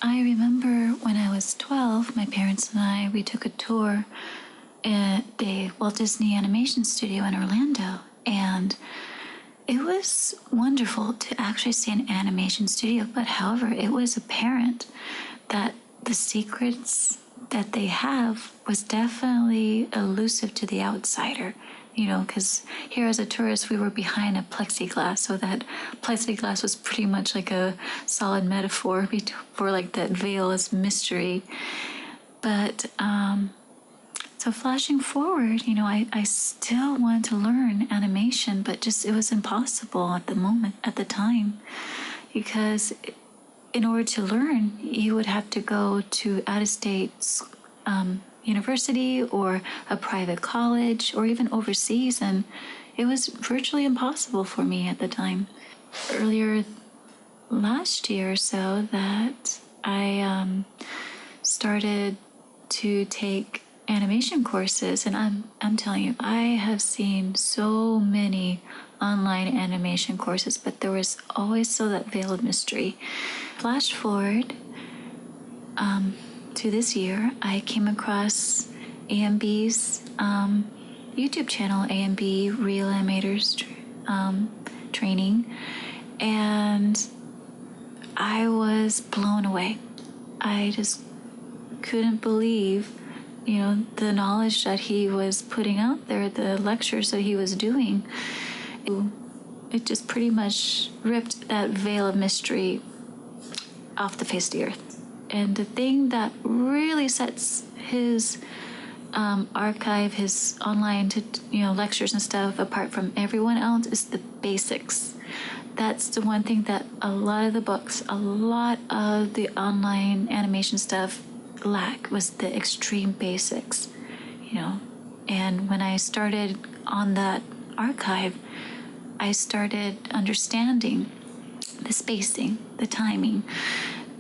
I remember when I was 12, my parents and I, we took a tour at the Walt Disney Animation Studio in Orlando. And it was wonderful to actually see an animation studio. But however, it was apparent that the secrets that they have was definitely elusive to the outsider. Because here as a tourist, we were behind a plexiglass, so that plexiglass was pretty much like a solid metaphor for like that veil as mystery. But so flashing forward, I still wanted to learn animation, but just it was impossible at the moment, at the time, because in order to learn, you would have to go to out-of-state university or a private college or even overseas, and it was virtually impossible for me at the time. Earlier last year or so that I started to take animation courses, and I'm telling you, I have seen so many online animation courses, but there was always still that veil of mystery. Flash forward to this year, I came across AMB's YouTube channel, AMB Real Animators Training, and I was blown away. I just couldn't believe, the knowledge that he was putting out there, the lectures that he was doing. It just pretty much ripped that veil of mystery off the face of the earth. And the thing that really sets his archive, his online lectures and stuff apart from everyone else is the basics. That's the one thing that a lot of the books, a lot of the online animation stuff lack, was the extreme basics, And when I started on that archive, I started understanding the spacing, the timing,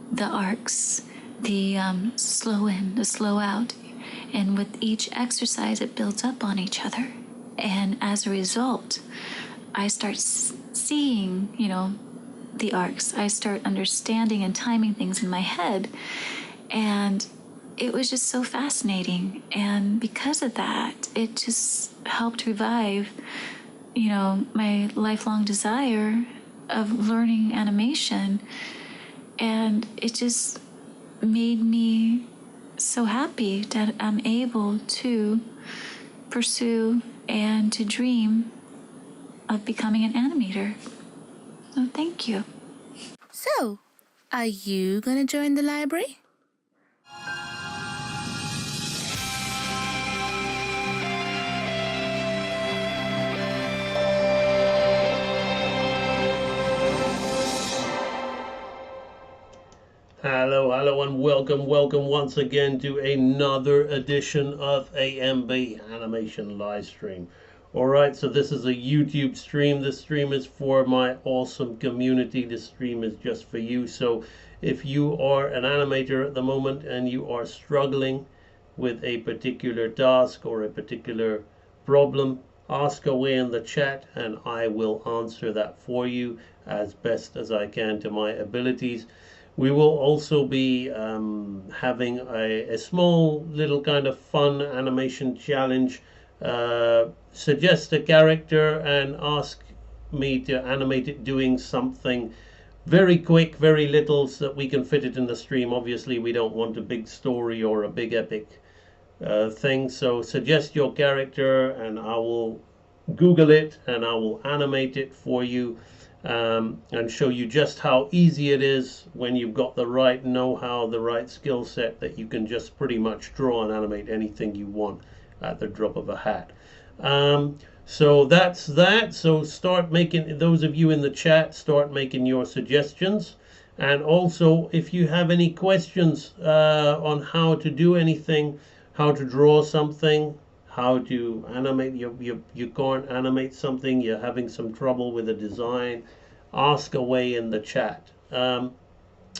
the arcs, the slow in, the slow out. And with each exercise, it builds up on each other. And as a result, I start seeing, the arcs. I start understanding and timing things in my head. And it was just so fascinating. And because of that, it just helped revive, my lifelong desire of learning animation. And it just made me so happy that I'm able to pursue and to dream of becoming an animator. So thank you. So, are you gonna join the library? Hello, and welcome once again to another edition of AMB Animation Livestream. Alright, so this is a YouTube stream. This stream is for my awesome community. This stream is just for you. So if you are an animator at the moment and you are struggling with a particular task or a particular problem, ask away in the chat and I will answer that for you as best as I can to my abilities. We will also be having a small little kind of fun animation challenge. Suggest a character and ask me to animate it doing something very quick, very little, so that we can fit it in the stream. Obviously, we don't want a big story or a big epic thing. So suggest your character and I will Google it and I will animate it for you. And show you just how easy it is when you've got the right know-how, the right skill set, that you can just pretty much draw and animate anything you want at the drop of a hat. So that's that. So start making, those of you in the chat, start making your suggestions. And also, if you have any questions on how to do anything, how to draw something, how to animate, you can't animate something, you're having some trouble with a design, ask away in the chat.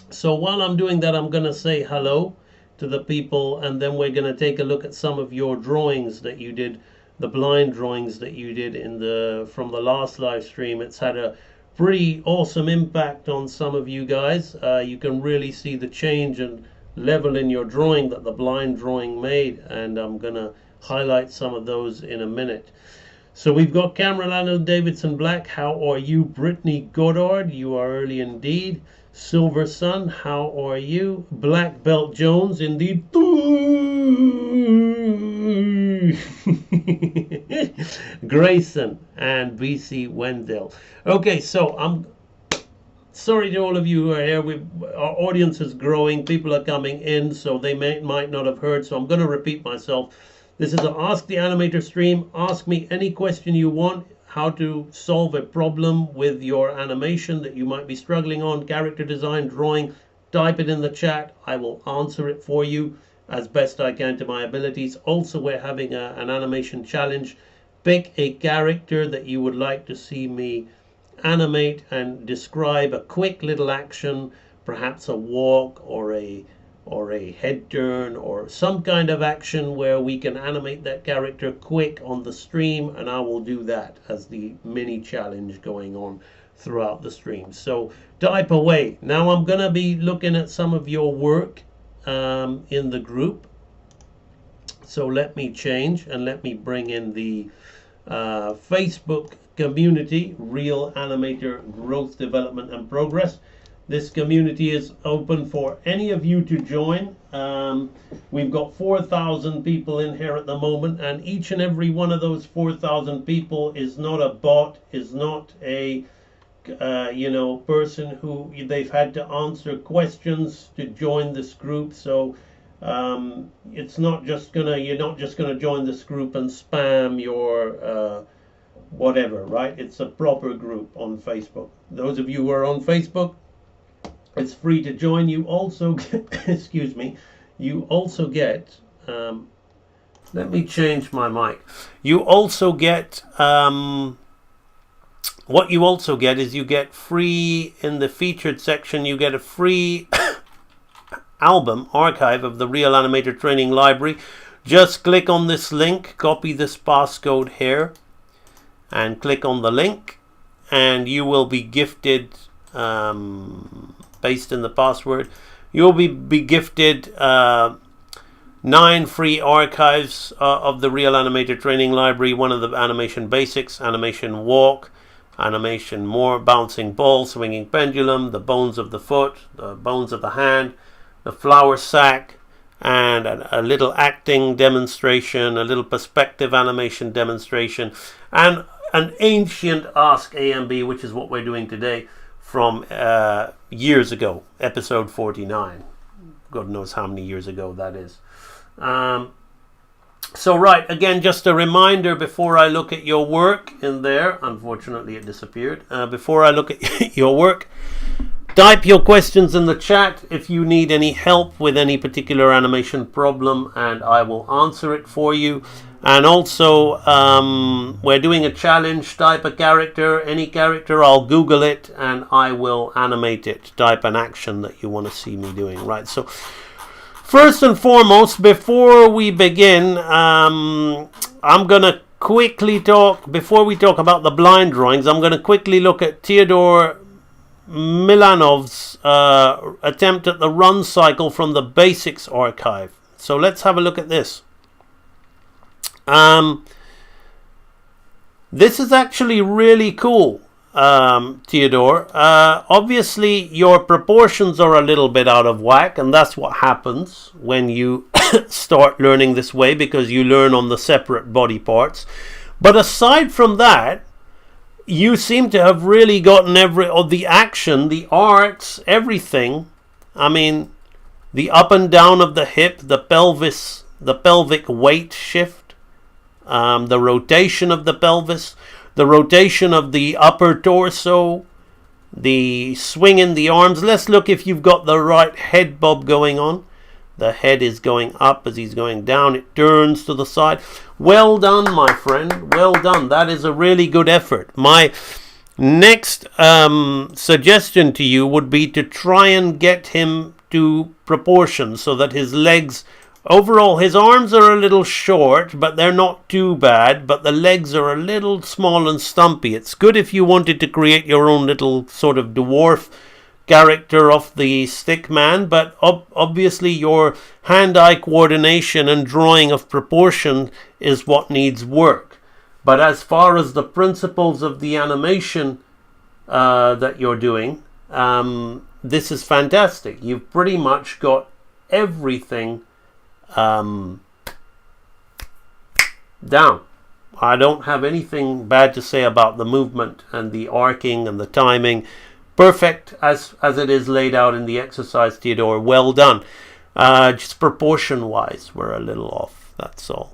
So while I'm doing that, I'm going to say hello to the people, and then we're going to take a look at some of your drawings that you did, the blind drawings that you did from the last live stream. It's had a pretty awesome impact on some of you guys. You can really see the change and level in your drawing that the blind drawing made, and I'm gonna highlight some of those in a minute. So we've got Cameron Allen Davidson Black, how are you? Brittany Goddard, you are early indeed. Silver Sun, how are you? Black Belt Jones, indeed. Grayson and BC Wendell. Okay, so I'm sorry to all of you who are here. Our audience is growing. People are coming in, so they might not have heard. So I'm going to repeat myself. This is an Ask the Animator stream. Ask me any question you want. How to solve a problem with your animation that you might be struggling on, character design, drawing. Type it in the chat. I will answer it for you as best I can to my abilities. Also, we're having an animation challenge. Pick a character that you would like to see me animate and describe a quick little action, perhaps a walk or a head turn or some kind of action where we can animate that character quick on the stream, and I will do that as the mini challenge going on throughout the stream. So type away. Now I'm going to be looking at some of your work in the group. So let me change and let me bring in the Facebook community, Real Animator Growth, Development and Progress. This community is open for any of you to join. We've got 4,000 people in here at the moment, and each and every one of those 4,000 people is not a bot, is not a person who they've had to answer questions to join this group. So it's not just you're not just gonna join this group and spam your whatever, right? It's a proper group on Facebook. Those of you who are on Facebook, it's free to join. You also get, excuse me, you also get, let me change my mic. You also get, what you also get is you get free, in the featured section, you get a free album archive of the Real Animator Training Library. Just click on this link, copy this passcode here, and click on the link, and you will be gifted, based in the password, you'll be gifted 9 free archives of the Real Animator Training Library. One of the animation basics, animation walk, animation more, bouncing ball, swinging pendulum, the bones of the foot, the bones of the hand, the flour sack, and a little acting demonstration, a little perspective animation demonstration, and an ancient Ask AMB, which is what we're doing today, from years ago, episode 49. God knows how many years ago that is. So right, again, just a reminder before I look at your work in there. Unfortunately, it disappeared. Before I look at your work, type your questions in the chat if you need any help with any particular animation problem, and I will answer it for you. And also, we're doing a challenge. Type a character, any character, I'll Google it and I will animate it. Type an action that you want to see me doing. Right, so first and foremost, before we begin, I'm going to quickly talk, before we talk about the blind drawings, I'm going to quickly look at Theodore Milanov's attempt at the run cycle from the Basics archive. So let's have a look at this. This is actually really cool, Theodore. Obviously, your proportions are a little bit out of whack, and that's what happens when you start learning this way, because you learn on the separate body parts. But aside from that, you seem to have really gotten the action, the arcs, everything. I mean, the up and down of the hip, the pelvis, the pelvic weight shift, the rotation of the pelvis, the rotation of the upper torso, the swing in the arms. Let's look if you've got the right head bob going on. The head is going up as he's going down. It turns to the side. Well done, my friend. Well done. That is a really good effort. My next suggestion to you would be to try and get him to proportion so that his legs Overall, his arms are a little short, but they're not too bad. But the legs are a little small and stumpy. It's good if you wanted to create your own little sort of dwarf character of the stick man, but obviously your hand-eye coordination and drawing of proportion is what needs work. But as far as the principles of the animation that you're doing, this is fantastic. You've pretty much got everything down. I don't have anything bad to say about the movement and the arcing and the timing. Perfect as it is laid out in the exercise, Theodore. Well done. Just proportion wise we're a little off, that's all.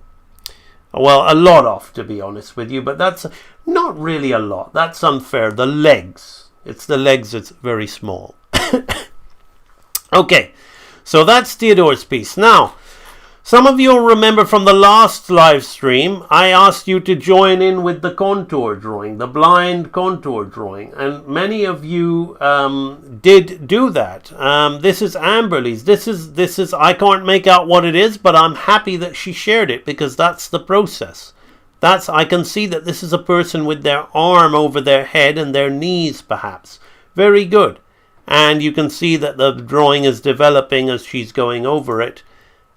Well, a lot off, to be honest with you, but that's not really a lot. That's unfair. The legs, it's the legs that's very small. Okay, so that's Theodore's piece. Now, some of you will remember from the last live stream, I asked you to join in with the contour drawing, the blind contour drawing, and many of you did do that. This is Amberly's. This is. I can't make out what it is, but I'm happy that she shared it because that's the process. I can see that this is a person with their arm over their head and their knees, perhaps. Very good, and you can see that the drawing is developing as she's going over it.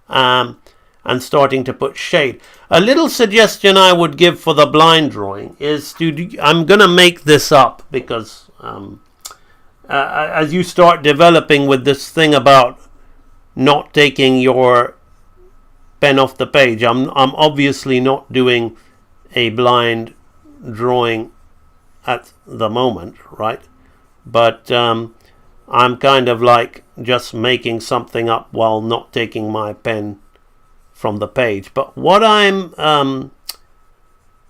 And starting to put shade. A little suggestion I would give for the blind drawing is I'm going to make this up because as you start developing with this thing about not taking your pen off the page, I'm obviously not doing a blind drawing at the moment, right? But I'm kind of like just making something up while not taking my pen from the page. But what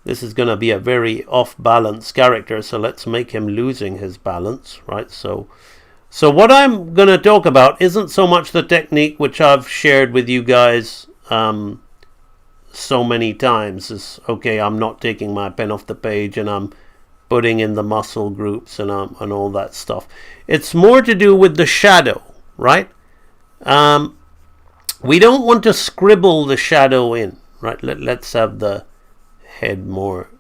this is going to be a very off-balance character, so let's make him losing his balance, right? So what I'm going to talk about isn't so much the technique which I've shared with you guys so many times. Is okay, I'm not taking my pen off the page and I'm putting in the muscle groups and all that stuff. It's more to do with the shadow, right? We don't want to scribble the shadow in, right? Let's have the head more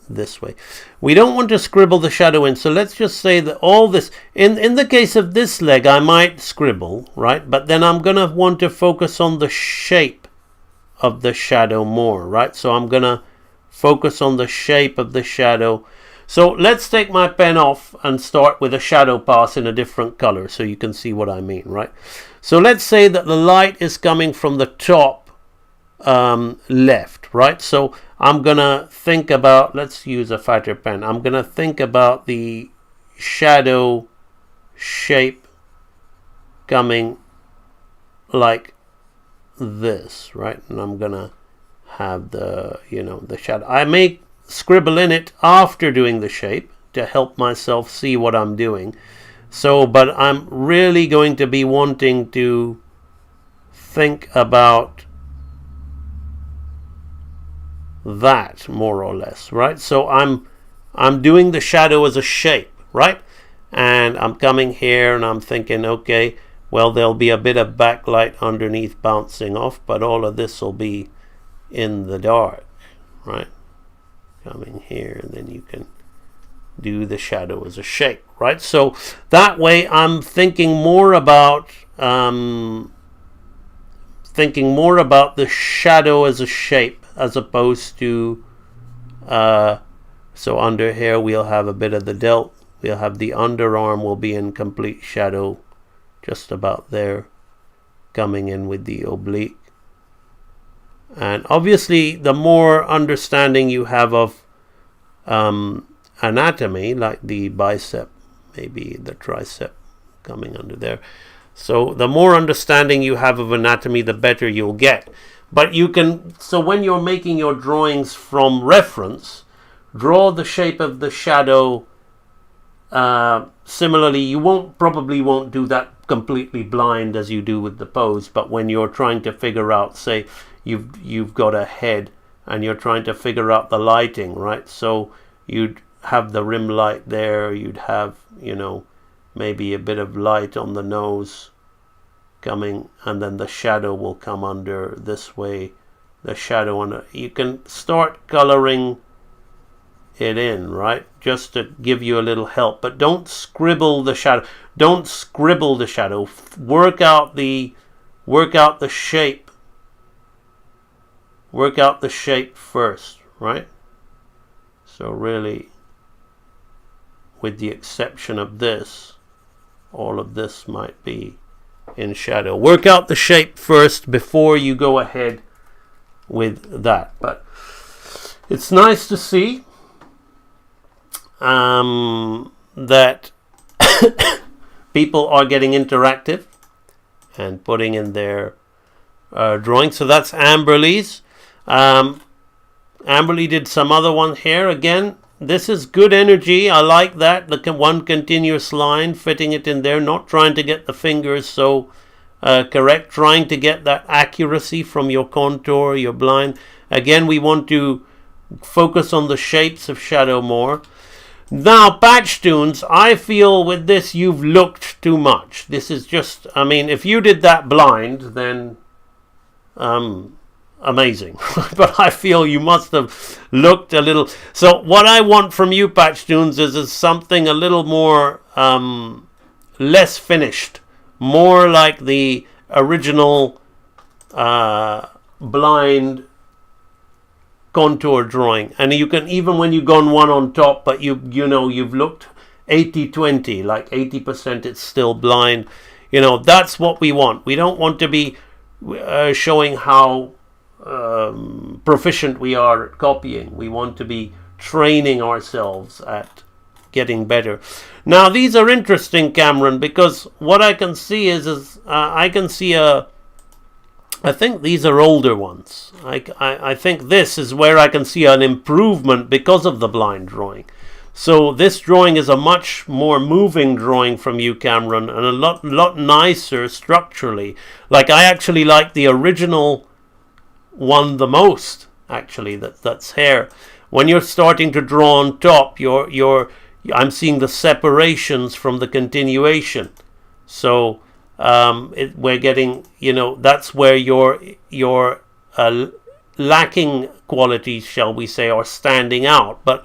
this way. We don't want to scribble the shadow in, so let's just say that all this, in the case of this leg, I might scribble, right? But then I'm going to want to focus on the shape of the shadow more, right? So I'm going to focus on the shape of the shadow. So let's take my pen off and start with a shadow pass in a different color so you can see what I mean, right? So let's say that the light is coming from the top left, right? So I'm going to think about, let's use a fatter pen. I'm going to think about the shadow shape coming like this, right? And I'm going to have the, the shadow. I may scribble in it after doing the shape to help myself see what I'm doing. So, but I'm really going to be wanting to think about that more or less, right? So I'm doing the shadow as a shape, right? And I'm coming here and I'm thinking, okay, well, there'll be a bit of backlight underneath bouncing off, but all of this will be in the dark, right? Coming here, and then you can do the shadow as a shape, right? So that way I'm thinking more about the shadow as a shape as opposed to so under here we'll have a bit of the delt, we'll have the underarm will be in complete shadow just about there, coming in with the oblique. And obviously the more understanding you have of anatomy, like the bicep, maybe the tricep coming under there, so the more understanding you have of anatomy, the better you'll get. But you can, so when you're making your drawings from reference, draw the shape of the shadow similarly. You probably won't do that completely blind as you do with the pose, but when you're trying to figure out, say you've got a head and you're trying to figure out the lighting, right? So you'd have the rim light there, you'd have, maybe a bit of light on the nose coming, and then the shadow will come under this way. The shadow under. You can start coloring it in, right? Just to give you a little help, but don't scribble the shadow. Don't scribble the shadow. Work out the shape. Work out the shape first, right? So really, with the exception of this, all of this might be in shadow. Work out the shape first before you go ahead with that. But it's nice to see that people are getting interactive and putting in their drawings. So that's Amberly's. Amberly did some other one here. Again, this is good energy. I like that. The one continuous line, fitting it in there, not trying to get the fingers so correct, trying to get that accuracy from your contour, your blind. Again, we want to focus on the shapes of shadow more. Now, Patch Tunes, I feel with this you've looked too much. This is just, I mean, if you did that blind, then amazing. But I feel you must have looked a little. So what I want from you, Patch Tunes, is something a little more less finished, more like the original blind contour drawing. And you can, even when you've gone one on top, but you know you've looked 80-20, like 80% it's still blind. You know, that's what we want. We don't want to be showing how proficient we are at copying. We want to be training ourselves at getting better. Now these are interesting, Cameron, because what I can see is I can see I think these are older ones. I think this is where I can see an improvement because of the blind drawing. So this drawing is a much more moving drawing from you, Cameron, and a lot nicer structurally. Like, I actually like the original one the most, actually, that's here. When you're starting to draw on top, I'm seeing the separations from the continuation. So we're getting, you know, that's where your lacking qualities, shall we say, are standing out. But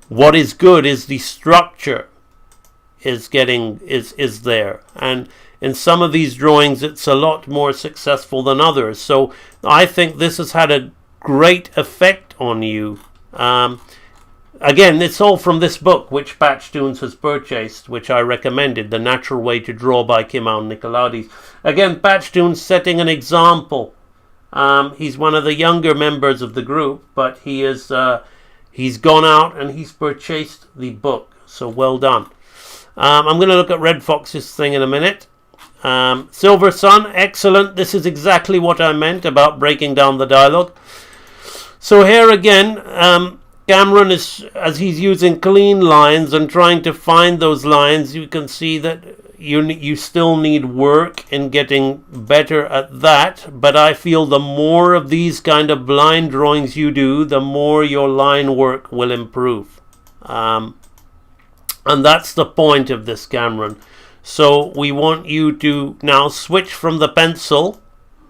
what is good is the structure is there, and in some of these drawings it's a lot more successful than others. So I think this has had a great effect on you. Again, it's all from this book, which Patch Tunes has purchased, which I recommended, The Natural Way to Draw by Kimau Nicolaides. Again, Patch Tunes setting an example. He's one of the younger members of the group, but he's gone out and he's purchased the book. So well done. I'm going to look at Red Fox's thing in a minute. Silver Sun, excellent. This is exactly what I meant about breaking down the dialogue. So here again, Cameron is, as he's using clean lines and trying to find those lines, you can see that you still need work in getting better at that. But I feel the more of these kind of blind drawings you do, the more your line work will improve. And that's the point of this, Cameron. So we want you to now switch from the pencil.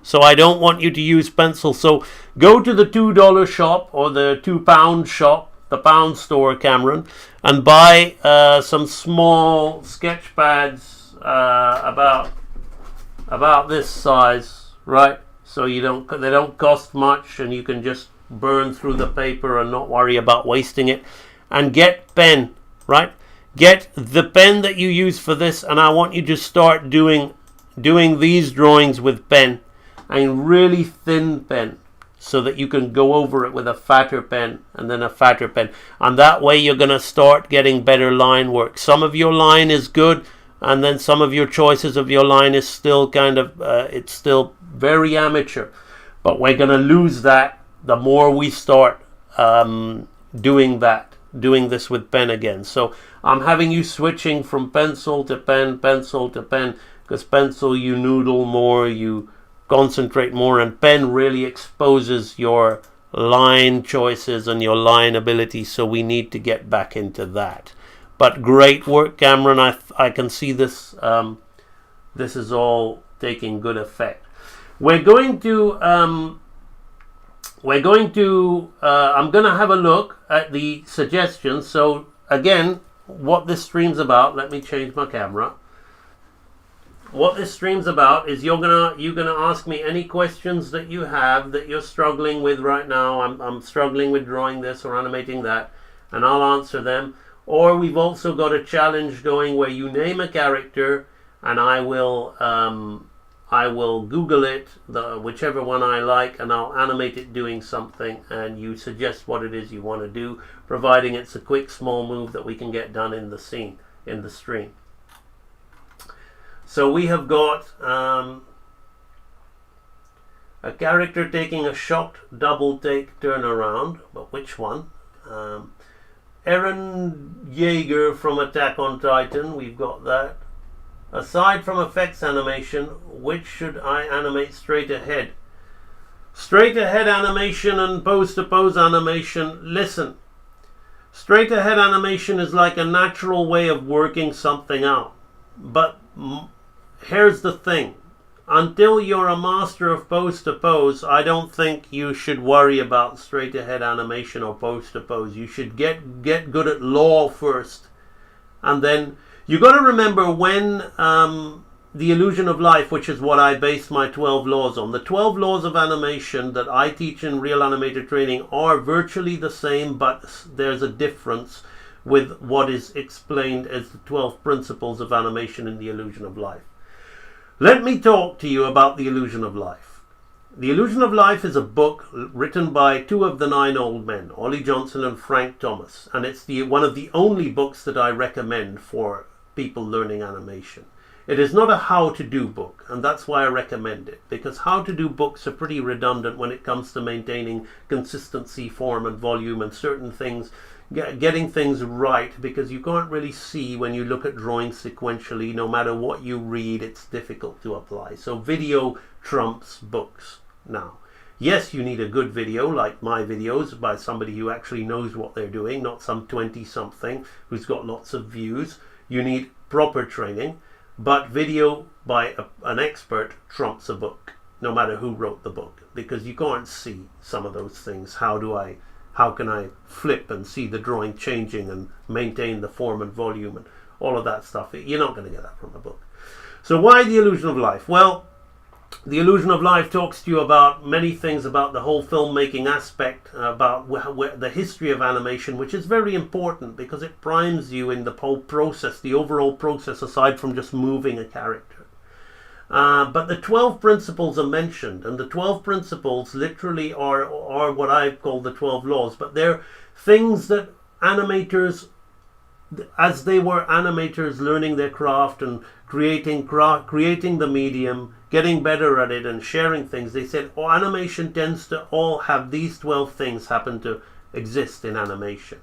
So I don't want you to use pencil. So go to the $2 shop or the £2 shop, the pound store, Cameron, and buy some small sketch pads about this size, right? So they don't cost much, and you can just burn through the paper and not worry about wasting it. And get pen, right? Get the pen that you use for this, and I want you to start doing these drawings with pen. And really thin pen, so that you can go over it with a fatter pen and then a fatter pen, and that way you're going to start getting better line work. Some of your line is good, and then some of your choices of your line is still kind of it's still very amateur, but we're going to lose that the more we start doing this with pen again. So I'm having you switching from pencil to pen, because pencil you noodle more, you concentrate more, and pen really exposes your line choices and your line ability. So we need to get back into that. But great work, Cameron. I can see this. This is all taking good effect. I'm going to have a look at the suggestions. So again, what this stream's about, let me change my camera. What this stream's about is you're gonna ask me any questions that you have that you're struggling with right now. I'm struggling with drawing this or animating that, and I'll answer them. Or we've also got a challenge going where you name a character, and I will Google it, whichever one I like, and I'll animate it doing something, and you suggest what it is you want to do, providing it's a quick small move that we can get done in the scene, in the stream. So we have got a character taking a shocked double take turn around, but which one? Eren Yeager from Attack on Titan, we've got that. Aside from effects animation, which should I animate straight ahead? Straight ahead animation and pose to pose animation. Listen, straight ahead animation is like a natural way of working something out. But here's the thing. Until you're a master of pose to pose, I don't think you should worry about straight ahead animation or pose to pose. You should get good at law first. And then you got to remember when the illusion of life, which is what I base my 12 laws on. The 12 laws of animation that I teach in Real Animator Training are virtually the same, but there's a difference with what is explained as the 12 principles of animation in the illusion of life. Let me talk to you about the illusion of life. The Illusion of Life is a book written by two of the 9 old men, Ollie Johnson and Frank Thomas, and it's one of the only books that I recommend for people learning animation. It is not a how-to-do book, and that's why I recommend it, because how-to-do books are pretty redundant when it comes to maintaining consistency, form and volume, and certain things, getting things right, because you can't really see when you look at drawing sequentially. No matter what you read, it's difficult to apply. So video trumps books now. Yes, you need a good video, like my videos, by somebody who actually knows what they're doing, not some 20-something who's got lots of views. You need proper training, but video by an expert trumps a book, no matter who wrote the book, because you can't see some of those things. How can I flip and see the drawing changing and maintain the form and volume and all of that stuff? You're not going to get that from a book. So why the illusion of life? Well, the illusion of life talks to you about many things, about the whole filmmaking aspect, about the history of animation, which is very important because it primes you in the whole process, the overall process, aside from just moving a character. But the 12 principles are mentioned, and the 12 principles literally are what I call the 12 laws, but they're things that animators, as they were animators learning their craft and creating the medium, getting better at it and sharing things, they said, oh, animation tends to all have these 12 things happen to exist in animation.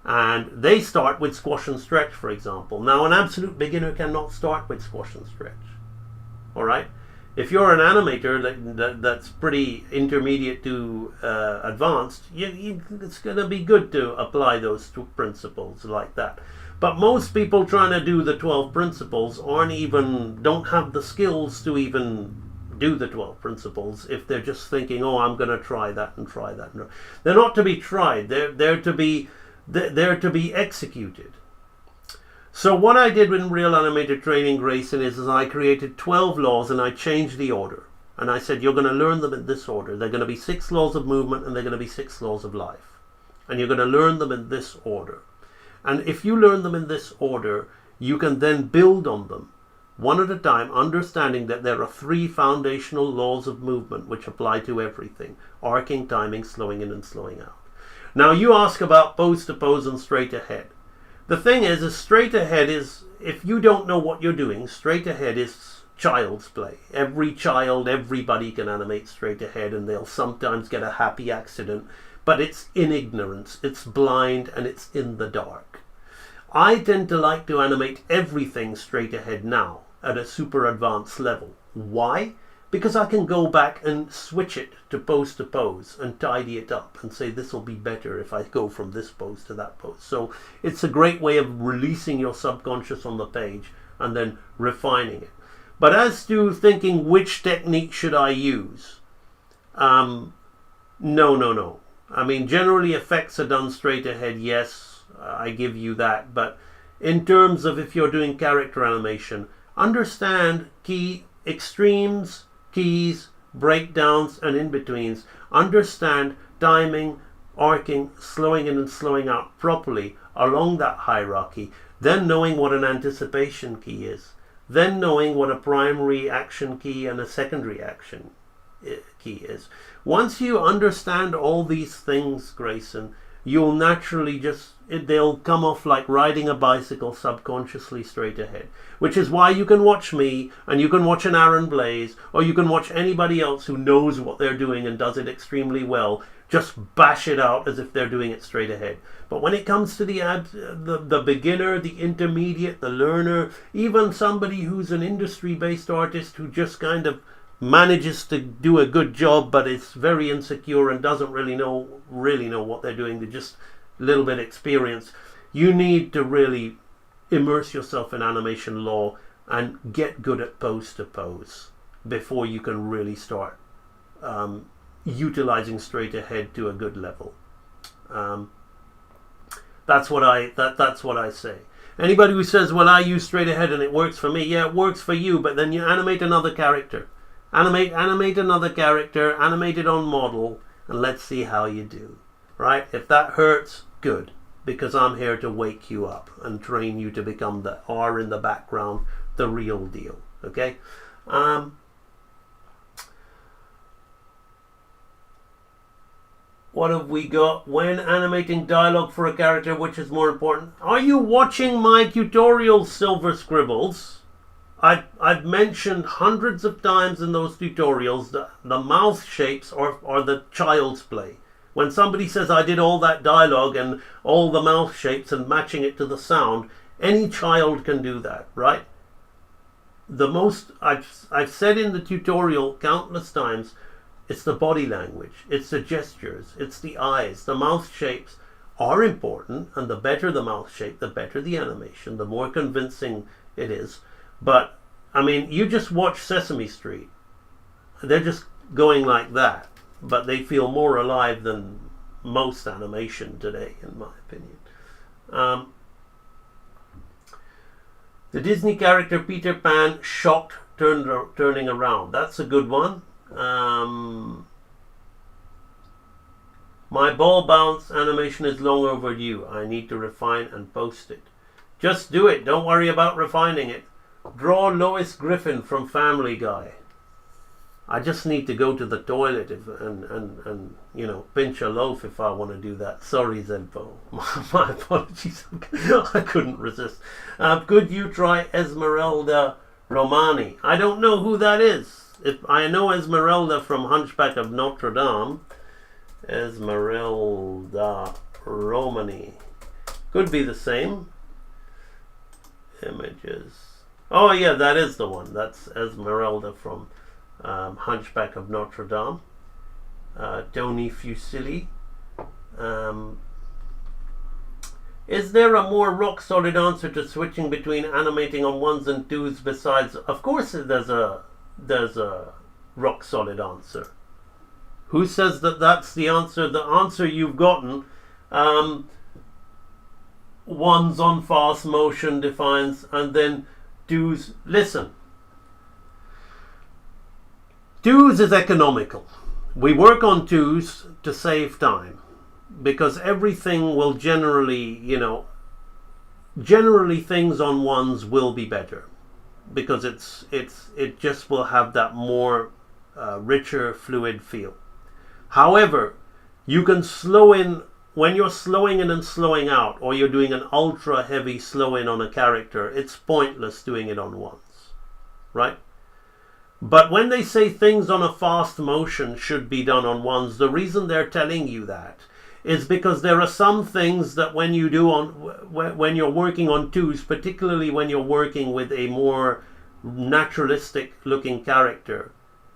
And they start with squash and stretch, for example. Now, an absolute beginner cannot start with squash and stretch. All right? If you're an animator that's pretty intermediate to advanced, it's going to be good to apply those 2 principles like that. But most people trying to do the 12 principles don't have the skills to even do the 12 principles if they're just thinking, oh, I'm going to try that and try that. No, they're not to be tried. They're to be executed. So what I did in Real Animator Training, Grayson, is I created 12 laws and I changed the order. And I said, you're going to learn them in this order. They're going to be 6 laws of movement and they're going to be 6 laws of life. And you're going to learn them in this order. And if you learn them in this order, you can then build on them one at a time, understanding that there are 3 foundational laws of movement which apply to everything: arcing, timing, slowing in and slowing out. Now you ask about pose to pose and straight ahead. The thing is straight ahead is, if you don't know what you're doing, straight ahead is child's play. Everybody can animate straight ahead, and they'll sometimes get a happy accident, but it's in ignorance, it's blind, and it's in the dark. I tend to like to animate everything straight ahead now at a super advanced level. Why? Because I can go back and switch it to pose and tidy it up and say this will be better if I go from this pose to that pose. So it's a great way of releasing your subconscious on the page and then refining it. But as to thinking which technique should I use, no. I mean, generally effects are done straight ahead, yes, I give you that. But in terms of if you're doing character animation, understand key extremes, keys, breakdowns, and in-betweens. Understand timing, arcing, slowing in and slowing out properly along that hierarchy. Then knowing what an anticipation key is. Then knowing what a primary action key and a secondary action key is. Once you understand all these things, Grayson, you'll naturally they'll come off like riding a bicycle subconsciously straight ahead. Which is why you can watch me, and you can watch an Aaron Blaze, or you can watch anybody else who knows what they're doing and does it extremely well, just bash it out as if they're doing it straight ahead. But when it comes to the beginner, the intermediate, the learner, even somebody who's an industry-based artist who just kind of manages to do a good job but is very insecure and doesn't really know what they're doing, they're just a little bit experienced, you need to really immerse yourself in animation law and get good at pose to pose before you can really start utilizing straight ahead to a good level. That's what I say. Anybody who says, well, I use straight ahead and it works for me, yeah, it works for you, but then you animate another character. Animate another character, animate it on model, and let's see how you do. Right? If that hurts, good. Because I'm here to wake you up and train you to become the R in the background, the real deal. Okay? What have we got? When animating dialogue for a character, which is more important? Are you watching my tutorials, Silver Scribbles? I've mentioned hundreds of times in those tutorials the mouth shapes are the child's play. When somebody says I did all that dialogue and all the mouth shapes and matching it to the sound, any child can do that, right? The most I've said in the tutorial countless times, it's the body language, it's the gestures, it's the eyes, the mouth shapes are important, and the better the mouth shape, the better the animation, the more convincing it is. But, I mean, you just watch Sesame Street. They're just going like that. But they feel more alive than most animation today, in my opinion. The Disney character Peter Pan shocked turning around. That's a good one. My ball bounce animation is long overdue. I need to refine and post it. Just do it. Don't worry about refining it. Draw Lois Griffin from Family Guy. I just need to go to the toilet and pinch a loaf if I want to do that. Sorry, Zenpo. My apologies. I couldn't resist. Could you try Esmeralda Romani? I don't know who that is. If I know Esmeralda from Hunchback of Notre Dame. Esmeralda Romani. Could be the same. Images. Oh yeah, that is the one. That's Esmeralda from Hunchback of Notre Dame. Tony Fusilli. Is there a more rock solid answer to switching between animating on ones and twos besides? Of course, there's a rock solid answer. Who says that that's the answer? The answer you've gotten. Ones on fast motion defines, and then twos. Listen. Twos is economical. We work on twos to save time because everything will generally things on ones will be better because it just will have that more richer, fluid feel. However, you can slow in when you're slowing in and slowing out, or you're doing an ultra heavy slow in on a character. It's pointless doing it on ones, right? But when they say things on a fast motion should be done on ones, the reason they're telling you that is because there are some things that when you do when you're working on twos, particularly when you're working with a more naturalistic looking character.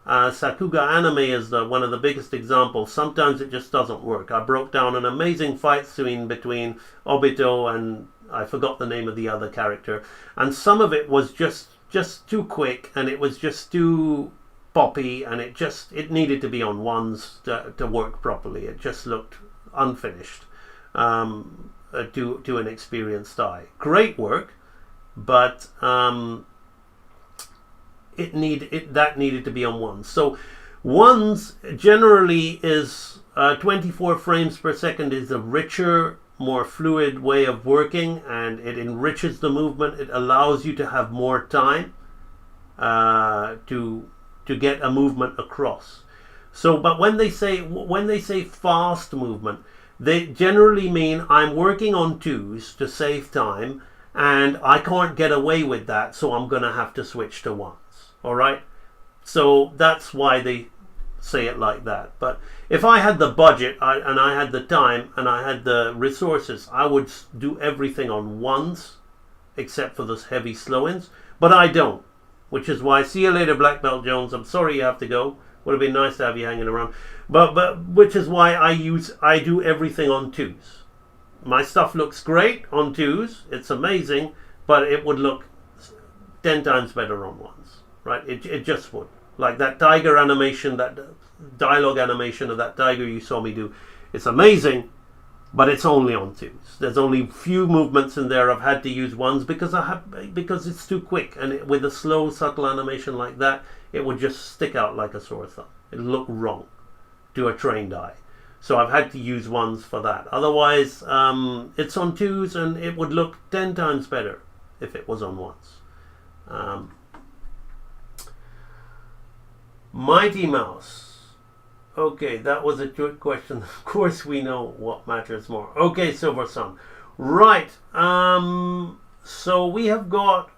Sakuga Anime is one of the biggest examples. Sometimes it just doesn't work. I broke down an amazing fight scene between Obito and I forgot the name of the other character, and some of it was just just too quick, and it was just too poppy, and it needed to be on ones to work properly. It just looked unfinished to an experienced eye. Great work, but that needed to be on ones. So ones generally is 24 frames per second is a richer, more fluid way of working, and it enriches the movement. It allows you to have more time to get a movement across. So, but when they say fast movement, they generally mean I'm working on twos to save time, and I can't get away with that, so I'm going to have to switch to ones. All right, so that's why they say it like that. But if I had the budget and I had the time and I had the resources, I would do everything on ones except for those heavy slow-ins, but I don't, which is why, see you later, Black Belt Jones, I'm sorry you have to go. Would have been nice to have you hanging around, but which is why I do everything on twos. My stuff looks great on twos, it's amazing, but it would look 10 times better on ones, right? It just would. Like that tiger animation, that dialogue animation of that tiger you saw me do, it's amazing, but it's only on twos. There's only few movements in there I've had to use ones because it's too quick, and with a slow, subtle animation like that, it would just stick out like a sore thumb. It'd look wrong to a trained eye. So I've had to use ones for that. Otherwise, it's on twos, and it would look 10 times better if it was on ones. Mighty Mouse. Okay, that was a good question. Of course we know what matters more. Okay, Silver Sun. Right. So we have got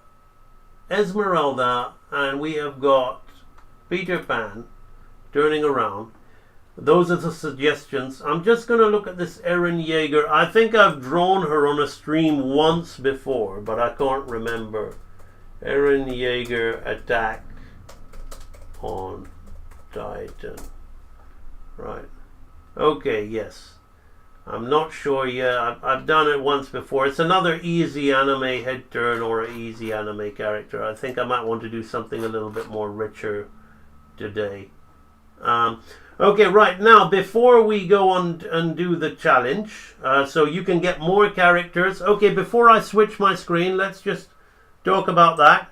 Esmeralda and we have got Peter Pan turning around. Those are the suggestions. I'm just going to look at this Erin Yeager. I think I've drawn her on a stream once before, but I can't remember. Erin Yeager attack on Titan. Right. Okay, yes. I'm not sure yet. I've done it once before. It's another easy anime head turn or an easy anime character. I think I might want to do something a little bit more richer today. Okay, right. Now, before we go on and do the challenge, so you can get more characters. Okay, before I switch my screen, let's just talk about that.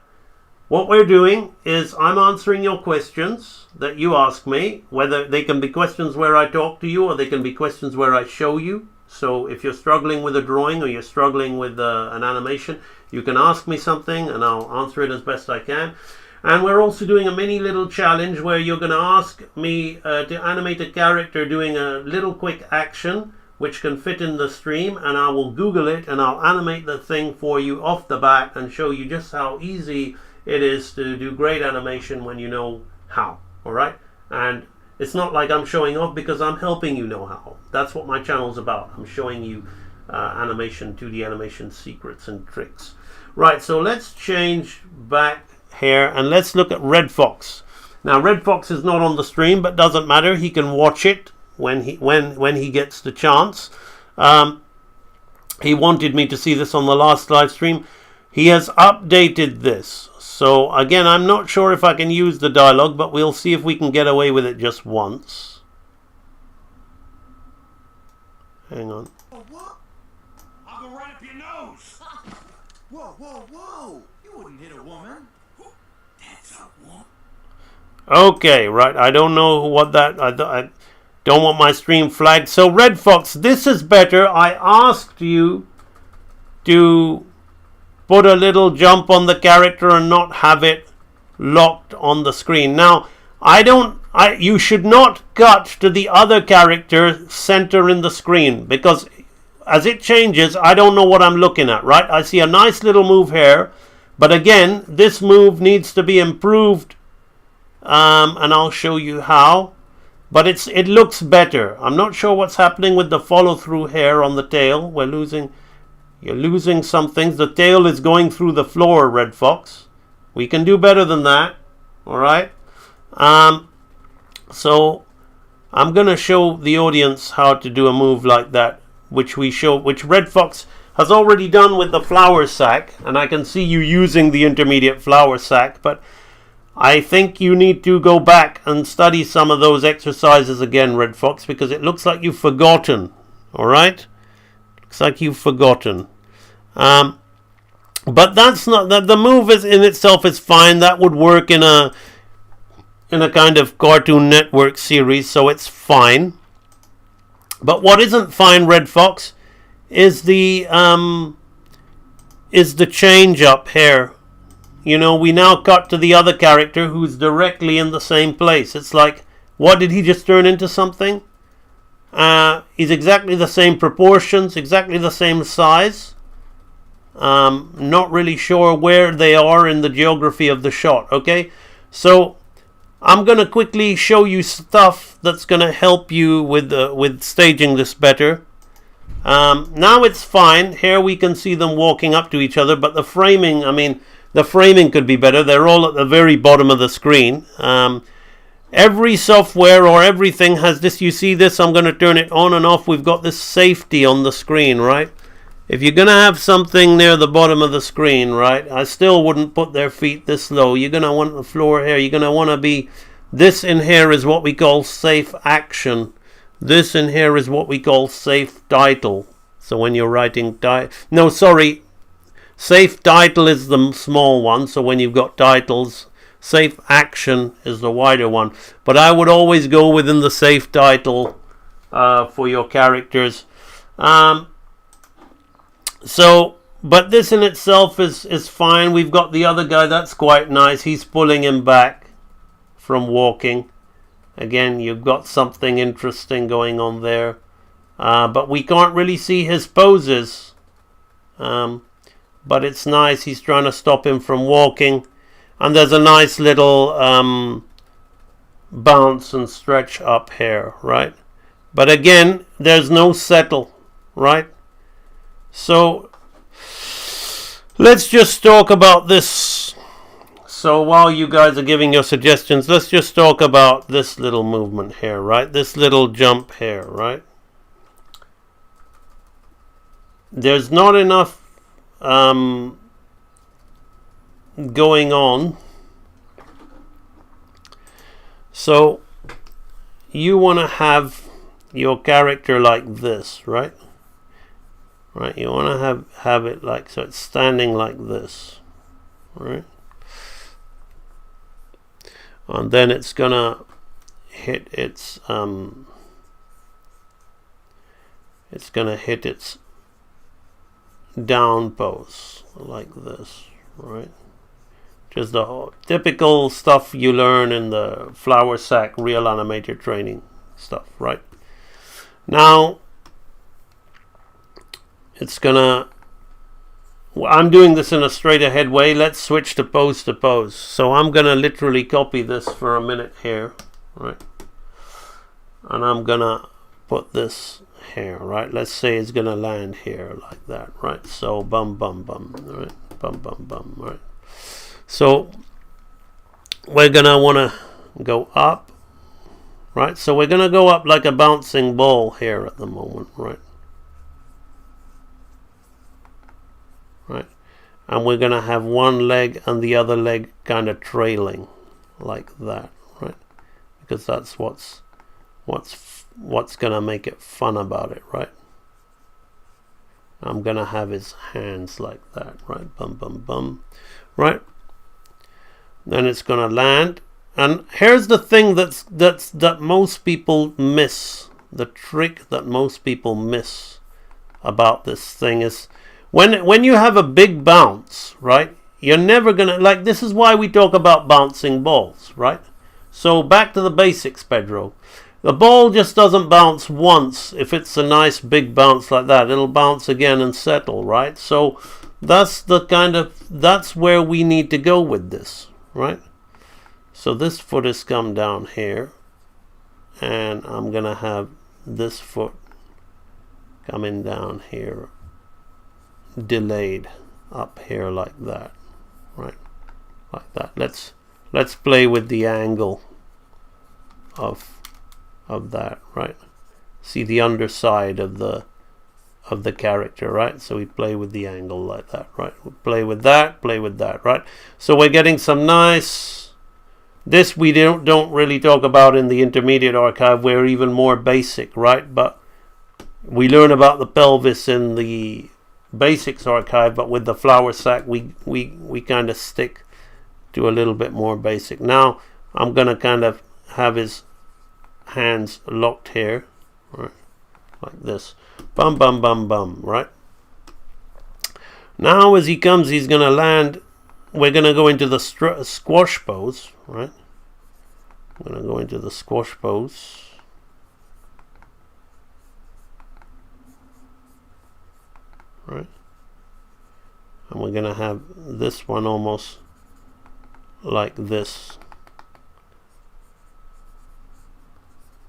What we're doing is I'm answering your questions that you ask me, whether they can be questions where I talk to you or they can be questions where I show you. So if you're struggling with a drawing or you're struggling with an animation, you can ask me something and I'll answer it as best I can. And we're also doing a mini little challenge where you're going to ask me to animate a character doing a little quick action which can fit in the stream, and I will Google it and I'll animate the thing for you off the bat and show you just how easy it is to do great animation when you know how. All right, and it's not like I'm showing off because I'm helping you know how. That's what my channel's about. I'm showing you animation, 2D animation secrets and tricks. Right, so let's change back here and let's look at Red Fox. Now Red Fox is not on the stream, but doesn't matter. He can watch it when he gets the chance. He wanted me to see this on the last live stream. He has updated this. So again, I'm not sure if I can use the dialogue, but we'll see if we can get away with it just once. Hang on. Oh, what? I'll go right up your nose. Whoa, whoa, whoa. You wouldn't hit a woman. That's a woman. Okay, right. I don't know what that... I don't want my stream flagged. So Red Fox, this is better. I asked you to put a little jump on the character and not have it locked on the screen. Now, you should not cut to the other character center in the screen, because as it changes, I don't know what I'm looking at, right? I see a nice little move here, but again, this move needs to be improved, and I'll show you how. But it looks better. I'm not sure what's happening with the follow through here on the tail. You're losing some things. The tail is going through the floor, Red Fox. We can do better than that. All right. So I'm going to show the audience how to do a move like that, which Red Fox has already done with the flour sack, and I can see you using the intermediate flour sack, but I think you need to go back and study some of those exercises again, Red Fox, because it looks like you've forgotten. Alright? Looks like you've forgotten. But that's not that. The move is in itself is fine. That would work in a kind of Cartoon Network series, so it's fine. But what isn't fine, Red Fox, is the change up here. You know, we now cut to the other character who's directly in the same place. It's like, what, did he just turn into something? He's exactly the same proportions, exactly the same size. Not really sure where they are in the geography of the shot. Okay, so I'm gonna quickly show you stuff that's gonna help you with staging this better. Now it's fine. Here we can see them walking up to each other, but the framing, the framing could be better. They're all at the very bottom of the screen. Every software or everything has this. You see this? I'm going to turn it on and off. We've got this safety on the screen, right? If you're going to have something near the bottom of the screen, right, I still wouldn't put their feet this low. You're going to want the floor here. You're going to want to be... This in here is what we call safe action. This in here is what we call safe title. So when you're writing... Safe title is the small one. So when you've got titles... Safe action is the wider one. But I would always go within the safe title for your characters. But this in itself is fine. We've got the other guy. That's quite nice. He's pulling him back from walking. Again, you've got something interesting going on there. But we can't really see his poses. But it's nice. He's trying to stop him from walking. And there's a nice little bounce and stretch up here, right? But again, there's no settle, right? So let's just talk about this. So while you guys are giving your suggestions, let's just talk about this little movement here, right? This little jump here, right? There's not enough going on. So you want to have your character like this, right? Right, you want to have it like so. It's standing like this, right? And then it's gonna hit its down pose like this, right? Just the typical stuff you learn in the flour sack real animator training stuff, right? Now it's gonna... I'm doing this in a straight ahead way. Let's switch to pose to pose. So I'm gonna literally copy this for a minute here, right? And I'm gonna put this here, right? Let's say it's gonna land here like that, right? So bum bum bum, right? Bum bum bum, right? So we're gonna want to go up, right? So we're gonna go up like a bouncing ball here at the moment, right? Right, and we're gonna have one leg and the other leg kind of trailing like that, right? Because that's what's gonna make it fun about it, right? I'm gonna have his hands like that, right? Bum bum bum, right? Then it's gonna land, and here's the thing that most people miss. The trick that most people miss about this thing is when you have a big bounce, right? You're never gonna, like, this is why we talk about bouncing balls, right? So back to the basics, Pedro. The ball just doesn't bounce once. If it's a nice big bounce like that, it'll bounce again and settle, right? So that's where we need to go with this, right? So this foot has come down here, and I'm gonna have this foot coming down here, delayed up here like that, right? Like that. Let's play with the angle of that, right? See the underside of the of the character, right? So we play with the angle like that, right? We play with that, right? So we're getting some nice. This we don't really talk about in the intermediate archive. We're even more basic, right? But we learn about the pelvis in the basics archive, but with the flour sack we kind of stick to a little bit more basic. Now I'm gonna kind of have his hands locked here, right, like this, bum bum bum bum, right? Now as he comes, he's gonna land. We're gonna go into the squash pose, right? I'm gonna go into the squash pose. Right, and we're gonna have this one almost like this.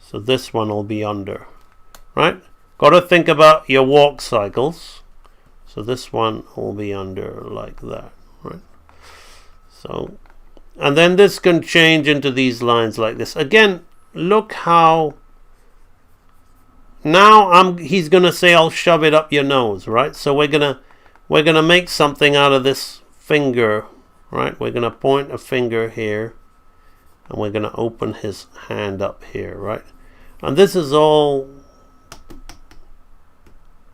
So this one will be under, right? Got to think about your walk cycles. So this one will be under like that, right? So, and then this can change into these lines like this. Again, look how now he's gonna say, I'll shove it up your nose, right? So we're gonna make something out of this finger, right? We're gonna point a finger here, and we're gonna open his hand up here, right? And this is all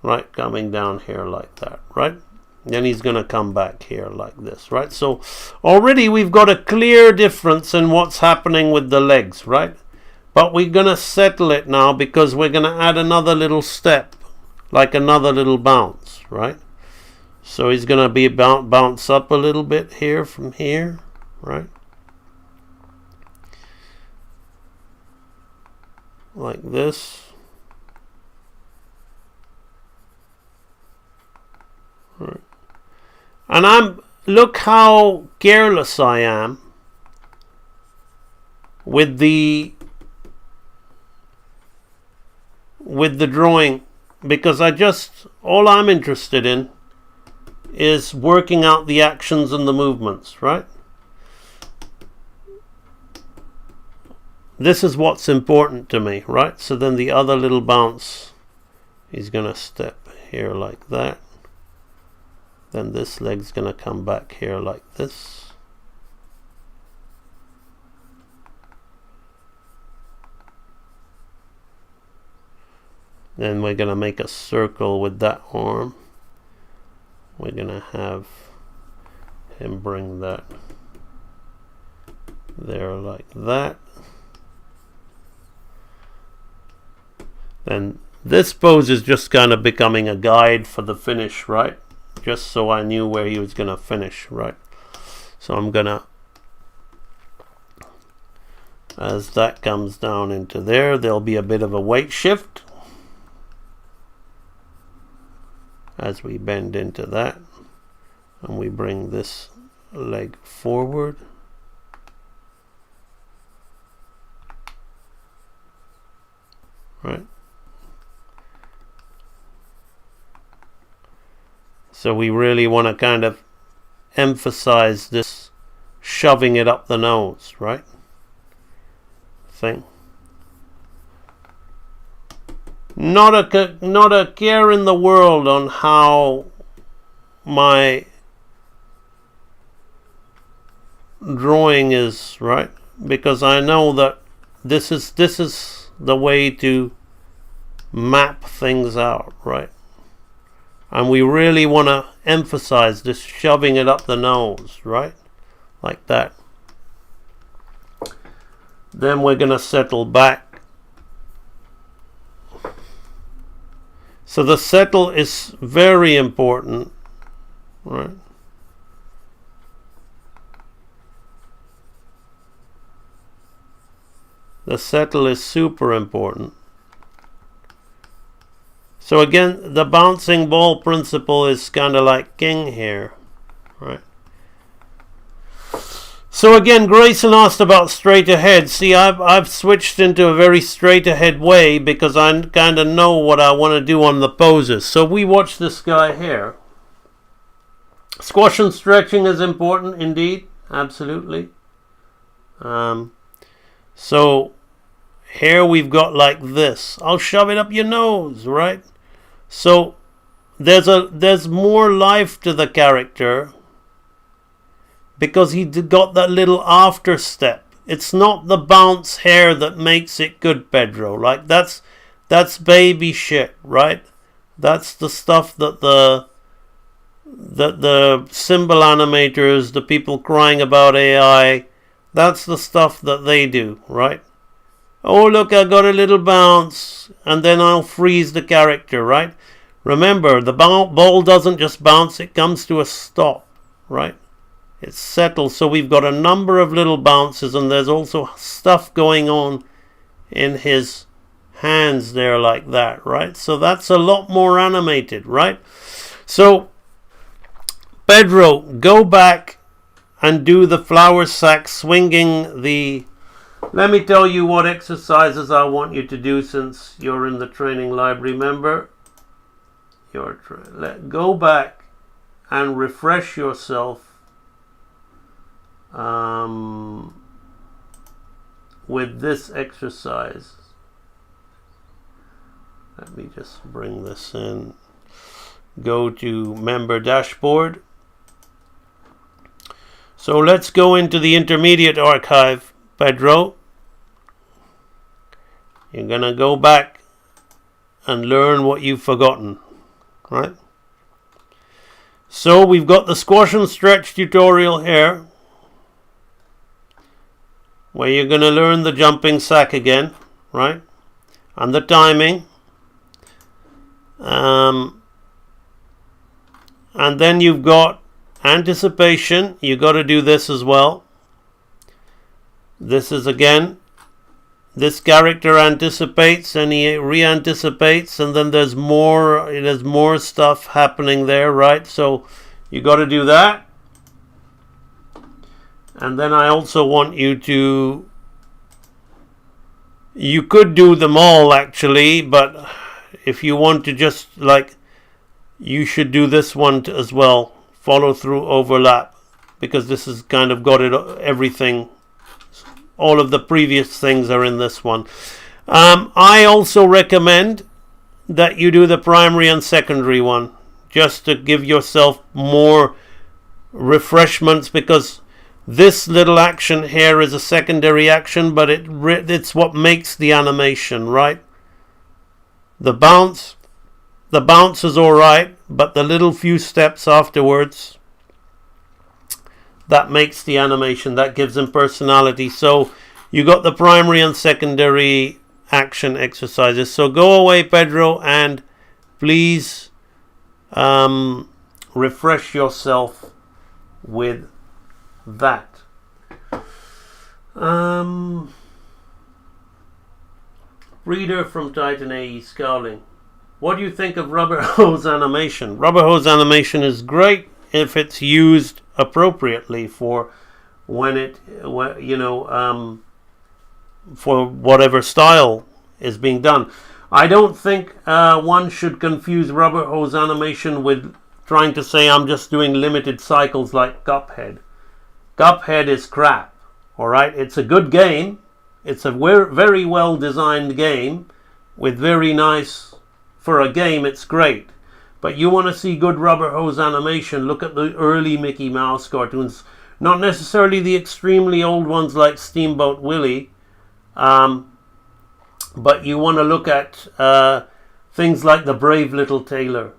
right, coming down here like that, right? Then he's gonna come back here like this, right? So already we've got a clear difference in what's happening with the legs, right? But we're gonna settle it now because we're gonna add another little step, like another little bounce, right? So he's gonna be bounce up a little bit here from here, right? Like this. Right. And look how careless I am with the drawing, because all I'm interested in is working out the actions and the movements, right? This is what's important to me, right? So then the other little bounce, he's gonna step here like that. Then this leg's gonna come back here like this. Then we're gonna make a circle with that arm. We're gonna have him bring that there like that. Then this pose is just kind of becoming a guide for the finish, right? Just so I knew where he was gonna finish, right? So I'm gonna, as that comes down into there, there'll be a bit of a weight shift as we bend into that, and we bring this leg forward. Right? So we really want to kind of emphasize this shoving it up the nose, right? Thing. Not a care in the world on how my drawing is, right? Because I know that this is the way to map things out, right? And we really want to emphasize this shoving it up the nose, right? Like that. Then we're going to settle back. So the settle is very important, right? The settle is super important. So again, the bouncing ball principle is kind of like king here, right? So again, Grayson asked about straight ahead. See, I've switched into a very straight ahead way because I kind of know what I want to do on the poses. So we watch this guy here. Squash and stretching is important indeed, absolutely. So here we've got like this. I'll shove it up your nose, right? So there's more life to the character because he got that little after step. It's not the bounce hair that makes it good, Pedro. Like that's baby shit, right? That's the stuff that the symbol animators, the people crying about AI, that's the stuff that they do, right? Oh, look, I got a little bounce, and then I'll freeze the character, right? Remember, the ball doesn't just bounce, it comes to a stop, right? It settles. So we've got a number of little bounces, and there's also stuff going on in his hands there like that, right? So that's a lot more animated, right? So, Pedro, go back and do the flour sack swinging the... Let me tell you what exercises I want you to do since you're in the training library. Remember, go back and refresh yourself with this exercise. Let me just bring this in. Go to member dashboard. So let's go into the intermediate archive, Pedro. You're gonna go back and learn what you've forgotten, right? So we've got the squash and stretch tutorial here, where you're gonna learn the jumping sack again, right? And the timing. And then you've got anticipation. You got to do this as well. This is again, this character anticipates and he re-anticipates, and then there's more stuff happening there, right? So you got to do that. And then I also want you to, you could do them all actually, but if you want to just like, you should do this one as well. Follow through overlap, because this has kind of got it, everything. All of the previous things are in this one. I also recommend that you do the primary and secondary one, just to give yourself more refreshments, because this little action here is a secondary action, but it's what makes the animation, right? The bounce is alright, but the little few steps afterwards, that makes the animation, that gives him personality. So you got the primary and secondary action exercises. So go away, Pedro, and please refresh yourself with that. Reader from Titan AE Scowling. What do you think of rubber hose animation? Rubber hose animation is great if it's used appropriately for when it, for whatever style is being done. I don't think one should confuse rubber hose animation with trying to say I'm just doing limited cycles like Cuphead. Cuphead is crap, alright? It's a good game. It's a very well designed game with very nice... For a game, it's great. But you want to see good rubber hose animation, look at the early Mickey Mouse cartoons. Not necessarily the extremely old ones like Steamboat Willie. But you want to look at things like The Brave Little Tailor.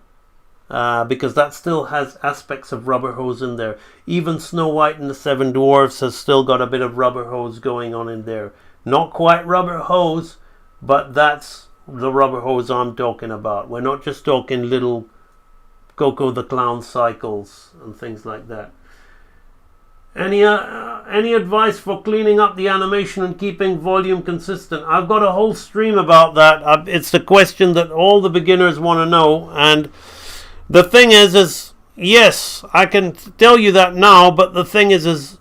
Because that still has aspects of rubber hose in there. Even Snow White and the Seven Dwarfs has still got a bit of rubber hose going on in there. Not quite rubber hose, but that's the rubber hose I'm talking about. We're not just talking little Coco the Clown cycles and things like that. Any advice for cleaning up the animation and keeping volume consistent? I've got a whole stream about that. It's the question that all the beginners want to know, and the thing is yes, I can tell you that now, but the thing is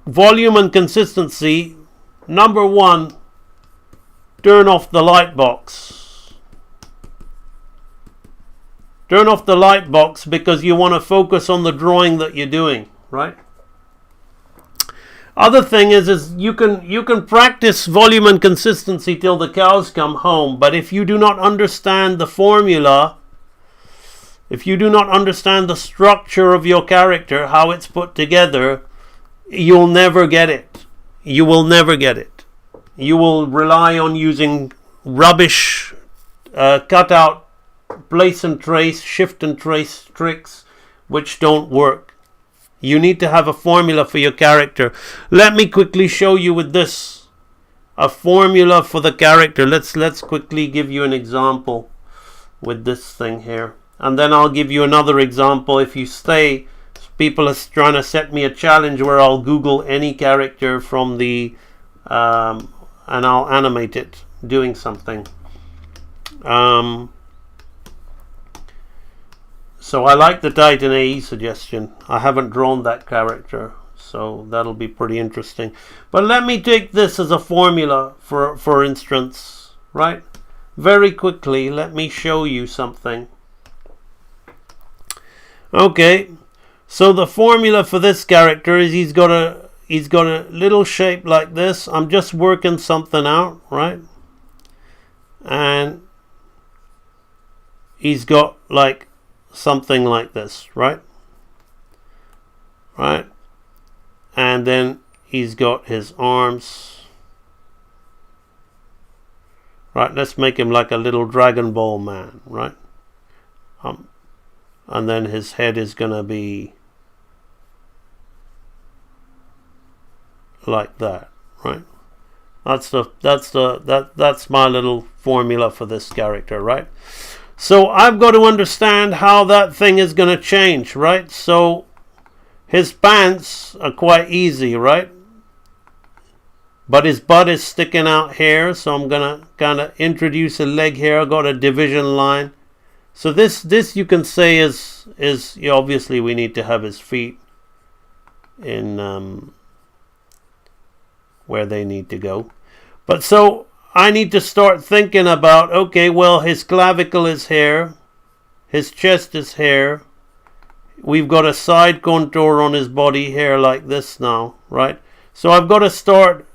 volume and consistency. Number one, turn off the light box. Turn off the light box because you want to focus on the drawing that you're doing, right? Other thing is you can practice volume and consistency till the cows come home, but if you do not understand the formula, if you do not understand the structure of your character, how it's put together, you'll never get it. You will never get it. You will rely on using rubbish cutout, place and trace, shift and trace tricks which don't work. You need to have a formula for your character. Let me quickly show you with this a formula for the character. Let's quickly give you an example with this thing here, and then I'll give you another example. If you stay, people are trying to set me a challenge where I'll Google any character from the and I'll animate it doing something. So I like the Titan AE suggestion. I haven't drawn that character, so that'll be pretty interesting. But let me take this as a formula for instance, right? Very quickly, let me show you something. Okay, so the formula for this character is he's got a little shape like this. I'm just working something out, right? And he's got like something like this, right? Right? And then he's got his arms. Right, let's make him like a little Dragon Ball man, right? And then his head is gonna be like that, right? That's my little formula for this character, right? So I've got to understand how that thing is going to change, right? So his pants are quite easy, right? But his butt is sticking out here, so I'm going to kind of introduce a leg here. I've got a division line. So this you can say is obviously we need to have his feet in where they need to go. But so I need to start thinking about, okay, well, his clavicle is here, his chest is here, we've got a side contour on his body here like this now, right? So I've got to start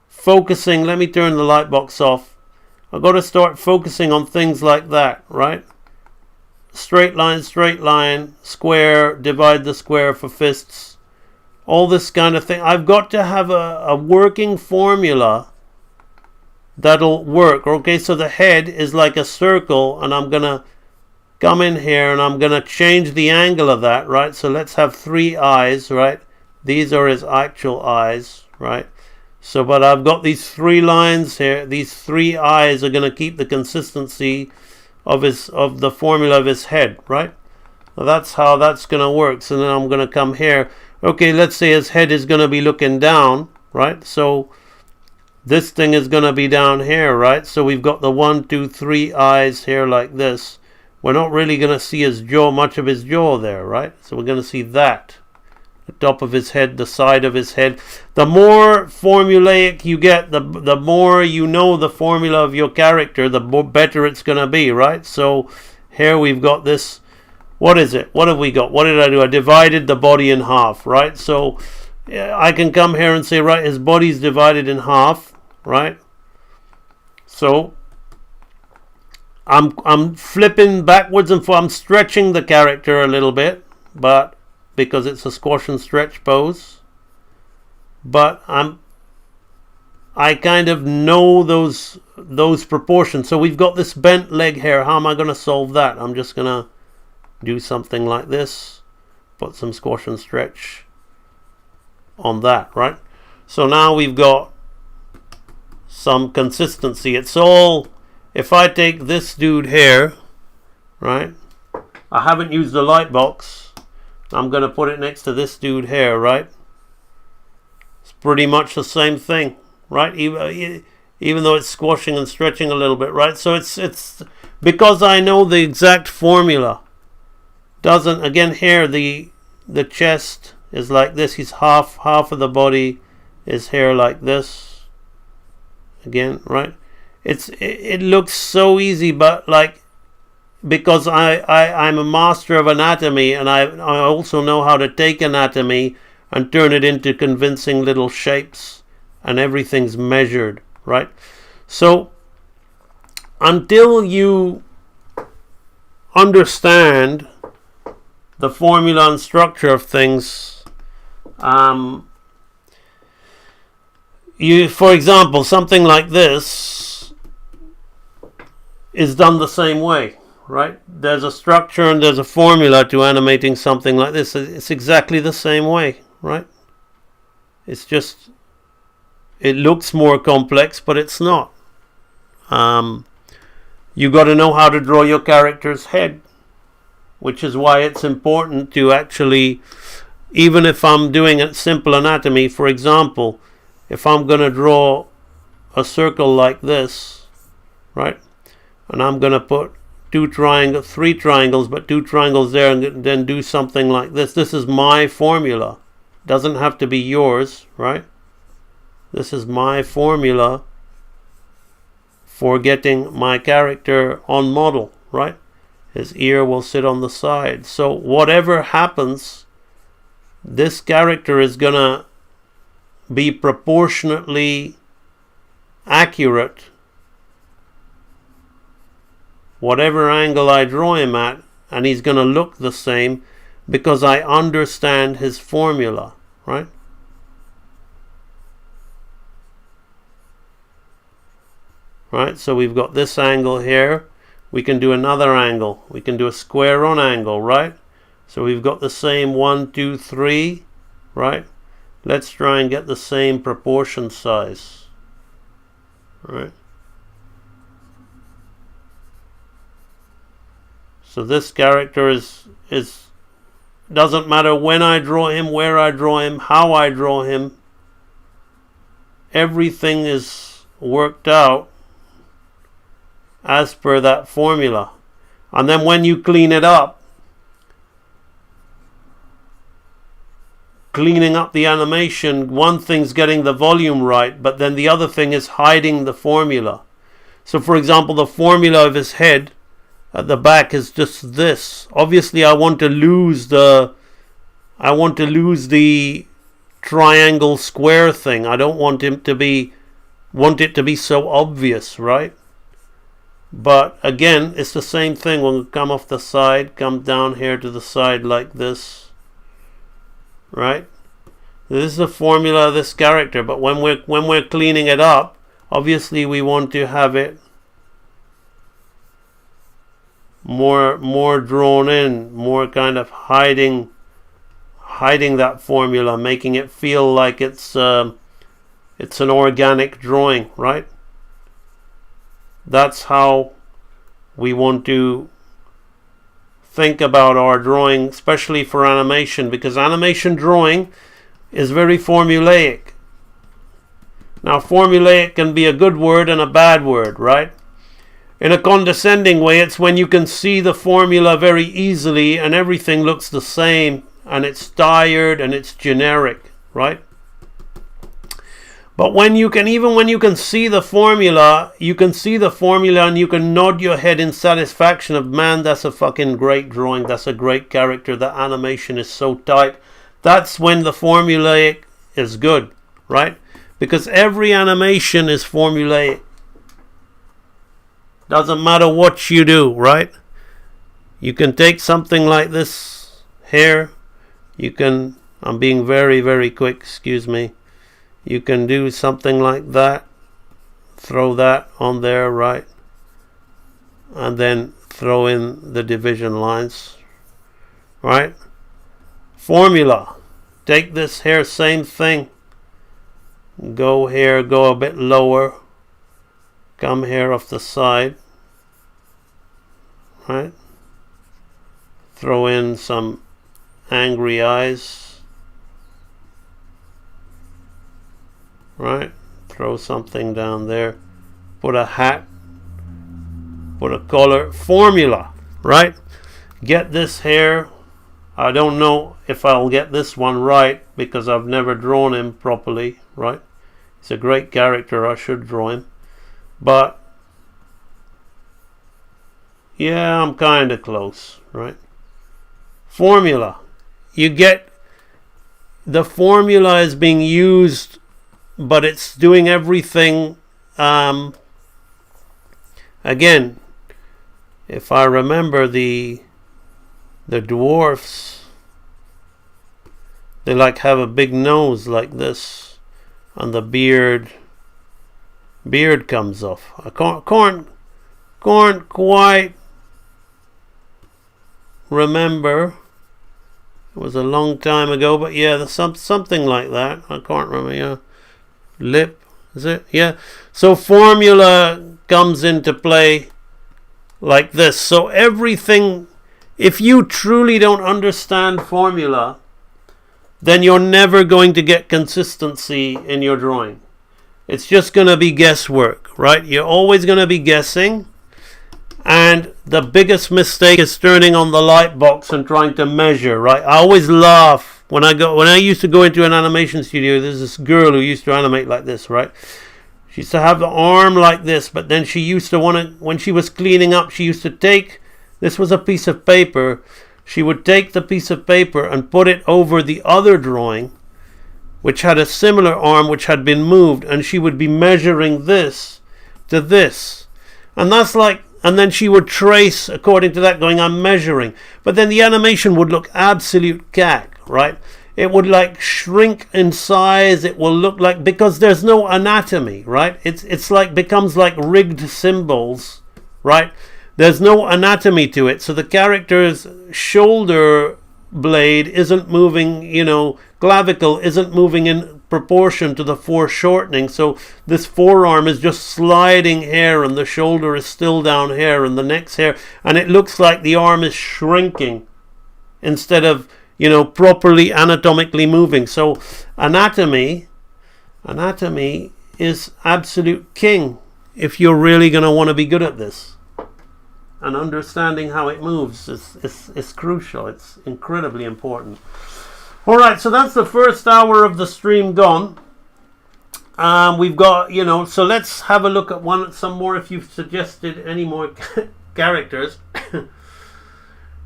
focusing. Let me turn the light box off. I've got to start focusing on things like that, right? Straight line, square, divide the square for fists, all this kind of thing. I've got to have a working formula that'll work. Okay, so the head is like a circle, and I'm gonna come in here and I'm gonna change the angle of that, right? So let's have 3 eyes, right? These are his actual eyes, right? So but I've got these 3 lines here. These 3 eyes are gonna keep the consistency of the formula of his head, right? So that's how that's gonna work. So then I'm gonna come here. Okay, let's say his head is gonna be looking down, right? So this thing is going to be down here, right? So we've got the 1, 2, 3 eyes here like this. We're not really going to see his jaw, much of his jaw there, right? So we're going to see that. The top of his head, the side of his head. The more formulaic you get, the more you know the formula of your character, the better it's going to be, right? So here we've got this. What is it? What have we got? What did I do? I divided the body in half, right? So I can come here and say, right, his body's divided in half. Right, so I'm flipping backwards and forwards. I'm stretching the character a little bit, but because it's a squash and stretch pose. But I kind of know those proportions. So we've got this bent leg here. How am I going to solve that? I'm just going to do something like this. Put some squash and stretch on that, right? So now we've got some consistency. It's all, if I take this dude here, right? I haven't used the light box. I'm going to put it next to this dude here, right? It's pretty much the same thing, right? Even though it's squashing and stretching a little bit, right? So it's because I know the exact formula. Doesn't, again here the chest is like this. He's half of the body is here like this. Again, right? It looks so easy, but like, because I'm a master of anatomy, and I also know how to take anatomy and turn it into convincing little shapes, and everything's measured, right? So until you understand the formula and structure of things, for example, something like this is done the same way, right? There's a structure and there's a formula to animating something like this. It's exactly the same way, right? It's just, it looks more complex, but it's not. You got to know how to draw your character's head, which is why it's important to actually, even if I'm doing a simple anatomy, for example, if I'm going to draw a circle like this, right, and I'm going to put three triangles, but 2 triangles there, and then do something like this. This is my formula. Doesn't have to be yours, right? This is my formula for getting my character on model, right? His ear will sit on the side. So whatever happens, this character is gonna be proportionately accurate whatever angle I draw him at, and he's gonna look the same because I understand his formula, right? Right, so we've got this angle here. We can do another angle. We can do a square on angle, right? So we've got the same 1, 2, 3, right? Let's try and get the same proportion size, right? So this character is doesn't matter when I draw him, where I draw him, how I draw him. Everything is worked out as per that formula. And then when you clean it up, cleaning up the animation, one thing's getting the volume right, but then the other thing is hiding the formula. So for example, the formula of his head at the back is just this. Obviously I want to lose the triangle square thing. I don't want it to be so obvious, right? But again, it's the same thing. When we come off the side, come down here to the side like this, right? This is the formula of this character, but when we're cleaning it up, obviously we want to have it more drawn in, more kind of hiding that formula, making it feel like it's an organic drawing, right? That's how we want to think about our drawing, especially for animation, because animation drawing is very formulaic. Now, formulaic can be a good word and a bad word, right? In a condescending way, it's when you can see the formula very easily and everything looks the same and it's tired and it's generic, right? But when you can see the formula, and you can nod your head in satisfaction of, man, that's a fucking great drawing, that's a great character, the animation is so tight. That's when the formulaic is good, right? Because every animation is formulaic. Doesn't matter what you do, right? You can take something like this here. I'm being very, very quick, excuse me. You can do something like that. Throw that on there, right? And then throw in the division lines, right? Formula. Take this here, same thing. Go here, go a bit lower. Come here off the side, right? Throw in some angry eyes, right? Throw something down there. Put a hat, put a color. Formula, right? Get this hair. I don't know if I'll get this one right because I've never drawn him properly, right? He's a great character, I should draw him. But yeah, I'm kind of close, right? Formula. You get the formula is being used, but it's doing everything. Again, if I remember, the dwarfs, they like have a big nose like this, and the beard comes off. I can't quite remember. It was a long time ago, but yeah, there's something like that. I can't remember. Yeah, lip, is it? Yeah. So formula comes into play like this. So everything, if you truly don't understand formula, then you're never going to get consistency in your drawing. It's just going to be guesswork, right? You're always going to be guessing. And the biggest mistake is turning on the light box and trying to measure, right? I always laugh when I used to go into an animation studio. There's this girl who used to animate like this, right? She used to have the arm like this, but then she used to when she was cleaning up, she used to take, this was a piece of paper, she would take the piece of paper and put it over the other drawing, which had a similar arm which had been moved, and she would be measuring this to this. And that's like, and then she would trace according to that, going, I'm measuring. But then the animation would look absolute cack, right? It would like shrink in size. It will look like, because there's no anatomy, right? It's like, becomes like rigged symbols, right? There's no anatomy to it. So the character's shoulder blade isn't moving, clavicle isn't moving in proportion to the foreshortening. So this forearm is just sliding hair, and the shoulder is still down hair, and the neck's hair, and it looks like the arm is shrinking instead of, properly anatomically moving. So anatomy is absolute king if you're really going to want to be good at this. And understanding how it moves is crucial. It's incredibly important. All right, so that's the first hour of the stream gone. We've got, so let's have a look at some more if you've suggested any more characters.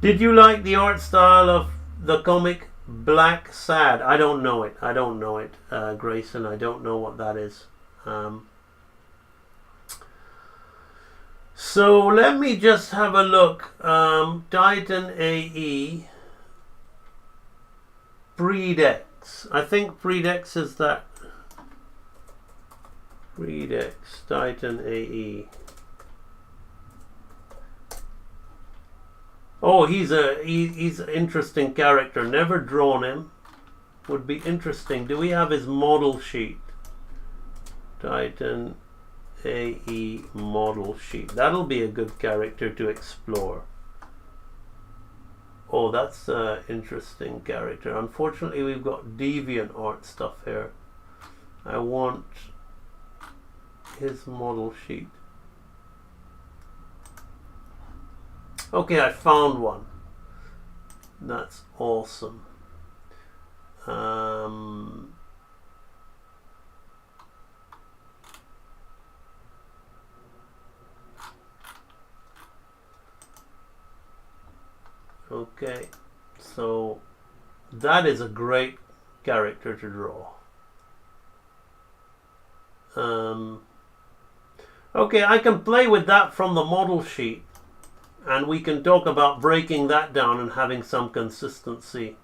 Did you like the art style of the comic Black Sad? I don't know it, Grayson. I don't know what that is. So let me just have a look. Titan AE Predex. I think Predex is that. Predex Titan AE. Oh, he's an interesting character. Never drawn him. Would be interesting. Do we have his model sheet? Titan AE model sheet. That'll be a good character to explore. Oh, that's an interesting character. Unfortunately, we've got deviant art stuff here. I want his model sheet. Okay, I found one. That's awesome. Okay, so that is a great character to draw. Okay, I can play with that from the model sheet, and we can talk about breaking that down and having some consistency.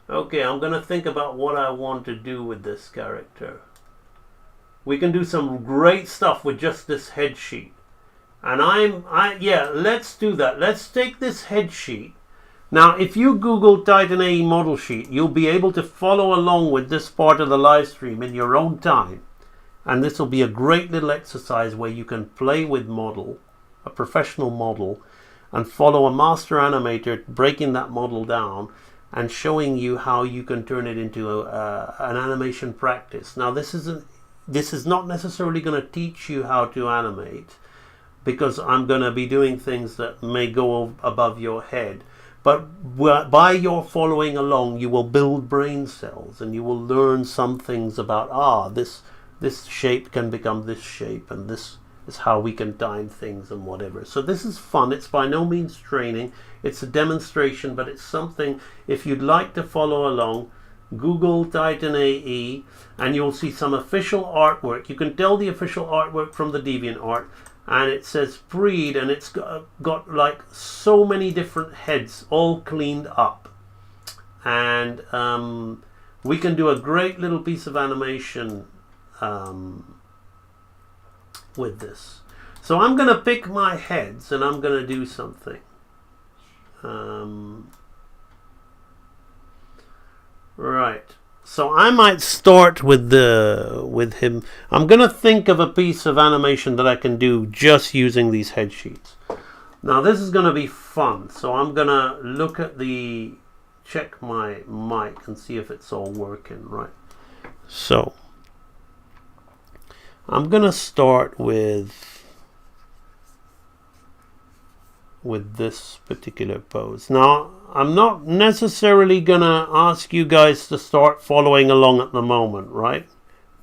Okay, I'm going to think about what I want to do with this character. We can do some great stuff with just this head sheet. And yeah, let's do that. Let's take this head sheet. Now, if you Google Titan AE model sheet, you'll be able to follow along with this part of the live stream in your own time. And this will be a great little exercise where you can play with a professional model, and follow a master animator breaking that model down and showing you how you can turn it into an animation practice. Now, this is not necessarily going to teach you how to animate, because I'm going to be doing things that may go above your head. But by your following along, you will build brain cells, and you will learn some things about, this shape can become this shape, and this is how we can time things and whatever. So this is fun. It's by no means training. It's a demonstration, but it's something, if you'd like to follow along, Google Titan AE, and you'll see some official artwork. You can tell the official artwork from the DeviantArt. and it says freed, and it's got like so many different heads all cleaned up, and we can do a great little piece of animation with this. So I'm going to pick my heads and I'm going to do something. Right. So I might start with him. I'm going to think of a piece of animation that I can do just using these head sheets. Now this is going to be fun. So I'm going to look at check my mic and see if it's all working right. So I'm going to start with this particular pose. Now, I'm not necessarily gonna ask you guys to start following along at the moment, right?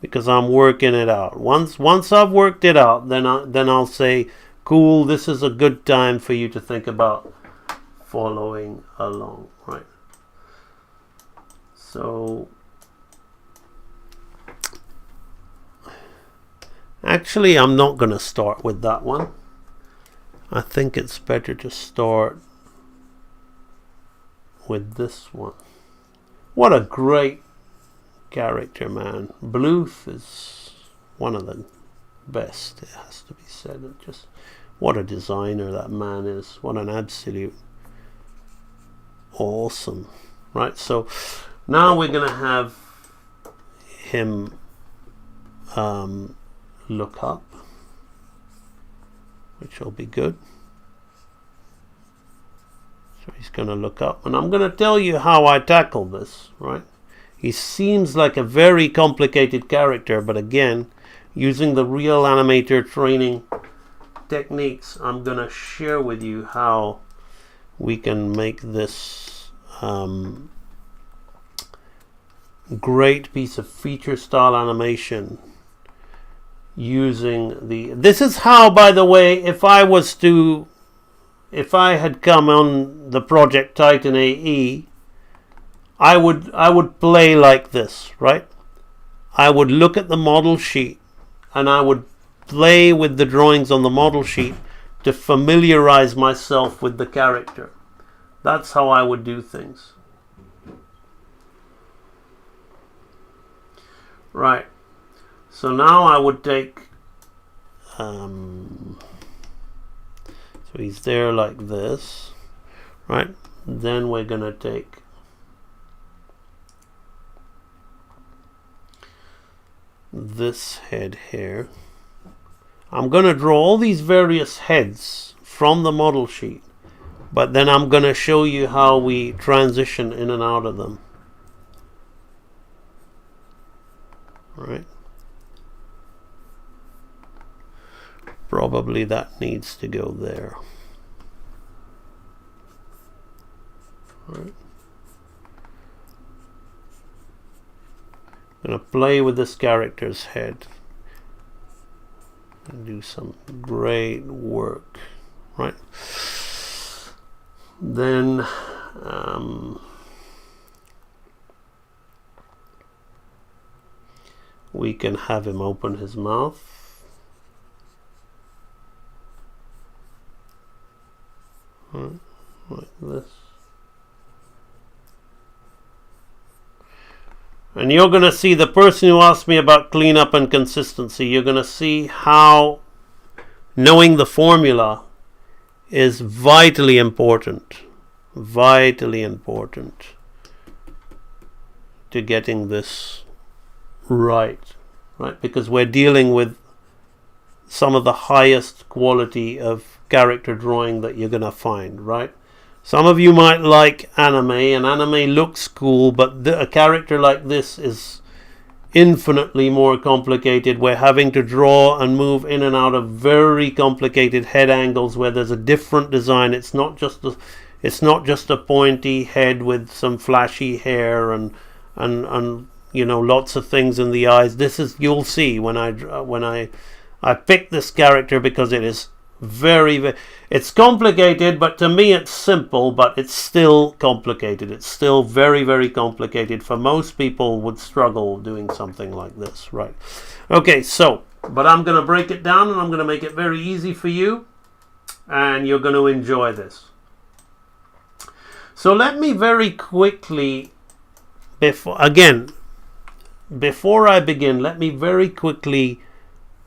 Because I'm working it out. Once I've worked it out, then I'll say, cool, this is a good time for you to think about following along, right? So actually, I'm not gonna start with that one. I think it's better to start with this one. What a great character, man. Bluth is one of the best, it has to be said. Just what a designer that man is. What an absolute awesome. Right, so now we're going to have him look up, which will be good. So he's going to look up, and I'm going to tell you how I tackle this, right? He seems like a very complicated character, but again, using the real animator training techniques, I'm going to share with you how we can make this great piece of feature style animation using this is how, by the way, if I had come on the Project Titan AE, I would play like this, right? I would look at the model sheet and I would play with the drawings on the model sheet to familiarize myself with the character. That's how I would do things. Right. So now I would take so he's there like this, right? Then we're gonna take this head here. I'm gonna draw all these various heads from the model sheet, but then I'm gonna show you how we transition in and out of them. Right? Probably that needs to go there. Right. I'm going to play with this character's head and do some great work, right? Then we can have him open his mouth. Right, like this. And you're going to see the person who asked me about cleanup and consistency. You're going to see how knowing the formula is vitally important. Vitally important to getting this right. Right? Because we're dealing with some of the highest quality of character drawing that you're going to find, right? Some of you might like anime, and anime looks cool, but a character like this is infinitely more complicated. We're having to draw and move in and out of very complicated head angles where there's a different design. It's not just a pointy head with some flashy hair and you know, lots of things in the eyes. This is, you'll see when I picked this character because it is It's complicated, but to me it's simple, but it's still complicated. It's still very, very complicated. For most people would struggle doing something like this, right? Okay, so, but I'm going to break it down and I'm going to make it very easy for you, and you're going to enjoy this. So let me very quickly, before I begin, let me very quickly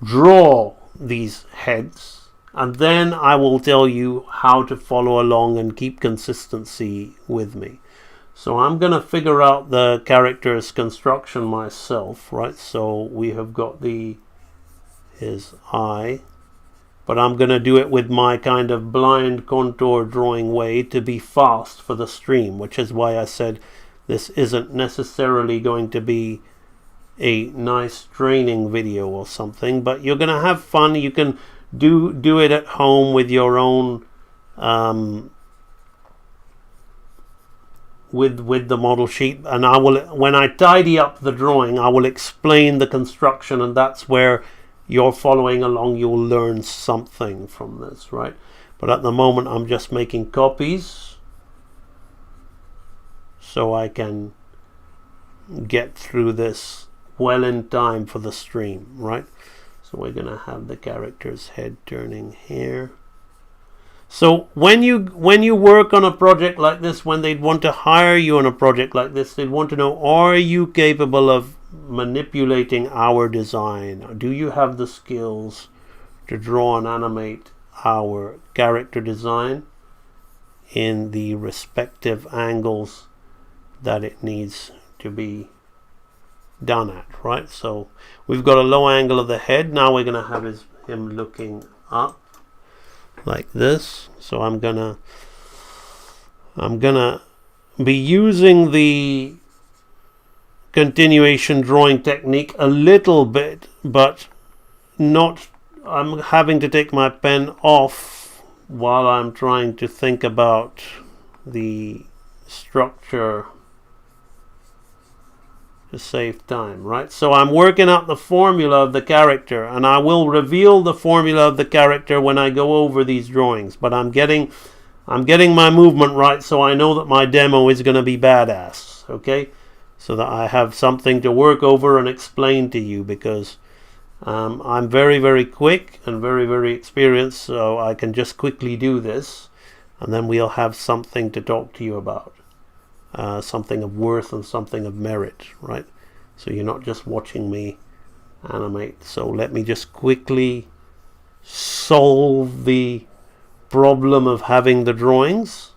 draw these heads, and then I will tell you how to follow along and keep consistency with me. So I'm going to figure out the character's construction myself, right? So we have got his eye, but I'm going to do it with my kind of blind contour drawing way to be fast for the stream, which is why I said this isn't necessarily going to be a nice training video or something, but you're going to have fun. You can do it at home with your own with the model sheet, and I will, when I tidy up the drawing, I will explain the construction, and that's where you're following along. You'll learn something from this, right? But at the moment I'm just making copies so I can get through this well in time for the stream, right? So we're going to have the character's head turning here. So when you work on a project like this, when they'd want to hire you on a project like this, they'd want to know, are you capable of manipulating our design? Do you have the skills to draw and animate our character design in the respective angles that it needs to be done at, right? So we've got a low angle of the head. Now we're going to have him looking up like this. So I'm gonna be using the continuation drawing technique a little bit, but not. I'm having to take my pen off while I'm trying to think about the structure to save time, right? So I'm working out the formula of the character, and I will reveal the formula of the character when I go over these drawings, but I'm getting my movement right, so I know that my demo is going to be badass, okay? So that I have something to work over and explain to you, because I'm very, very quick and very, very experienced, so I can just quickly do this, and then we'll have something to talk to you about. Something of worth and something of merit, right? So you're not just watching me animate. So let me just quickly solve the problem of having the drawings.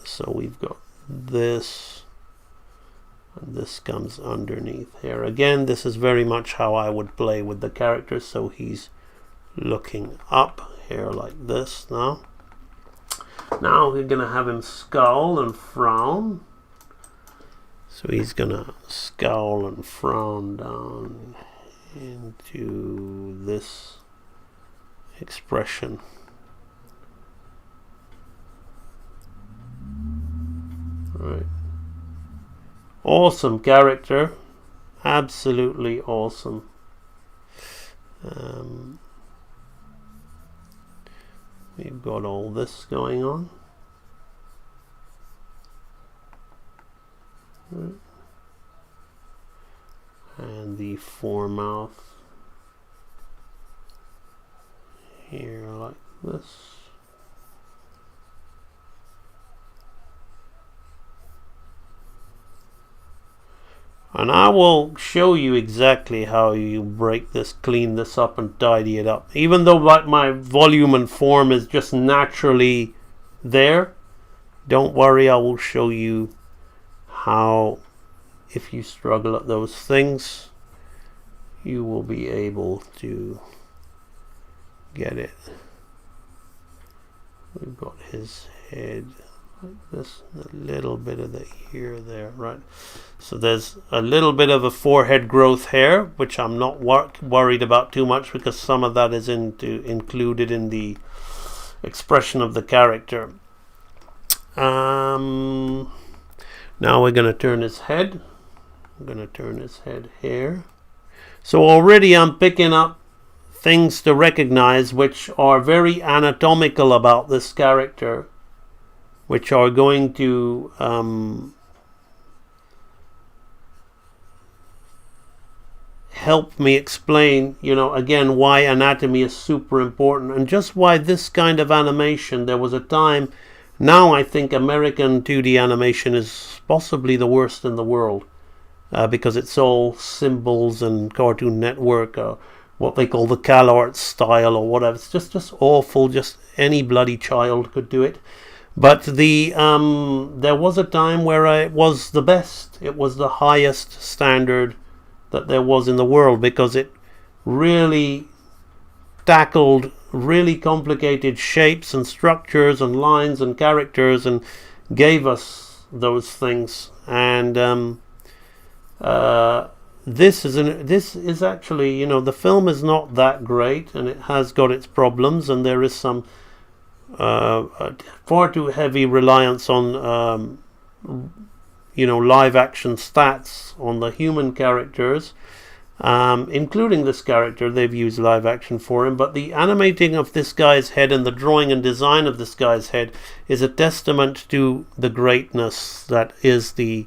So we've got this, and this comes underneath here. Again, this is very much how I would play with the character. So he's looking up here like this now. Now we're going to have him scowl and frown. So he's going to scowl and frown down into this expression. Right. Awesome character. Absolutely awesome. We've got all this going on. Right. And the foremouth here like this. And I will show you exactly how you break this, clean this up, and tidy it up. Even though like my volume and form is just naturally there, don't worry, I will show you how, if you struggle at those things, you will be able to get it. We've got his head like this, a little bit of the ear there, right? So there's a little bit of a forehead growth here, which I'm not worried about too much, because some of that is included in the expression of the character. Now we're going to turn his head. I'm going to turn his head here. So already I'm picking up things to recognize which are very anatomical about this character, which are going to help me explain, again, why anatomy is super important, and just why this kind of animation. There was a time, now I think American 2D animation is possibly the worst in the world, because it's all symbols and Cartoon Network, what they call the CalArts style or whatever. It's just awful. Just any bloody child could do it. But there was a time where it was the best. It was the highest standard that there was in the world, because it really tackled really complicated shapes and structures and lines and characters and gave us those things. And this is actually, the film is not that great, and it has got its problems, and there is some far too heavy reliance on live action stats on the human characters, including this character. They've used live action for him, but the animating of this guy's head and the drawing and design of this guy's head is a testament to the greatness that is the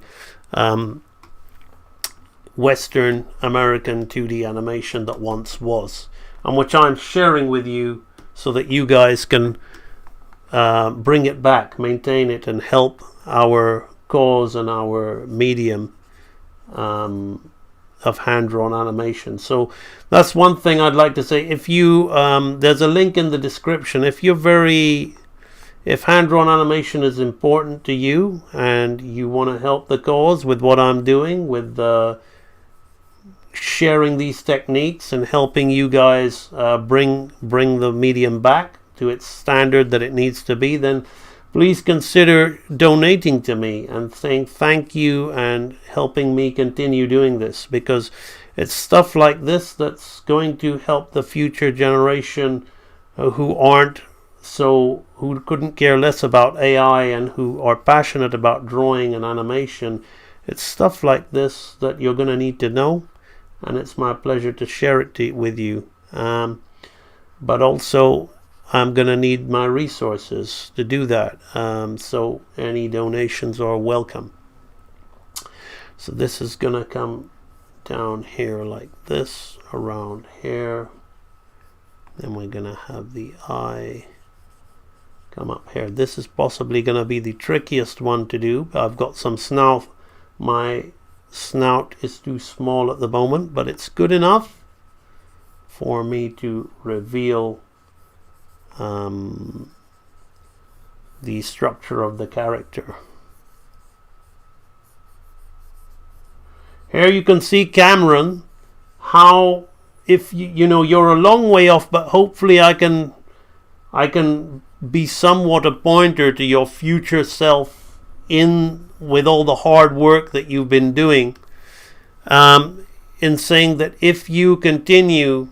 Western American 2D animation that once was, and which I'm sharing with you so that you guys can bring it back, maintain it, and help our cause and our medium of hand-drawn animation. So that's one thing I'd like to say. If you there's a link in the description. If hand-drawn animation is important to you and you want to help the cause with what I'm doing, with sharing these techniques and helping you guys bring the medium back to its standard that it needs to be, then please consider donating to me and saying thank you and helping me continue doing this, because it's stuff like this that's going to help the future generation who couldn't care less about AI and who are passionate about drawing and animation. It's stuff like this that you're going to need to know, and it's my pleasure to share it with you. But also, I'm going to need my resources to do that. So any donations are welcome. So this is going to come down here like this, around here. Then we're going to have the eye come up here. This is possibly going to be the trickiest one to do. I've got some snout. My snout is too small at the moment, but it's good enough for me to reveal the structure of the character. Here you can see Cameron, how if you're a long way off, but hopefully I can be somewhat a pointer to your future self with all the hard work that you've been doing, in saying that if you continue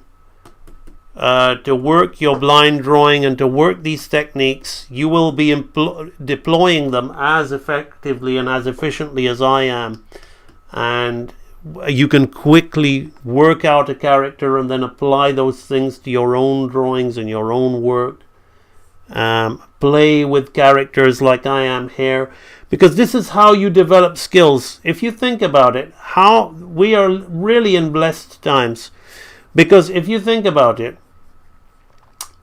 to work your blind drawing and to work these techniques, you will be deploying them as effectively and as efficiently as I am, and you can quickly work out a character and then apply those things to your own drawings and your own work. Play with characters like I am here, because this is how you develop skills. If you think about it, how we are really in blessed times, because if you think about it,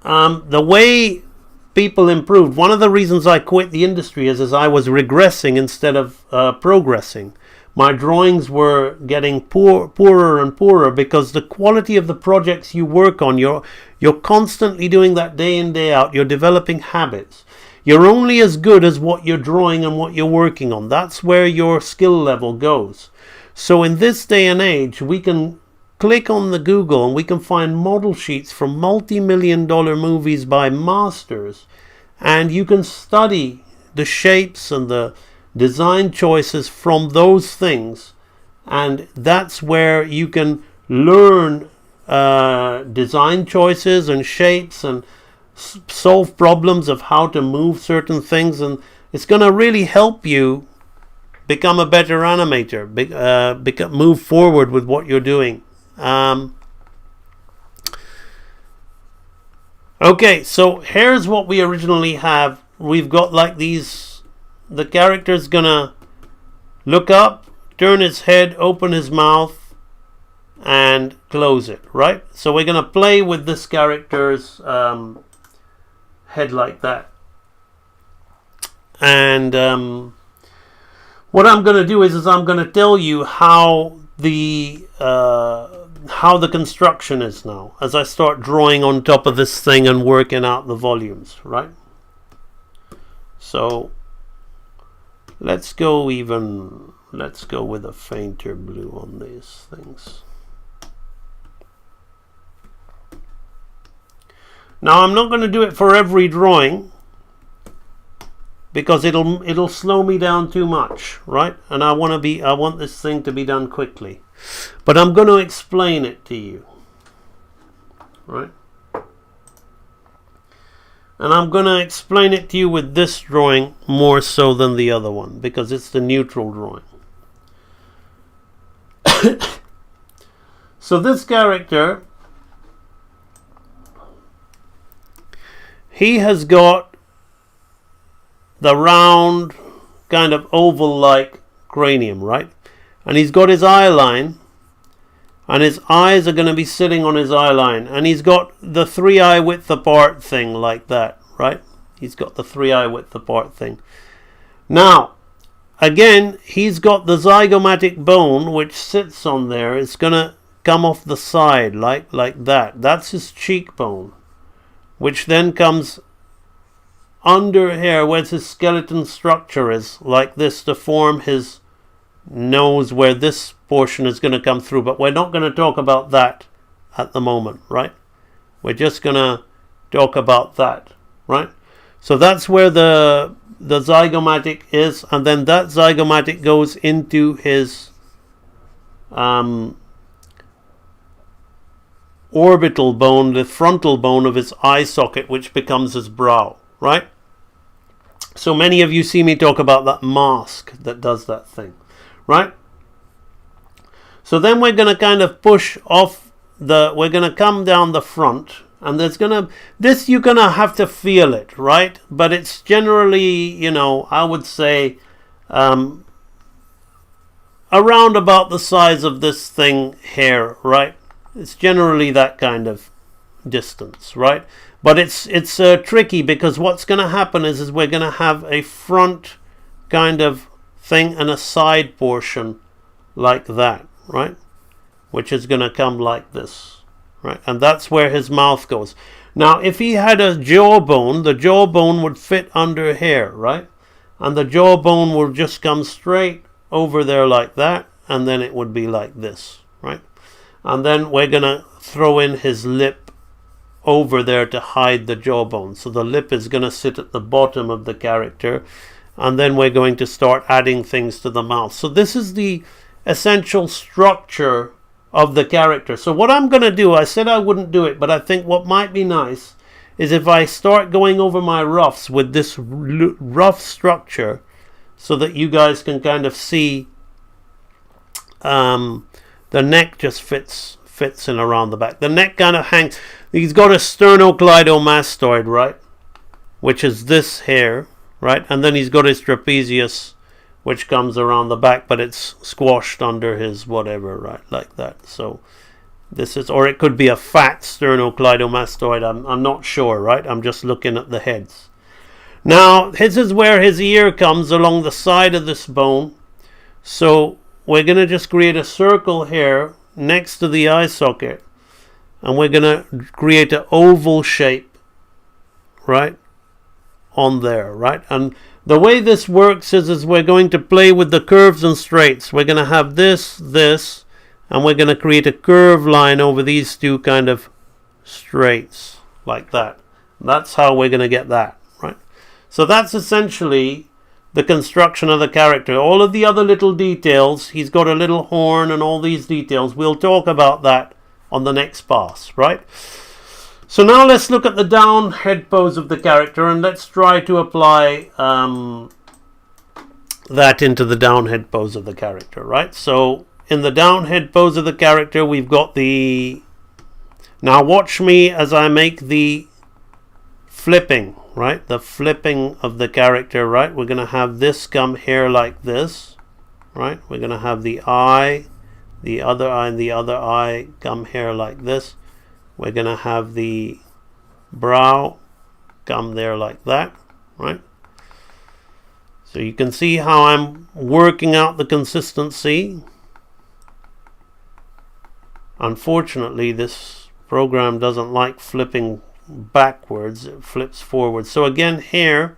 the way people improved, one of the reasons I quit the industry is I was regressing instead of progressing. My drawings were getting poorer and poorer, because the quality of the projects you work on, you're constantly doing that day in, day out. You're developing habits. You're only as good as what you're drawing and what you're working on. That's where your skill level goes. So in this day and age, we can click on the Google and we can find model sheets from multi-million-dollar movies by masters, and you can study the shapes and the design choices from those things, and that's where you can learn design choices and shapes and solve problems of how to move certain things, and it's going to really help you become a better animator, move forward with what you're doing. Okay, so here's what we originally have. We've got like these, the character's gonna look up, turn his head, open his mouth, and close it, right? So we're gonna play with this character's head like that. And what I'm gonna do is I'm gonna tell you how the construction is now as I start drawing on top of this thing and working out the volumes, right? So let's go with a fainter blue on these things. Now I'm not going to do it for every drawing because it'll slow me down too much, right? And I want this thing to be done quickly. But I'm going to explain it to you, right? And I'm going to explain it to you with this drawing more so than the other one because it's the neutral drawing. So this character, he has got the round kind of oval-like cranium, right? And he's got his eye line, and his eyes are going to be sitting on his eye line, and he's got the 3 eye width apart thing like that, right? He's got the 3 eye width apart thing. Now, again, he's got the zygomatic bone which sits on there. It's going to come off the side like that. That's his cheekbone, which then comes under here where his skeleton structure is, like this, to form his nose where this portion is going to come through. But we're not going to talk about that at the moment, right? We're just going to talk about that, right? So that's where the zygomatic is, and then that zygomatic goes into his orbital bone, the frontal bone of his eye socket, which becomes his brow, right? So many of you see me talk about that mask that does that thing, right? So then we're going to kind of push off we're going to come down the front, and you're going to have to feel it, right? But it's generally, I would say around about the size of this thing here, right? It's generally that kind of distance, right? But it's tricky because what's going to happen is we're going to have a front kind of thing and a side portion like that, right? Which is going to come like this, right? And that's where his mouth goes. Now, if he had a jawbone, the jawbone would fit under here, right? And the jawbone will just come straight over there like that, and then it would be like this, right? And then we're going to throw in his lip over there to hide the jawbone. So the lip is going to sit at the bottom of the character, and then we're going to start adding things to the mouth. So this is the essential structure of the character. So what I'm going to do, I said I wouldn't do it, but I think what might be nice is if I start going over my roughs with this rough structure so that you guys can kind of see the neck just fits in around the back. The neck kind of hangs. He's got a sternocleidomastoid, right? Which is this hair, right? And then he's got his trapezius, which comes around the back, but it's squashed under his whatever, right? Like that. So this is, or it could be a fat sternocleidomastoid. I'm not sure, right? I'm just looking at the heads. Now, this is where his ear comes along the side of this bone. So we're going to just create a circle here next to the eye socket, and we're going to create an oval shape right on there, right? And the way this works is we're going to play with the curves and straights. We're going to have this, and we're going to create a curve line over these two kind of straights like that. That's how we're going to get that, right? So that's essentially the construction of the character. All of the other little details, he's got a little horn and all these details, we'll talk about that on the next pass, right? So now let's look at the down head pose of the character, and let's try to apply that into the down head pose of the character, right? So in the down head pose of the character, we've got the... Now watch me as I make the flipping, right? The flipping of the character, right? We're going to have this come here like this, right? We're going to have the eye, the other eye, and the other eye come here like this. We're going to have the brow come there like that, right? So you can see how I'm working out the consistency. Unfortunately, this program doesn't like flipping backwards, it flips forward. So again, here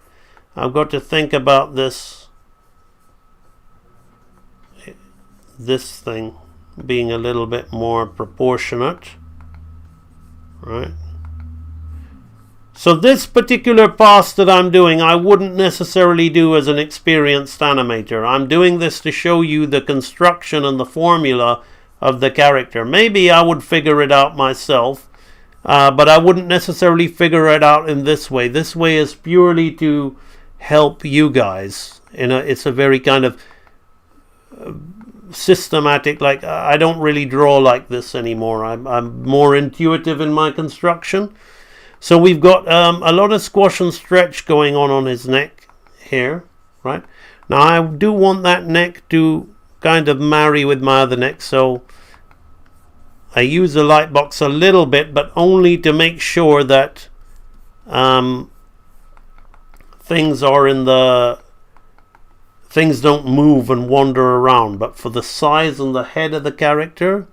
I've got to think about this thing being a little bit more proportionate, right? So this particular pass that I'm doing, I wouldn't necessarily do as an experienced animator. I'm doing this to show you the construction and the formula of the character. Maybe I would figure it out myself, but I wouldn't necessarily figure it out in this way. This way is purely to help you guys. It's a very kind of systematic, like I don't really draw like this anymore. I'm more intuitive in my construction. So we've got a lot of squash and stretch going on his neck here, right? Now I do want that neck to kind of marry with my other neck, so I use the light box a little bit, but only to make sure that things don't move and wander around. But for the size and the head of the character,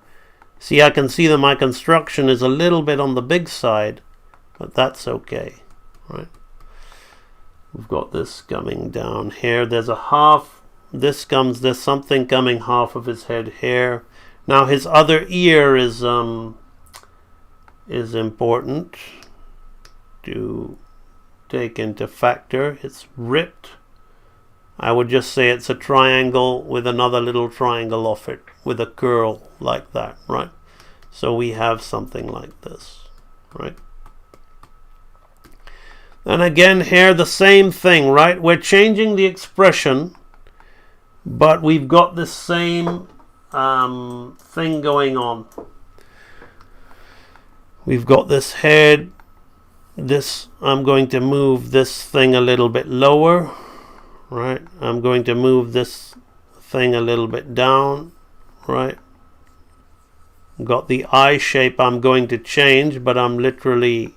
see, I can see that my construction is a little bit on the big side, but that's okay, right? We've got this coming down here. There's a half, there's something coming half of his head here. Now his other ear is important to take into factor. It's ripped. I would just say it's a triangle with another little triangle off it with a curl like that, right? So we have something like this, right? And again here the same thing, right? We're changing the expression, but we've got the same thing going on. We've got this head, this, I'm going to move this thing a little bit lower, right? I'm going to move this thing a little bit down, right? Got the eye shape I'm going to change, but I'm literally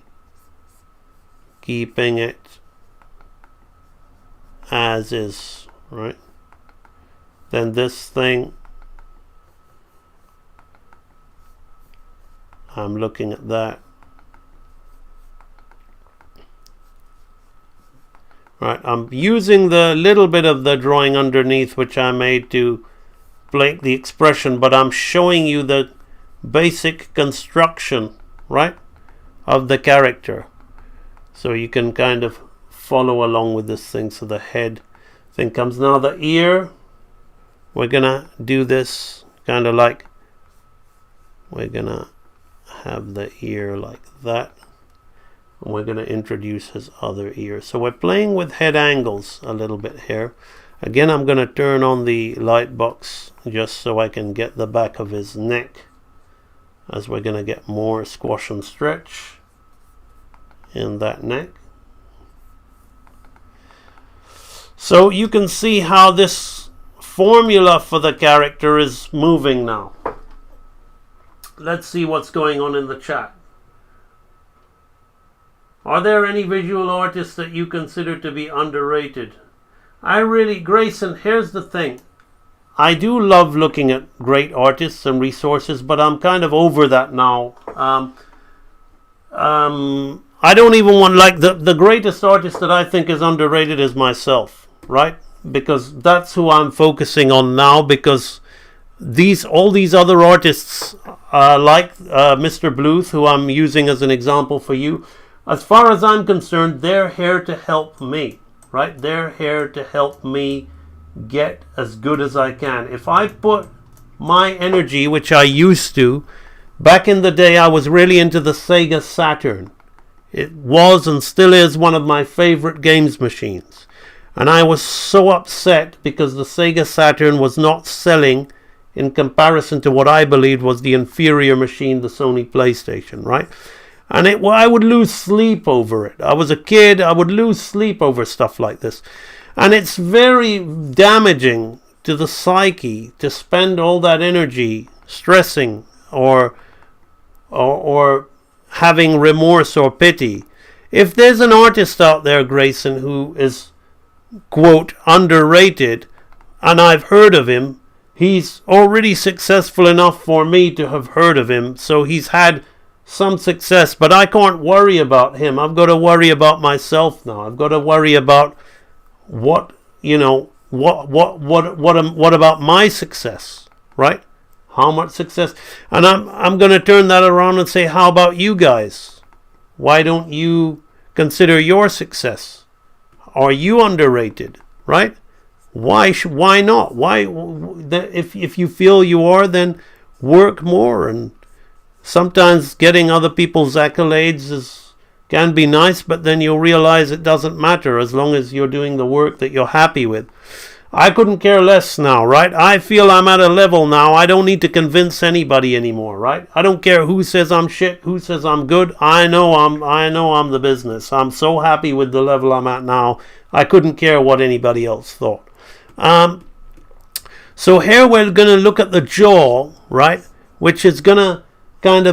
keeping it as is, right? Then this thing, I'm looking at that. Right, I'm using the little bit of the drawing underneath which I made to blank the expression, but I'm showing you the basic construction, right, of the character. So you can kind of follow along with this thing. So the head thing comes. Now the ear, we're gonna do this kind of like, we're gonna have the ear like that, and we're gonna introduce his other ear. So we're playing with head angles a little bit here. Again, I'm gonna turn on the light box just so I can get the back of his neck, as we're gonna get more squash and stretch in that neck. So you can see how this formula for the character is moving now. Let's see what's going on in the chat. Are there any visual artists that you consider to be underrated? Grayson, here's the thing. I do love looking at great artists and resources, but I'm kind of over that now. I don't even want, like, the greatest artist that I think is underrated is myself, right? Because that's who I'm focusing on now, because all these other artists, like Mr. Bluth, who I'm using as an example for you, as far as I'm concerned, they're here to help me, right? They're here to help me get as good as I can. If I put my energy, which I used to, back in the day, I was really into the Sega Saturn. It was and still is one of my favorite games machines. And I was so upset because the Sega Saturn was not selling in comparison to what I believed was the inferior machine, the Sony PlayStation, right? And I would lose sleep over it. I was a kid, I would lose sleep over stuff like this. And it's very damaging to the psyche to spend all that energy stressing or having remorse or pity. If there's an artist out there, Grayson, who is, quote, underrated, and I've heard of him, he's already successful enough for me to have heard of him, so he's had some success, but I can't worry about him. I've got to worry about myself now. I've got to worry about what about my success, right? How much success? And I'm going to turn that around and say, how about you guys? Why don't you consider your success? Are you underrated, right? Why not? Why, if you feel you are, then work more. And sometimes getting other people's accolades can be nice, but then you'll realize it doesn't matter as long as you're doing the work that you're happy with. I couldn't care less now, right? I feel I'm at a level now. I don't need to convince anybody anymore, right? I don't care who says I'm shit, who says I'm good. I know I'm the business. I'm so happy with the level I'm at now. I couldn't care what anybody else thought. So here we're going to look at the jaw, right? Which is going to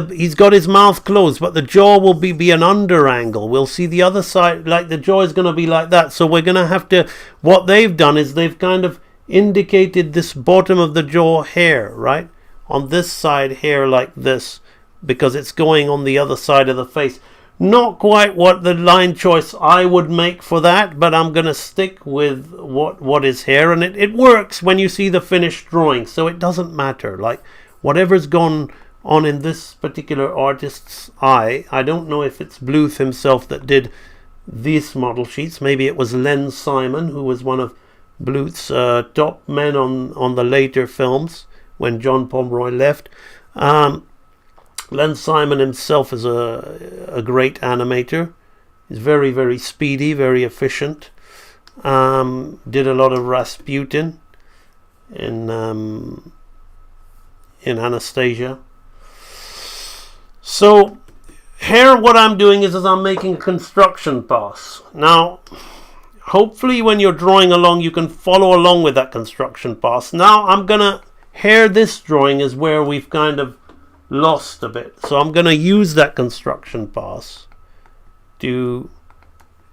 he's got his mouth closed, but the jaw will be an under angle. We'll see the other side, like the jaw is going to be like that. So we're going to have to, what they've done is they've kind of indicated this bottom of the jaw hair, right? On this side here like this, because it's going on the other side of the face. Not quite what the line choice I would make for that, but I'm going to stick with what is here. And it works when you see the finished drawing, so it doesn't matter. Like, whatever's gone on in this particular artist's eye. I don't know if it's Bluth himself that did these model sheets. Maybe it was Len Simon, who was one of Bluth's top men on the later films when John Pomeroy left. Len Simon himself is a great animator. He's very, very speedy, very efficient. Did a lot of Rasputin in Anastasia. So here what I'm doing is I'm making a construction pass. Now, hopefully when you're drawing along, you can follow along with that construction pass. Now I'm going to, here this drawing is where we've kind of lost a bit. So I'm going to use that construction pass to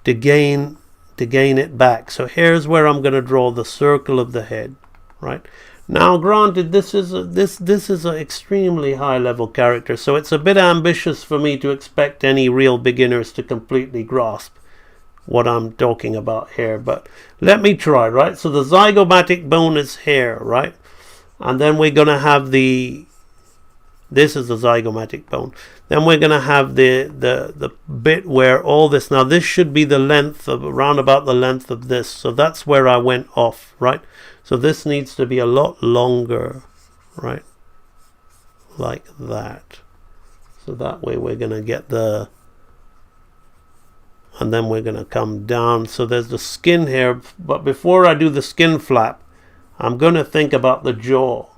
gain it back. So here's where I'm going to draw the circle of the head, right? Now, granted, this is an extremely high-level character, so it's a bit ambitious for me to expect any real beginners to completely grasp what I'm talking about here. But let me try, right? So the zygomatic bone is here, right? And then we're going to have this is the zygomatic bone. Then we're going to have the bit where all this, now this should be the length of, around about the length of this. So that's where I went off, right? So this needs to be a lot longer, right? Like that. So that way we're going to get and then we're going to come down. So there's the skin here. But before I do the skin flap, I'm going to think about the jaw.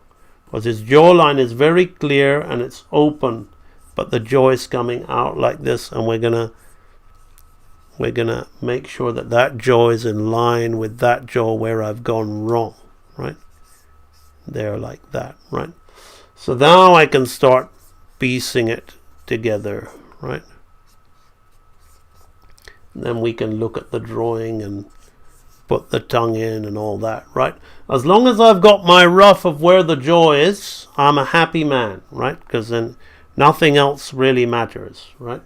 Because his jawline is very clear and it's open. But the jaw is coming out like this. And we're going to make sure that jaw is in line with that jaw where I've gone wrong, right? There, like that, right? So now I can start piecing it together, right? And then we can look at the drawing and put the tongue in and all that, right? As long as I've got my rough of where the jaw is, I'm a happy man, right? Because then nothing else really matters, right?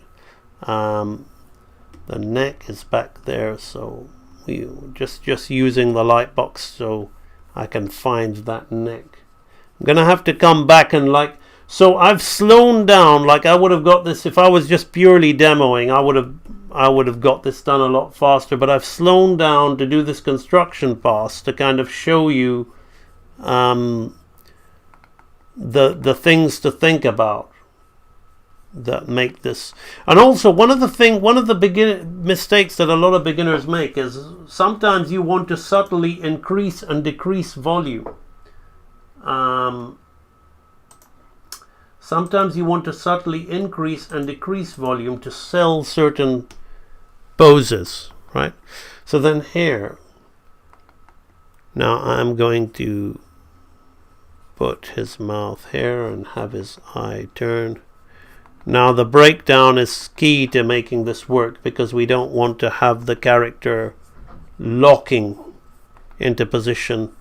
The neck is back there, so we just using the light box so I can find that neck. I'm gonna have to come back and so I've slowed down. Like I would have got this if I was just purely demoing. I would have got this done a lot faster, but I've slowed down to do this construction pass to kind of show you the things to think about that make this. And also one of the mistakes that a lot of beginners make is sometimes you want to subtly increase and decrease volume. Sometimes you want to subtly increase and decrease volume to sell certain poses, right? So then here, now I'm going to put his mouth here and have his eye turn. Now the breakdown is key to making this work, because we don't want to have the character locking into position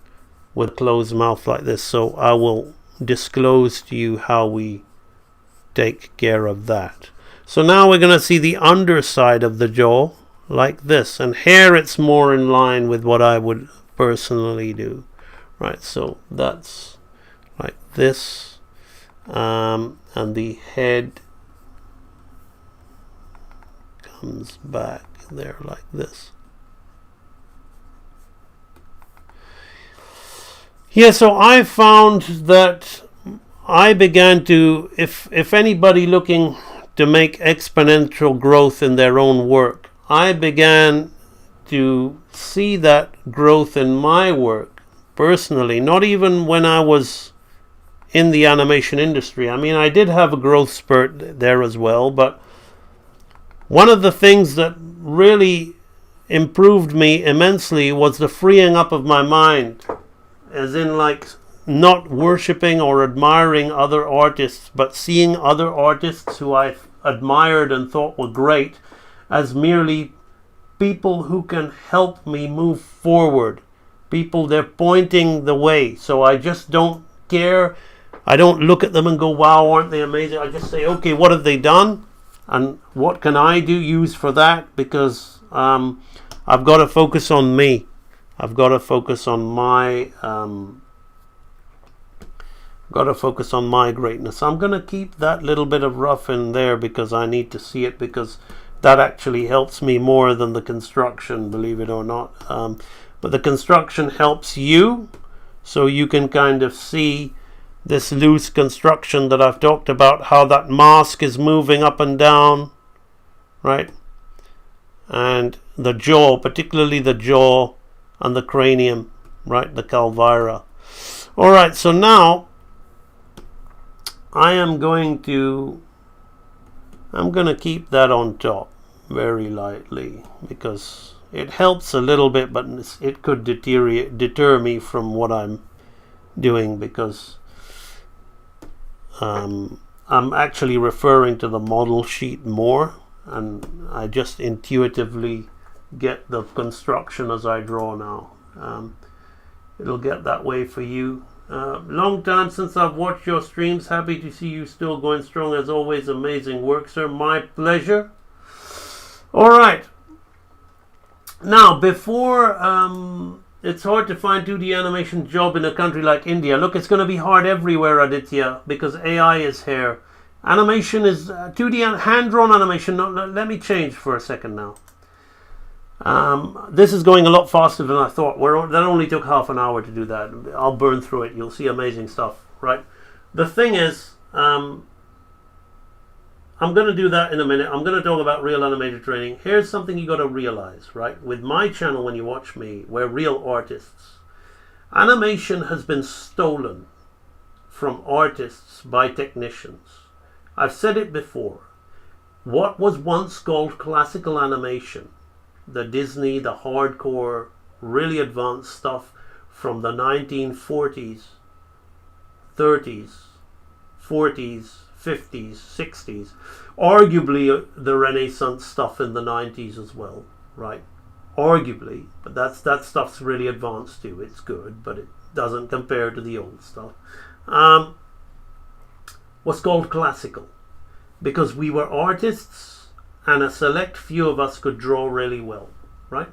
with a closed mouth like this. So I will disclose to you how we take care of that. So now we're going to see the underside of the jaw like this, and here it's more in line with what I would personally do, right? So that's like this, and the head comes back there like this. Yeah, so I found that I began to, if anybody looking to make exponential growth in their own work, I began to see that growth in my work personally, not even when I was in the animation industry. I mean, I did have a growth spurt there as well, but one of the things that really improved me immensely was the freeing up of my mind, as in like not worshipping or admiring other artists, but seeing other artists who I admired and thought were great as merely people who can help me move forward. People, they're pointing the way. So I just don't care. I don't look at them and go, wow, aren't they amazing? I just say, okay, what have they done? And what can I use for that? Because I've got to focus on me. I've got to focus on my greatness. I'm going to keep that little bit of rough in there because I need to see it, because that actually helps me more than the construction, believe it or not. But the construction helps you, so you can kind of see this loose construction that I've talked about, how that mask is moving up and down, right? And the jaw, particularly the jaw and the cranium, right? The calvira. All right, so now I'm going to keep that on top very lightly, because it helps a little bit, but it could deter me from what I'm doing, because I'm actually referring to the model sheet more, and I just intuitively get the construction as I draw now. It'll get that way for you. Long time since I've watched your streams. Happy to see you still going strong as always. Amazing work, sir. My pleasure. All right. Now, before it's hard to find 2D animation job in a country like India. Look, it's going to be hard everywhere, Aditya, because AI is here. Animation is 2D hand-drawn animation. No, let me change for a second now. This is going a lot faster than I thought. That only took half an hour to do that. I'll burn through it. You'll see amazing stuff, right? The thing is, I'm going to do that in a minute. I'm going to talk about real animator training. Here's something you got to realize, right? With my channel, when you watch me, we're real artists. Animation has been stolen from artists by technicians. I've said it before. What was once called classical animation, the Disney, the hardcore, really advanced stuff from the 1940s, 30s, 40s, 50s, 60s, arguably the Renaissance stuff in the 90s as well, right? Arguably, but that stuff's really advanced too. It's good, but it doesn't compare to the old stuff. Was called classical because we were artists and a select few of us could draw really well, right?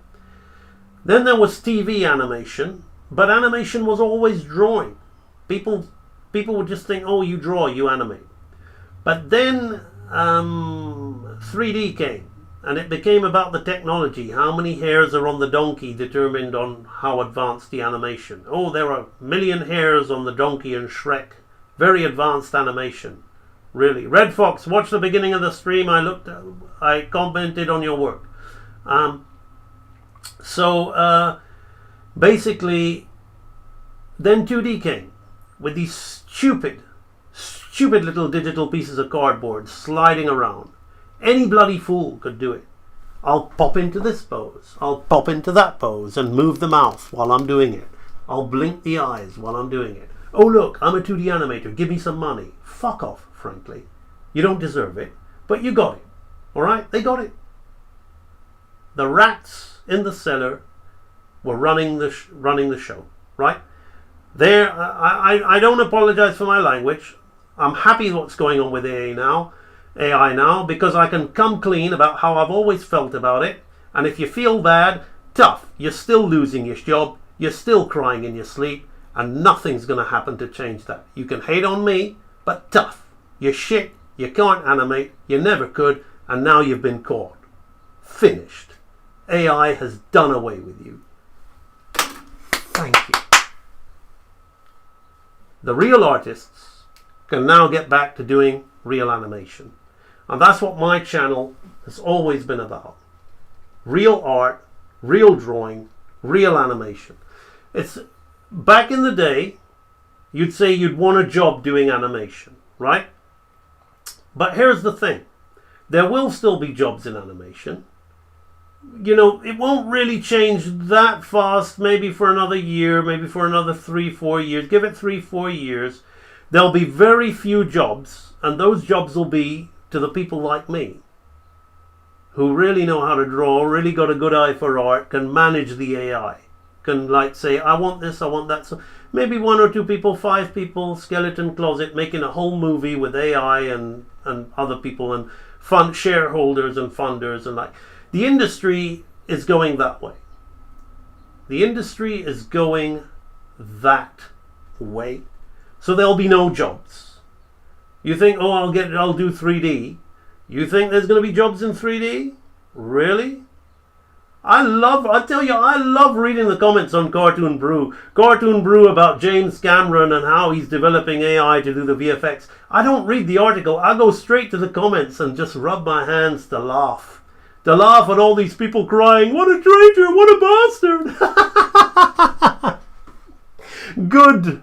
Then there was TV animation, but animation was always drawing. People would just think, oh, you draw, you animate. But then 3D came, and it became about the technology. How many hairs are on the donkey determined on how advanced the animation. Oh, there are a million hairs on the donkey in Shrek. Very advanced animation. Really. Red Fox, watch the beginning of the stream. I commented on your work. Basically, then 2D came with these stupid stupid little digital pieces of cardboard sliding around. Any bloody fool could do it. I'll pop into this pose. I'll pop into that pose and move the mouth while I'm doing it. I'll blink the eyes while I'm doing it. Oh look, I'm a 2D animator. Give me some money. Fuck off, frankly. You don't deserve it, but you got it. Alright? They got it. The rats in the cellar were running the show. Right? There, I don't apologize for my language. I'm happy with what's going on with AI now, because I can come clean about how I've always felt about it. And if you feel bad, tough. You're still losing your job. You're still crying in your sleep. And nothing's going to happen to change that. You can hate on me, but tough. You're shit. You can't animate. You never could. And now you've been caught. Finished. AI has done away with you. Thank you. The real artists can now get back to doing real animation. And that's what my channel has always been about. Real art, real drawing, real animation. It's back in the day, you'd say you'd want a job doing animation, right? But here's the thing. There will still be jobs in animation. You know, it won't really change that fast, maybe for another year, maybe for another 3-4 years. Give it 3-4 years. There'll be very few jobs, and those jobs will be to the people like me, who really know how to draw, really got a good eye for art, can manage the AI, can like say, I want this, I want that. So maybe 1 or 2 people, 5 people, skeleton closet, making a whole movie with AI and other people and fund shareholders and funders and like. The industry is going that way. The industry is going that way. So there'll be no jobs. You think, oh, I'll do 3D. You think there's going to be jobs in 3D? Really? I tell you, I love reading the comments on Cartoon Brew. Cartoon Brew about James Cameron and how he's developing AI to do the VFX. I don't read the article. I go straight to the comments and just rub my hands to laugh. To laugh at all these people crying, what a traitor, what a bastard. Good.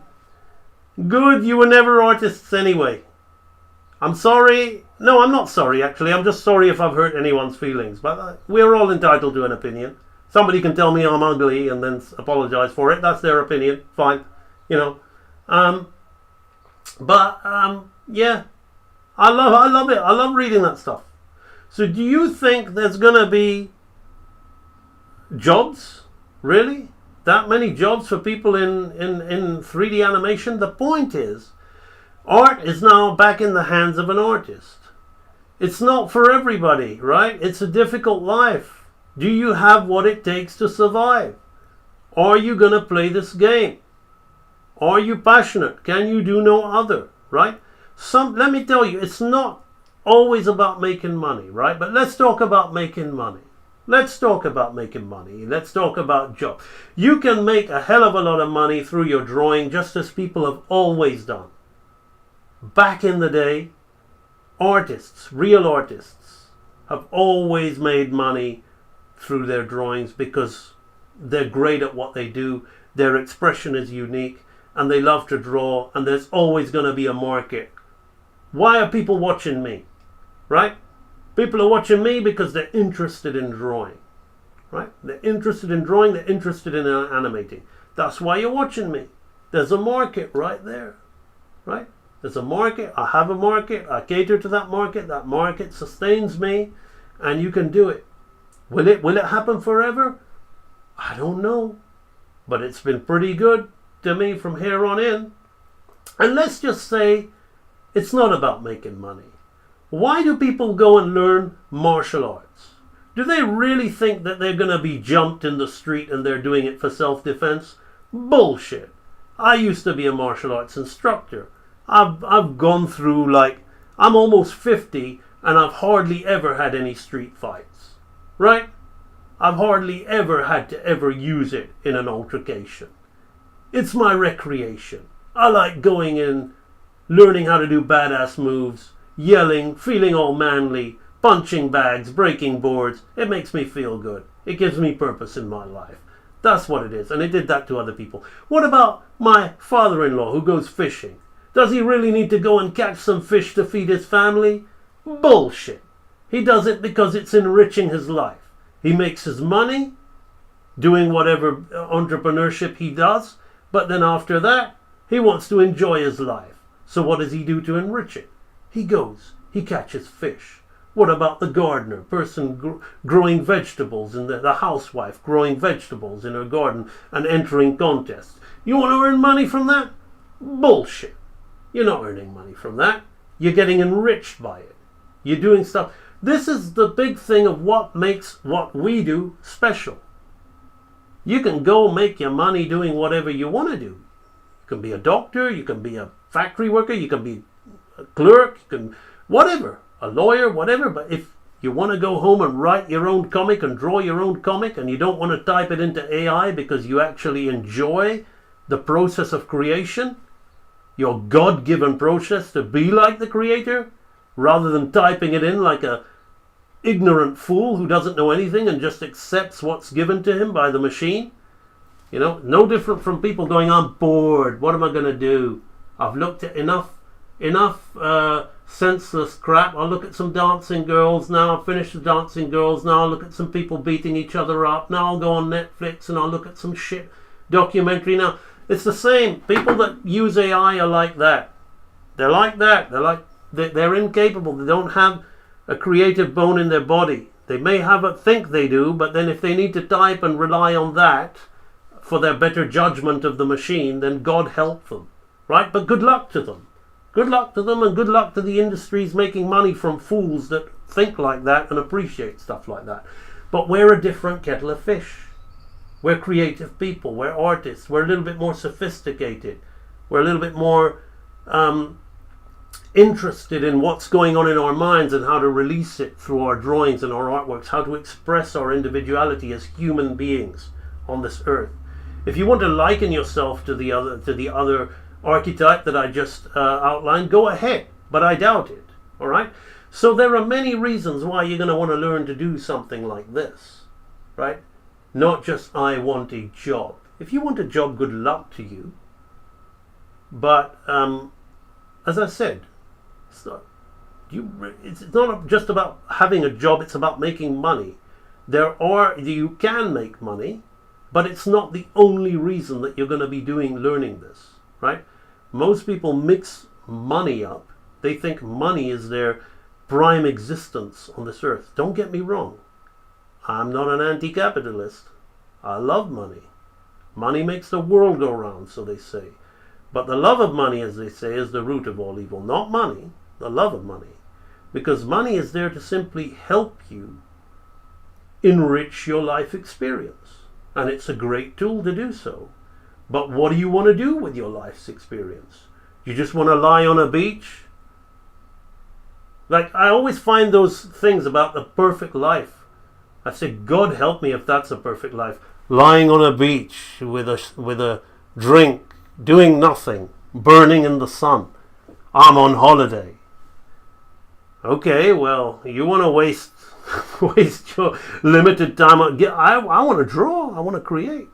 Good, you were never artists anyway. I'm sorry. No, I'm not sorry, actually. I'm just sorry if I've hurt anyone's feelings. But we're all entitled to an opinion. Somebody can tell me I'm ugly and then apologize for it. That's their opinion. Fine. You know. Yeah. I love it. I love reading that stuff. So do you think there's going to be jobs? Really? That many jobs for people in 3D animation? The point is, art is now back in the hands of an artist. It's not for everybody, right? It's a difficult life. Do you have what it takes to survive? Are you going to play this game? Are you passionate? Can you do no other, right? Let me tell you, it's not always about making money, right? But let's talk about making money. Let's talk about making money. Let's talk about jobs. You can make a hell of a lot of money through your drawing, just as people have always done. Back in the day, artists, real artists, have always made money through their drawings because they're great at what they do. Their expression is unique and they love to draw, and there's always going to be a market. Why are people watching me? Right? People are watching me because they're interested in drawing. Right? They're interested in drawing, they're interested in animating. That's why you're watching me. There's a market right there. Right? There's a market. I have a market. I cater to that market. That market sustains me, and you can do it. Will it happen forever? I don't know. But it's been pretty good to me from here on in. And let's just say it's not about making money. Why do people go and learn martial arts? Do they really think that they're going to be jumped in the street and they're doing it for self-defense? Bullshit. I used to be a martial arts instructor. I've gone through, like, I'm almost 50 and I've hardly ever had any street fights. Right? I've hardly ever had to ever use it in an altercation. It's my recreation. I like going in, learning how to do badass moves, yelling, feeling all manly, punching bags, breaking boards. It makes me feel good. It gives me purpose in my life. That's what it is. And it did that to other people. What about my father-in-law who goes fishing? Does he really need to go and catch some fish to feed his family? Bullshit. He does it because it's enriching his life. He makes his money doing whatever entrepreneurship he does, but then after that, he wants to enjoy his life. So what does he do to enrich it? He goes, he catches fish. What about the gardener, person growing vegetables, and the housewife growing vegetables in her garden and entering contests? You want to earn money from that? Bullshit. You're not earning money from that. You're getting enriched by it. You're doing stuff. This is the big thing of what makes what we do special. You can go make your money doing whatever you want to do. You can be a doctor, you can be a factory worker, you can be a clerk, you can whatever, a lawyer, whatever. But if you want to go home and write your own comic and draw your own comic, and you don't want to type it into AI because you actually enjoy the process of creation, your God-given process to be like the creator, rather than typing it in like a ignorant fool who doesn't know anything and just accepts what's given to him by the machine. You know, no different from people going, I'm bored, what am I going to do? I've looked at enough senseless crap. I'll look at some dancing girls now. I've finished the dancing girls. Now I'll look at some people beating each other up. Now I'll go on Netflix and I'll look at some shit documentary. Now it's the same. People that use AI are like that. They're like that. They're incapable. They don't have a creative bone in their body. They may think they do, but then if they need to type and rely on that for their better judgment of the machine, then God help them, right? But good luck to them. Good luck to them, and good luck to the industries making money from fools that think like that and appreciate stuff like that. But we're a different kettle of fish. We're creative people. We're artists. We're a little bit more sophisticated. We're a little bit more interested in what's going on in our minds and how to release it through our drawings and our artworks, how to express our individuality as human beings on this earth. If you want to liken yourself to the other archetype that I just outlined, go ahead, but I doubt it. All right? So there are many reasons why you're going to want to learn to do something like this, right? Not just I want a job. If you want a job, good luck to you. But as I said, it's not just about having a job, it's about making money. You can make money, but it's not the only reason that you're going to be learning this, right? Most people mix money up. They think money is their prime existence on this earth. Don't get me wrong. I'm not an anti-capitalist. I love money. Money makes the world go round, so they say. But the love of money, as they say, is the root of all evil. Not money, the love of money. Because money is there to simply help you enrich your life experience. And it's a great tool to do so. But what do you want to do with your life's experience? You just want to lie on a beach? Like, I always find those things about the perfect life. I say, God help me if that's a perfect life. Lying on a beach with a drink, doing nothing, burning in the sun. I'm on holiday. Okay, well, you want to waste your limited time. I want to draw. I want to create.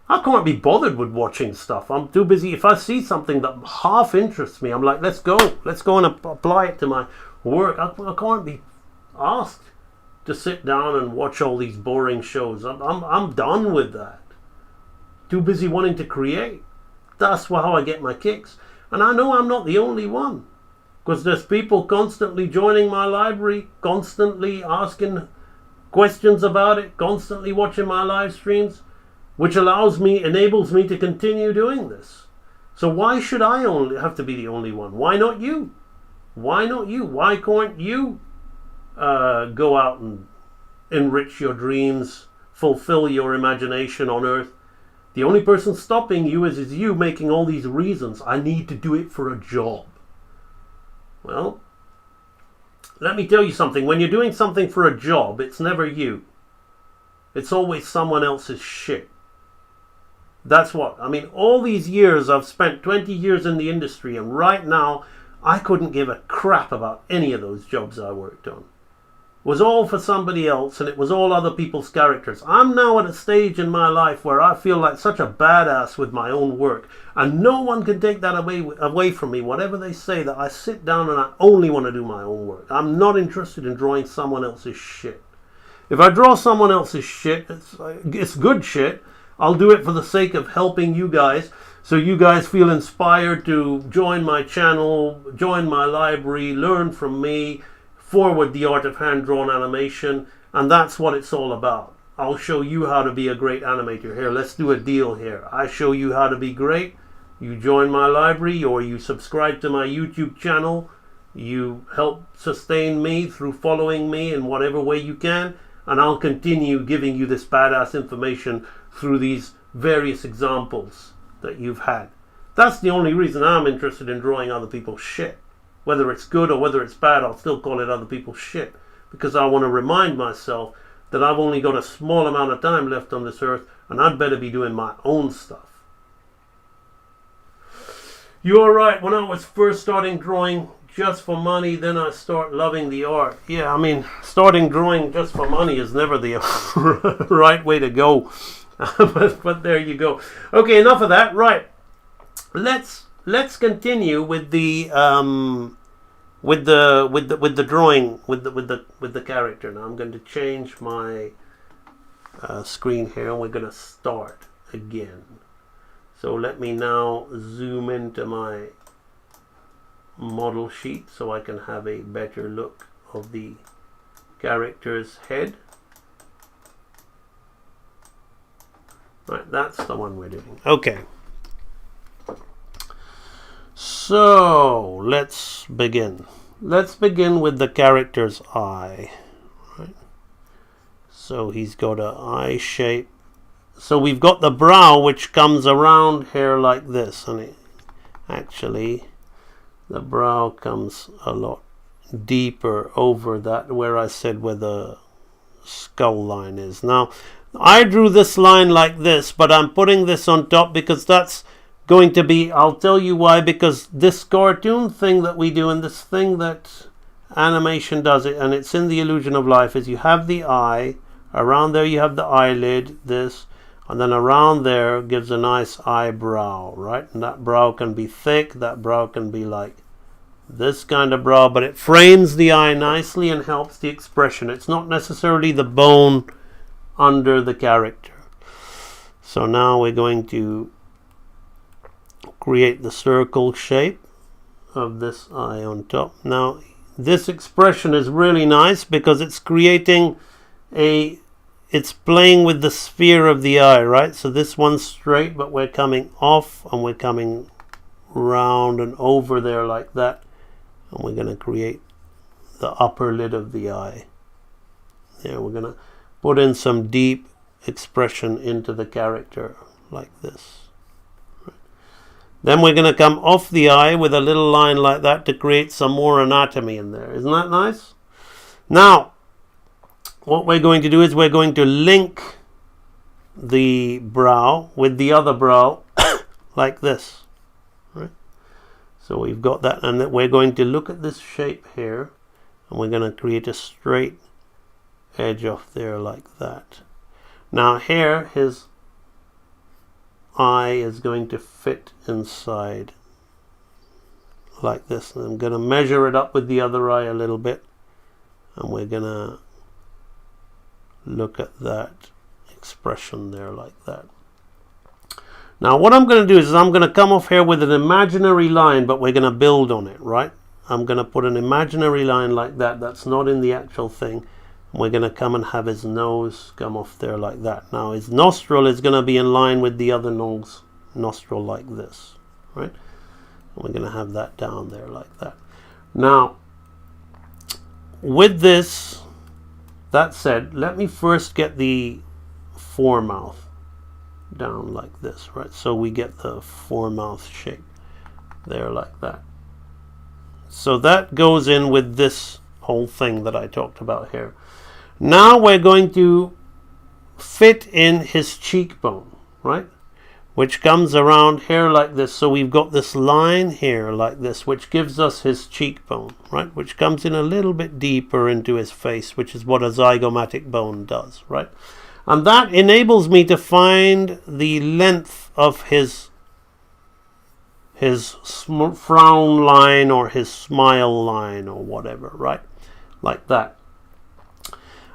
I can't be bothered with watching stuff. I'm too busy. If I see something that half interests me, I'm like, let's go and apply it to my work. I can't be asked to sit down and watch all these boring shows. I'm done with that. Too busy wanting to create. That's how I get my kicks. And I know I'm not the only one, because there's people constantly joining my library, constantly asking questions about it, constantly watching my live streams, which enables me to continue doing this. So why should I only have to be the only one? Why not you? Why not you? Why can't you go out and enrich your dreams, fulfill your imagination on earth? The only person stopping you is you making all these reasons. I need to do it for a job. Well, let me tell you something. When you're doing something for a job, it's never you. It's always someone else's shit. That's what. I mean, all these years, I've spent 20 years in the industry, and right now, I couldn't give a crap about any of those jobs I worked on. was all for somebody else, and it was all other people's characters. I'm now at a stage in my life where I feel like such a badass with my own work, and no one can take that away from me, whatever they say, that I sit down and I only want to do my own work. I'm not interested in drawing someone else's shit. If I draw someone else's shit, it's good shit. I'll do it for the sake of helping you guys, so you guys feel inspired to join my channel, join my library, learn from me, forward the art of hand-drawn animation, and that's what it's all about. I'll show you how to be a great animator. Here, let's do a deal here. I show you how to be great. You join my library, or you subscribe to my YouTube channel. You help sustain me through following me in whatever way you can, and I'll continue giving you this badass information through these various examples that you've had. That's the only reason I'm interested in drawing other people's shit. Whether it's good or whether it's bad, I'll still call it other people's shit, because I want to remind myself that I've only got a small amount of time left on this earth, and I'd better be doing my own stuff. You're right, when I was first starting drawing just for money, then I start loving the art. Yeah, I mean, starting drawing just for money is never the right way to go. but there you go. Okay, enough of that. Right, let's continue with the drawing with the character. Now I'm going to change my screen here, and we're going to start again. So let me now zoom into my model sheet so I can have a better look of the character's head. Right, that's the one we're doing. Okay. So let's begin. Let's begin with the character's eye. Right. So he's got an eye shape. So we've got the brow, which comes around here like this, and actually the brow comes a lot deeper over that where I said where the skull line is. Now I drew this line like this, but I'm putting this on top because that's going to be, I'll tell you why, because this cartoon thing that we do and this thing that animation does it, and it's in the illusion of life, is you have the eye, around there you have the eyelid, this, and then around there gives a nice eyebrow, right? And that brow can be thick, that brow can be like this kind of brow, but it frames the eye nicely and helps the expression. It's not necessarily the bone under the character. So now we're going to create the circle shape of this eye on top. Now this expression is really nice because it's creating it's playing with the sphere of the eye, right? So this one's straight, but we're coming off and we're coming round and over there like that, and we're going to create the upper lid of the eye. There, we're going to put in some deep expression into the character like this. Then we're going to come off the eye with a little line like that to create some more anatomy in there. Isn't that nice? Now, what we're going to do is we're going to link the brow with the other brow like this. Right? So we've got that, and we're going to look at this shape here, and we're going to create a straight edge off there like that. Now here, his eye is going to fit inside like this, and I'm going to measure it up with the other eye a little bit, and we're going to look at that expression there like that. Now what I'm going to do is I'm going to come off here with an imaginary line, but we're going to build on it, right? I'm going to put an imaginary line like that that's not in the actual thing. We're going to come and have his nose come off there like that. Now his nostril is going to be in line with the other nostril like this, right? And we're going to have that down there like that. Now with this, that said, let me first get the foremouth down like this, right? So we get the foremouth shape there like that. So that goes in with this whole thing that I talked about here. Now we're going to fit in his cheekbone, right? which comes around here like this. So we've got this line here like this, which gives us his cheekbone, right? Which comes in a little bit deeper into his face, which is what a zygomatic bone does, right? And that enables me to find the length of his frown line or his smile line or whatever, right? Like that.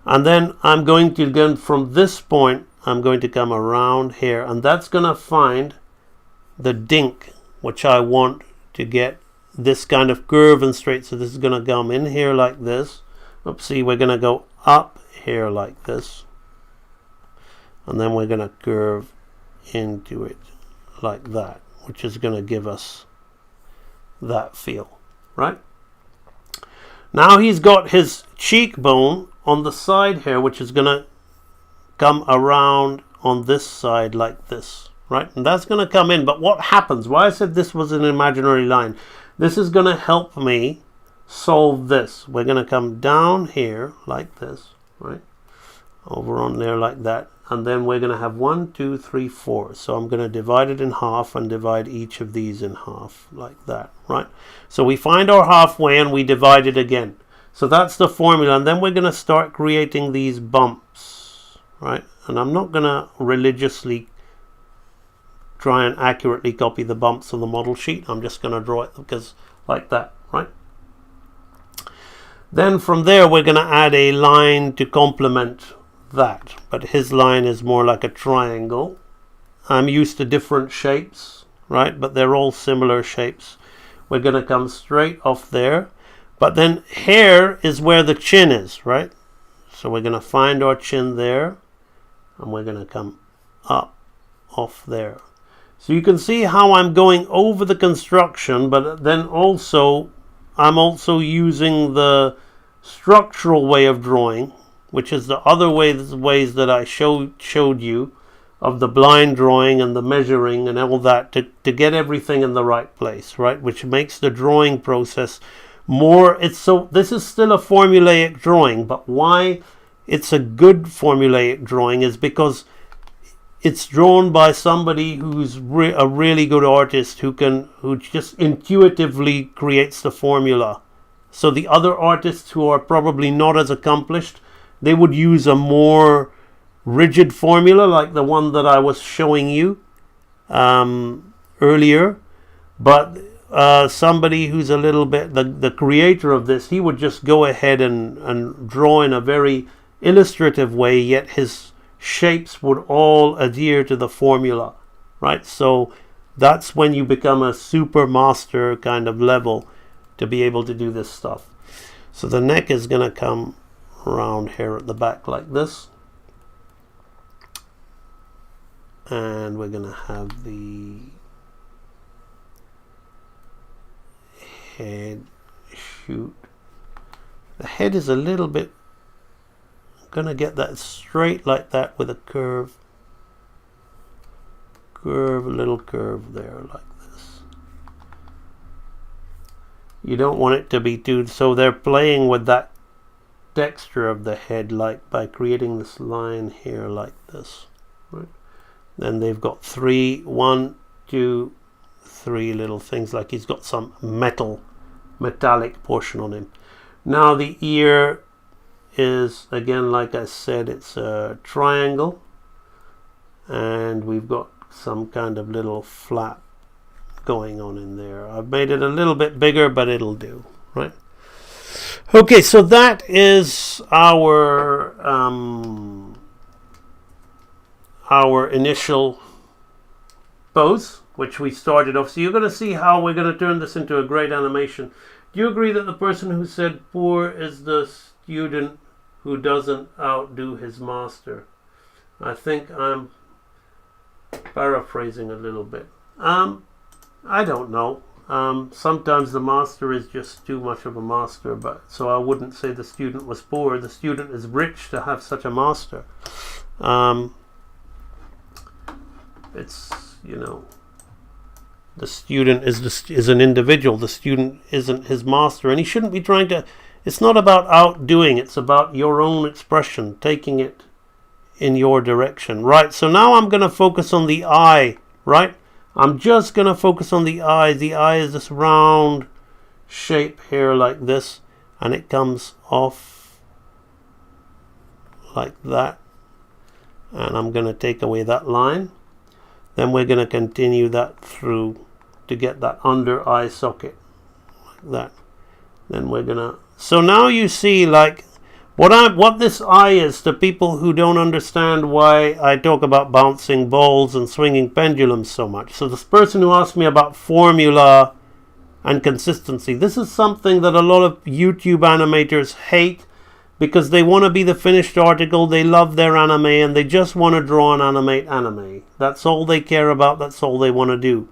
And then I'm going to, again, from this point, I'm going to come around here, and that's going to find the dink, which I want to get this kind of curve and straight. So this is going to come in here like this. Oopsie, we're going to go up here like this. And then we're going to curve into it like that, which is going to give us that feel, right? Now he's got his cheekbone on the side here, which is going to come around on this side like this, right? And that's going to come in. But what happens? Why I said this was an imaginary line. This is going to help me solve this. We're going to come down here like this, right? Over on there like that. And then we're going to have 1, 2, 3, 4. So I'm going to divide it in half and divide each of these in half like that, right? So we find our halfway and we divide it again. So that's the formula. And then we're going to start creating these bumps, right? And I'm not going to religiously try and accurately copy the bumps on the model sheet. I'm just going to draw it because like that, right? Then from there we're going to add a line to complement that, but his line is more like a triangle. I'm used to different shapes, right? But they're all similar shapes. We're going to come straight off there, but then here is where the chin is, right? So we're going to find our chin there, and we're going to come up off there. So you can see how I'm going over the construction, but then also I'm also using the structural way of drawing, which is the other ways that I showed you of the blind drawing and the measuring and all that to get everything in the right place, right? Which makes the drawing process more, this is still a formulaic drawing, but why it's a good formulaic drawing is because it's drawn by somebody who's a really good artist who just intuitively creates the formula. So the other artists who are probably not as accomplished, they would use a more rigid formula like the one that I was showing you earlier. But somebody who's a little bit, the creator of this, he would just go ahead and draw in a very illustrative way, yet his shapes would all adhere to the formula, right? So that's when you become a super master kind of level to be able to do this stuff. So the neck is going to come around here at the back like this, and we're going to have the head shoot. The head is a little bit, I'm going to get that straight like that with a curve, a little curve there like this. You don't want it to be too, so they're playing with that texture of the head, like by creating this line here like this, right? Then they've got 1, 2, 3 little things, like he's got some metallic portion on him. Now the ear is, again, like I said, it's a triangle, and we've got some kind of little flap going on in there. I've made it a little bit bigger, but it'll do, right? Okay, so that is our initial pose, which we started off. So you're going to see how we're going to turn this into a great animation. Do you agree that the person who said poor is the student who doesn't outdo his master? I think I'm paraphrasing a little bit. I don't know. Sometimes the master is just too much of a master, but so I wouldn't say the student was poor. The student is rich to have such a master. It's, you know, the student is an individual. The student isn't his master, and he shouldn't be trying to. It's not about outdoing. It's about your own expression, taking it in your direction. Right. So now I'm going to focus on the eye right? I'm just going to focus on the eye. The eye is this round shape here like this, and it comes off like that. And I'm going to take away that line. Then we're going to continue that through to get that under eye socket like that. Then we're going to... So now you see like what this eye is to people who don't understand why I talk about bouncing balls and swinging pendulums so much. So this person who asked me about formula and consistency, this is something that a lot of YouTube animators hate because they want to be the finished article, they love their anime, and they just want to draw and animate anime. That's all they care about, that's all they want to do.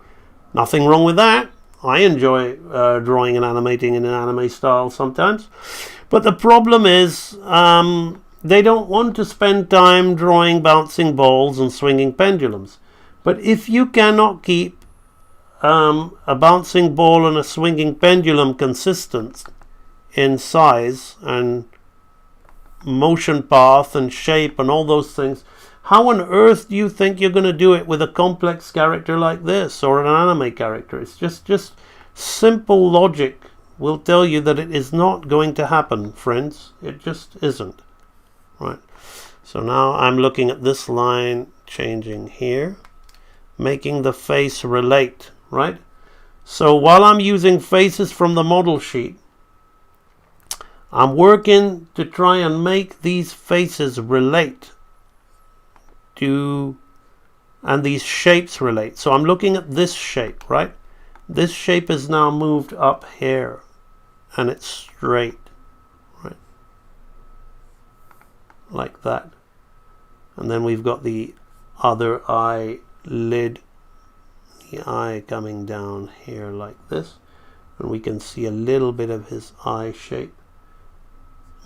Nothing wrong with that. I enjoy drawing and animating in an anime style sometimes. But the problem is they don't want to spend time drawing bouncing balls and swinging pendulums. But if you cannot keep a bouncing ball and a swinging pendulum consistent in size and motion path and shape and all those things, how on earth do you think you're going to do it with a complex character like this or an anime character? It's just simple logic will tell you that it is not going to happen, friends. It just isn't. Right. So now I'm looking at this line changing here, making the face relate, right? So while I'm using faces from the model sheet, I'm working to try and make these faces relate to, and these shapes relate. So I'm looking at this shape, right? This shape is now moved up here and it's straight, right? Like that. And then we've got the other eyelid, the eye coming down here like this. And we can see a little bit of his eye shape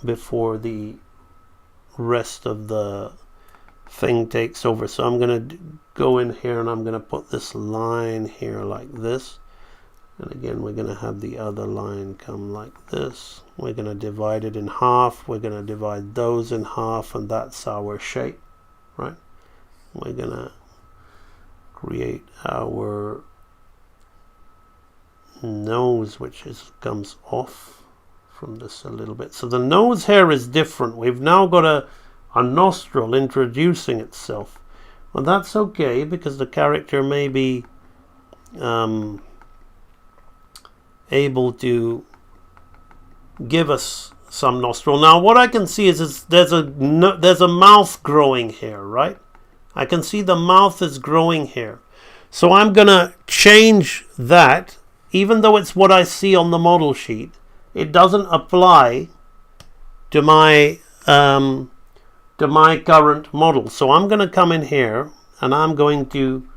before the rest of the thing takes over. So I'm going to go in here and I'm going to put this line here like this. And again, we're going to have the other line come like this. We're going to divide it in half. We're going to divide those in half, and that's our shape, right? We're going to create our nose, which comes off from this a little bit. So the nose hair is different. We've now got a nostril introducing itself. Well, that's okay because the character may be able to give us some nostril. Now what I can see is there's a mouth growing here, right? I can see the mouth is growing here. So I'm gonna change that. Even though it's what I see on the model sheet, it doesn't apply to my current model. So I'm gonna come in here and I'm going to,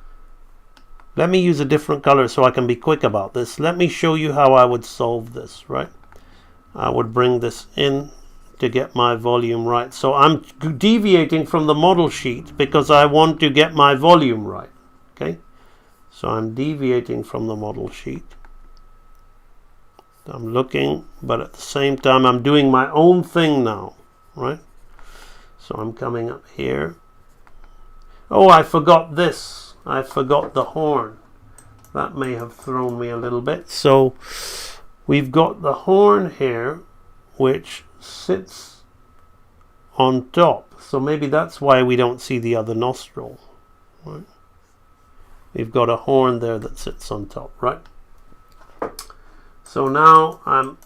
let me use a different color so I can be quick about this. Let me show you how I would solve this, right? I would bring this in to get my volume right. So I'm deviating from the model sheet because I want to get my volume right, okay? So I'm deviating from the model sheet. I'm looking, but at the same time I'm doing my own thing now, right? So I'm coming up here. Oh, I forgot this. I forgot the horn. That may have thrown me a little bit. So we've got the horn here, which sits on top. So maybe that's why we don't see the other nostril, right? We've got a horn there that sits on top, right? So now I'm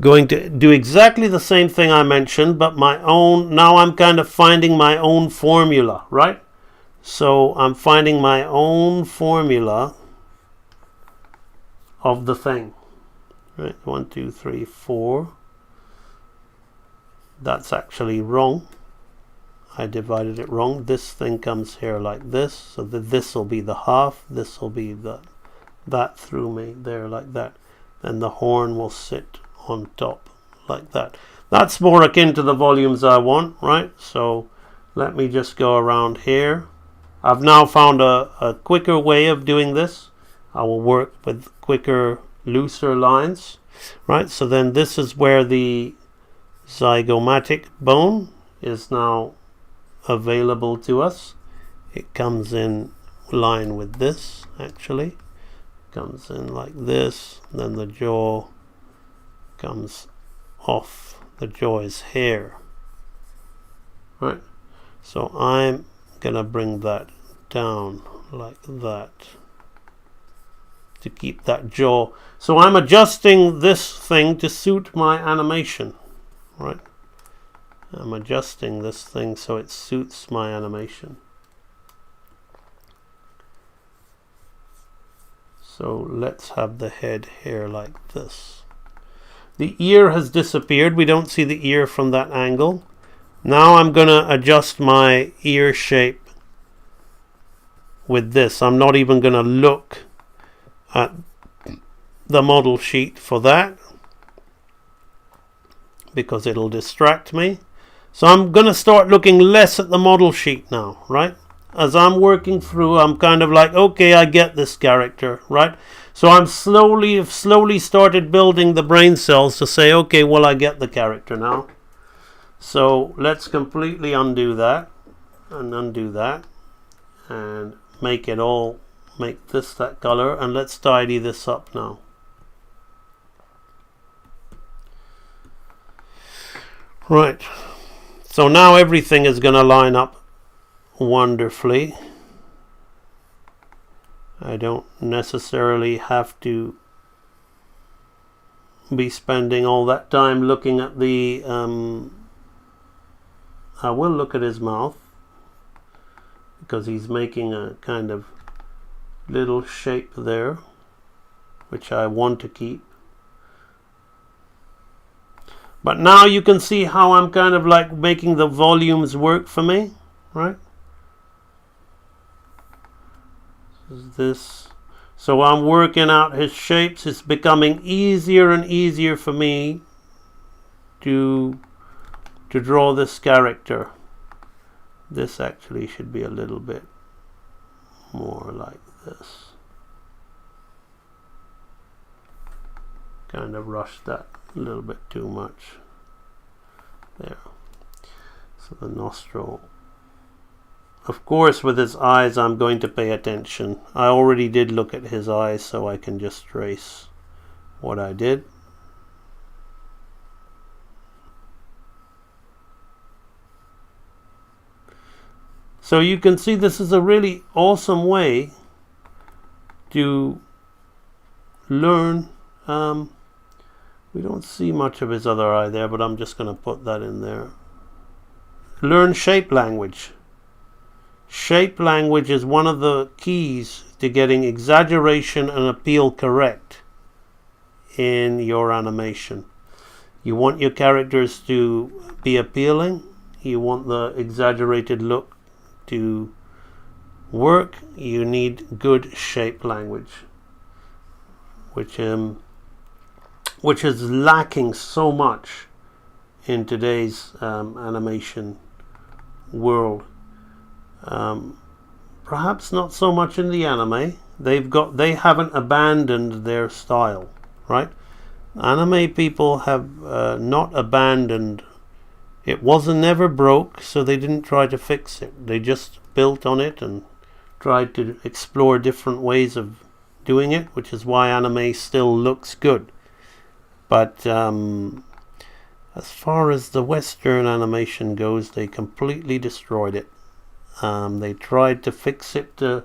going to do exactly the same thing I mentioned, but my own. Now I'm kind of finding my own formula, right? So I'm finding my own formula of the thing. Right, 1, 2, 3, 4. That's actually wrong. I divided it wrong. This thing comes here like this, so that this will be the half. This will be that threw me there like that. And the horn will sit on top like that. That's more akin to the volumes I want, right? So let me just go around here. I've now found a quicker way of doing this. I will work with quicker, looser lines, right? So then this is where the zygomatic bone is now available to us. It comes in line with this actually. Comes in like this, then the jaw comes off. The jaw is here. Right? So I'm gonna bring that down like that to keep that jaw. So I'm adjusting this thing to suit my animation. Right? I'm adjusting this thing so it suits my animation. So let's have the head here like this. The ear has disappeared. We don't see the ear from that angle. Now I'm going to adjust my ear shape with this. I'm not even going to look at the model sheet for that because it'll distract me. So I'm going to start looking less at the model sheet now, right? As I'm working through, I'm kind of like, okay, I get this character, right? So I'm slowly started building the brain cells to say, okay, well, I get the character now. So let's completely undo that and undo that and make this that color, and let's tidy this up now. Right. So now everything is going to line up wonderfully. I don't necessarily have to be spending all that time looking at the I will look at his mouth because he's making a kind of little shape there which I want to keep. But now you can see how I'm kind of like making the volumes work for me, right? This. So I'm working out his shapes. It's becoming easier and easier for me to draw this character. This actually should be a little bit more like this. Kind of rushed that a little bit too much. There. So the nostril. Of course, with his eyes, I'm going to pay attention. I already did look at his eyes, so I can just trace what I did. So you can see this is a really awesome way to learn. We don't see much of his other eye there, but I'm just going to put that in there. Learn shape language. Shape language is one of the keys to getting exaggeration and appeal correct in your animation. You want your characters to be appealing. You want the exaggerated look to work. You need good shape language, which is lacking so much in today's animation world. Perhaps not so much in the anime. They haven't abandoned their style, right? Anime people have not abandoned. It wasn't never broke, so they didn't try to fix it. They just built on it and tried to explore different ways of doing it, which is why anime still looks good. But as far as the Western animation goes, they completely destroyed it. They tried to fix it to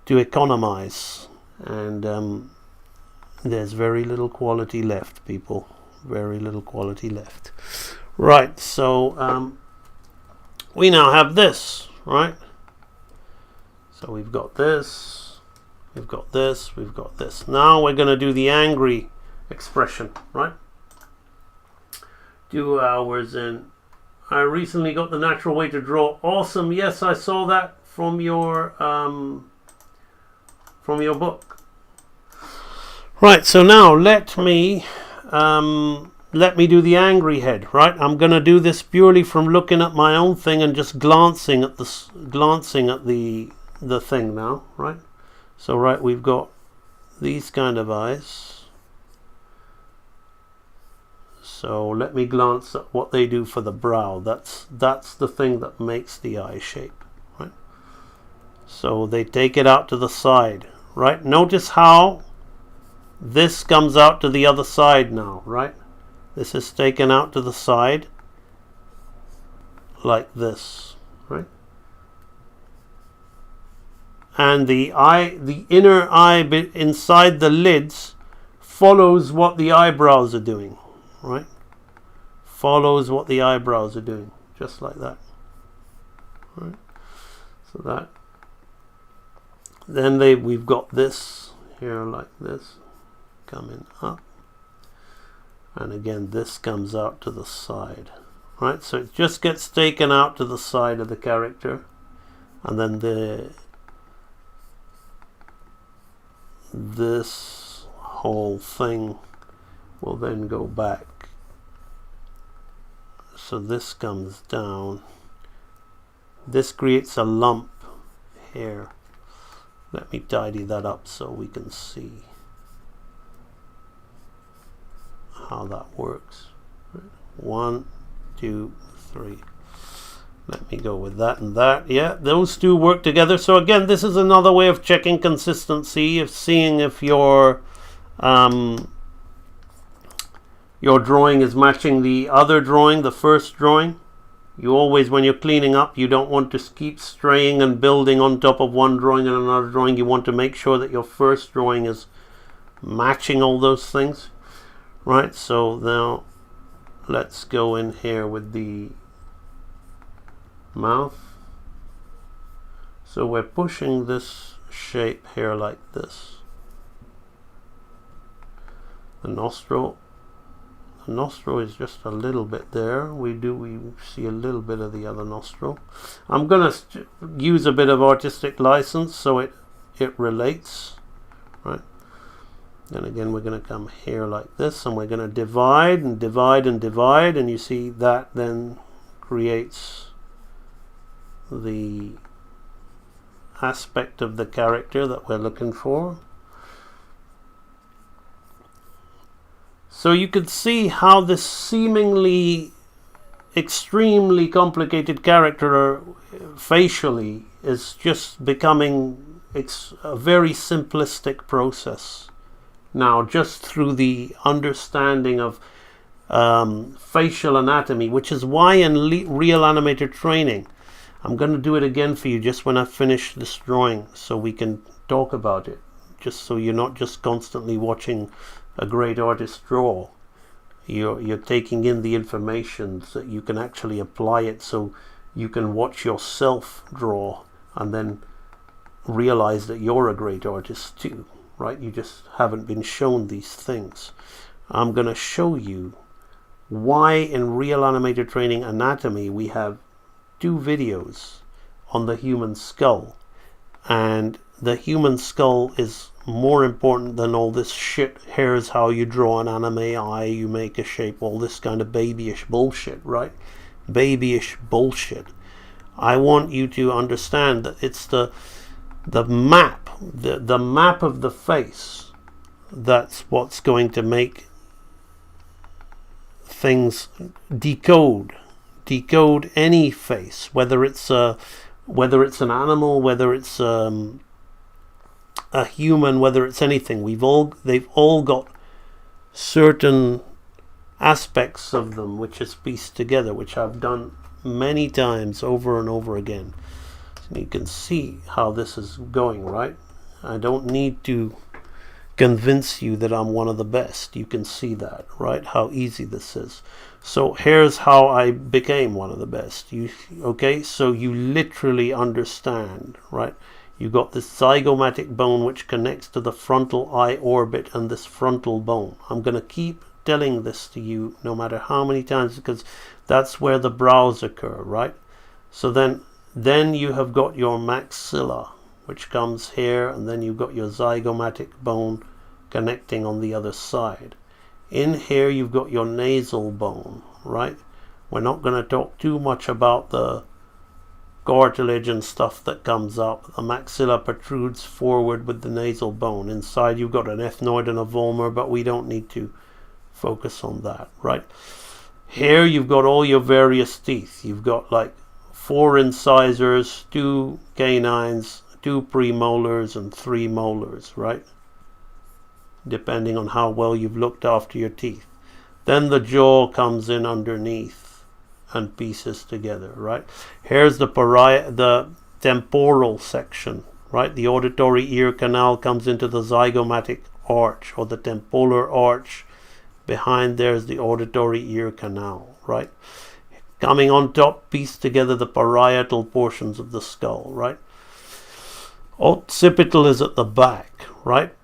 economize, and there's very little quality left, people. Very little quality left. Right, so we now have this, right? So we've got this, we've got this, we've got this. Now we're going to do the angry expression, right? 2 hours in. I recently got the natural way to draw. Awesome. Yes, I saw that from your book. Right. So now let me do the angry head. Right. I'm going to do this purely from looking at my own thing and just glancing at the thing now. Right. So we've got these kind of eyes. So let me glance at what they do for the brow. That's the thing that makes the eye shape, right? So they take it out to the side, right? Notice how this comes out to the other side now, right? This is taken out to the side like this, right? And the inner eye bit inside the lids follows what the eyebrows are doing, right? Follows what the eyebrows are doing, just like that, right? So that, then we've got this here like this coming up, and again this comes out to the side, right? So it just gets taken out to the side of the character, and then this whole thing will then go back. So this comes down. This creates a lump here. Let me tidy that up so we can see how that works. 1, 2, 3. Let me go with that and that. Yeah, those two work together. So again, this is another way of checking consistency, of seeing if your drawing is matching the other drawing, the first drawing. You always, when you're cleaning up, you don't want to keep straying and building on top of one drawing and another drawing. You want to make sure that your first drawing is matching all those things, right? So now let's go in here with the mouth. So we're pushing this shape here like this. The nostril is just a little bit there. We see a little bit of the other nostril. I'm gonna use a bit of artistic license so it relates, right? Then again, we're gonna come here like this, and we're gonna divide and divide and divide, and you see that then creates the aspect of the character that we're looking for. So you could see how this seemingly extremely complicated character facially is just becoming a very simplistic process now, just through the understanding of facial anatomy, which is why in real animator training, I'm going to do it again for you just when I finish this drawing so we can talk about it, just so you're not just constantly watching a great artist draw. You're taking in the information so that you can actually apply it, so you can watch yourself draw and then realize that you're a great artist too, right? You just haven't been shown these things. I'm going to show you why in real animator training anatomy we have 2 videos on the human skull, and the human skull is more important than all this shit. Here's how you draw an anime eye, you make a shape, all this kind of babyish bullshit, right? Babyish bullshit. I want you to understand that it's the map, the map of the face, that's what's going to make things decode any face, whether it's an animal, whether it's a human, whether it's anything. They've all got certain aspects of them which is pieced together, which I've done many times over and over again. So you can see how this is going, right? I don't need to convince you that I'm one of the best. You can see that, right? How easy this is. So here's how I became one of the best. Okay, so you literally understand, right? You've got this zygomatic bone which connects to the frontal eye orbit and this frontal bone. I'm going to keep telling this to you no matter how many times, because that's where the brows occur, right? So then you have got your maxilla, which comes here, and then you've got your zygomatic bone connecting on the other side. In here you've got your nasal bone, right? We're not going to talk too much about the cartilage and stuff that comes up. The maxilla protrudes forward with the nasal bone. Inside you've got an ethmoid and a vomer, but we don't need to focus on that, right? Here you've got all your various teeth. You've got like 4 incisors, 2 canines, 2 premolars and 3 molars, right? Depending on how well you've looked after your teeth. Then the jaw comes in underneath and pieces together, right? Here's the temporal section, right? The auditory ear canal comes into the zygomatic arch, or the temporal arch. Behind there is the auditory ear canal, right? Coming on top, piece together the parietal portions of the skull, right? Occipital is at the back, right?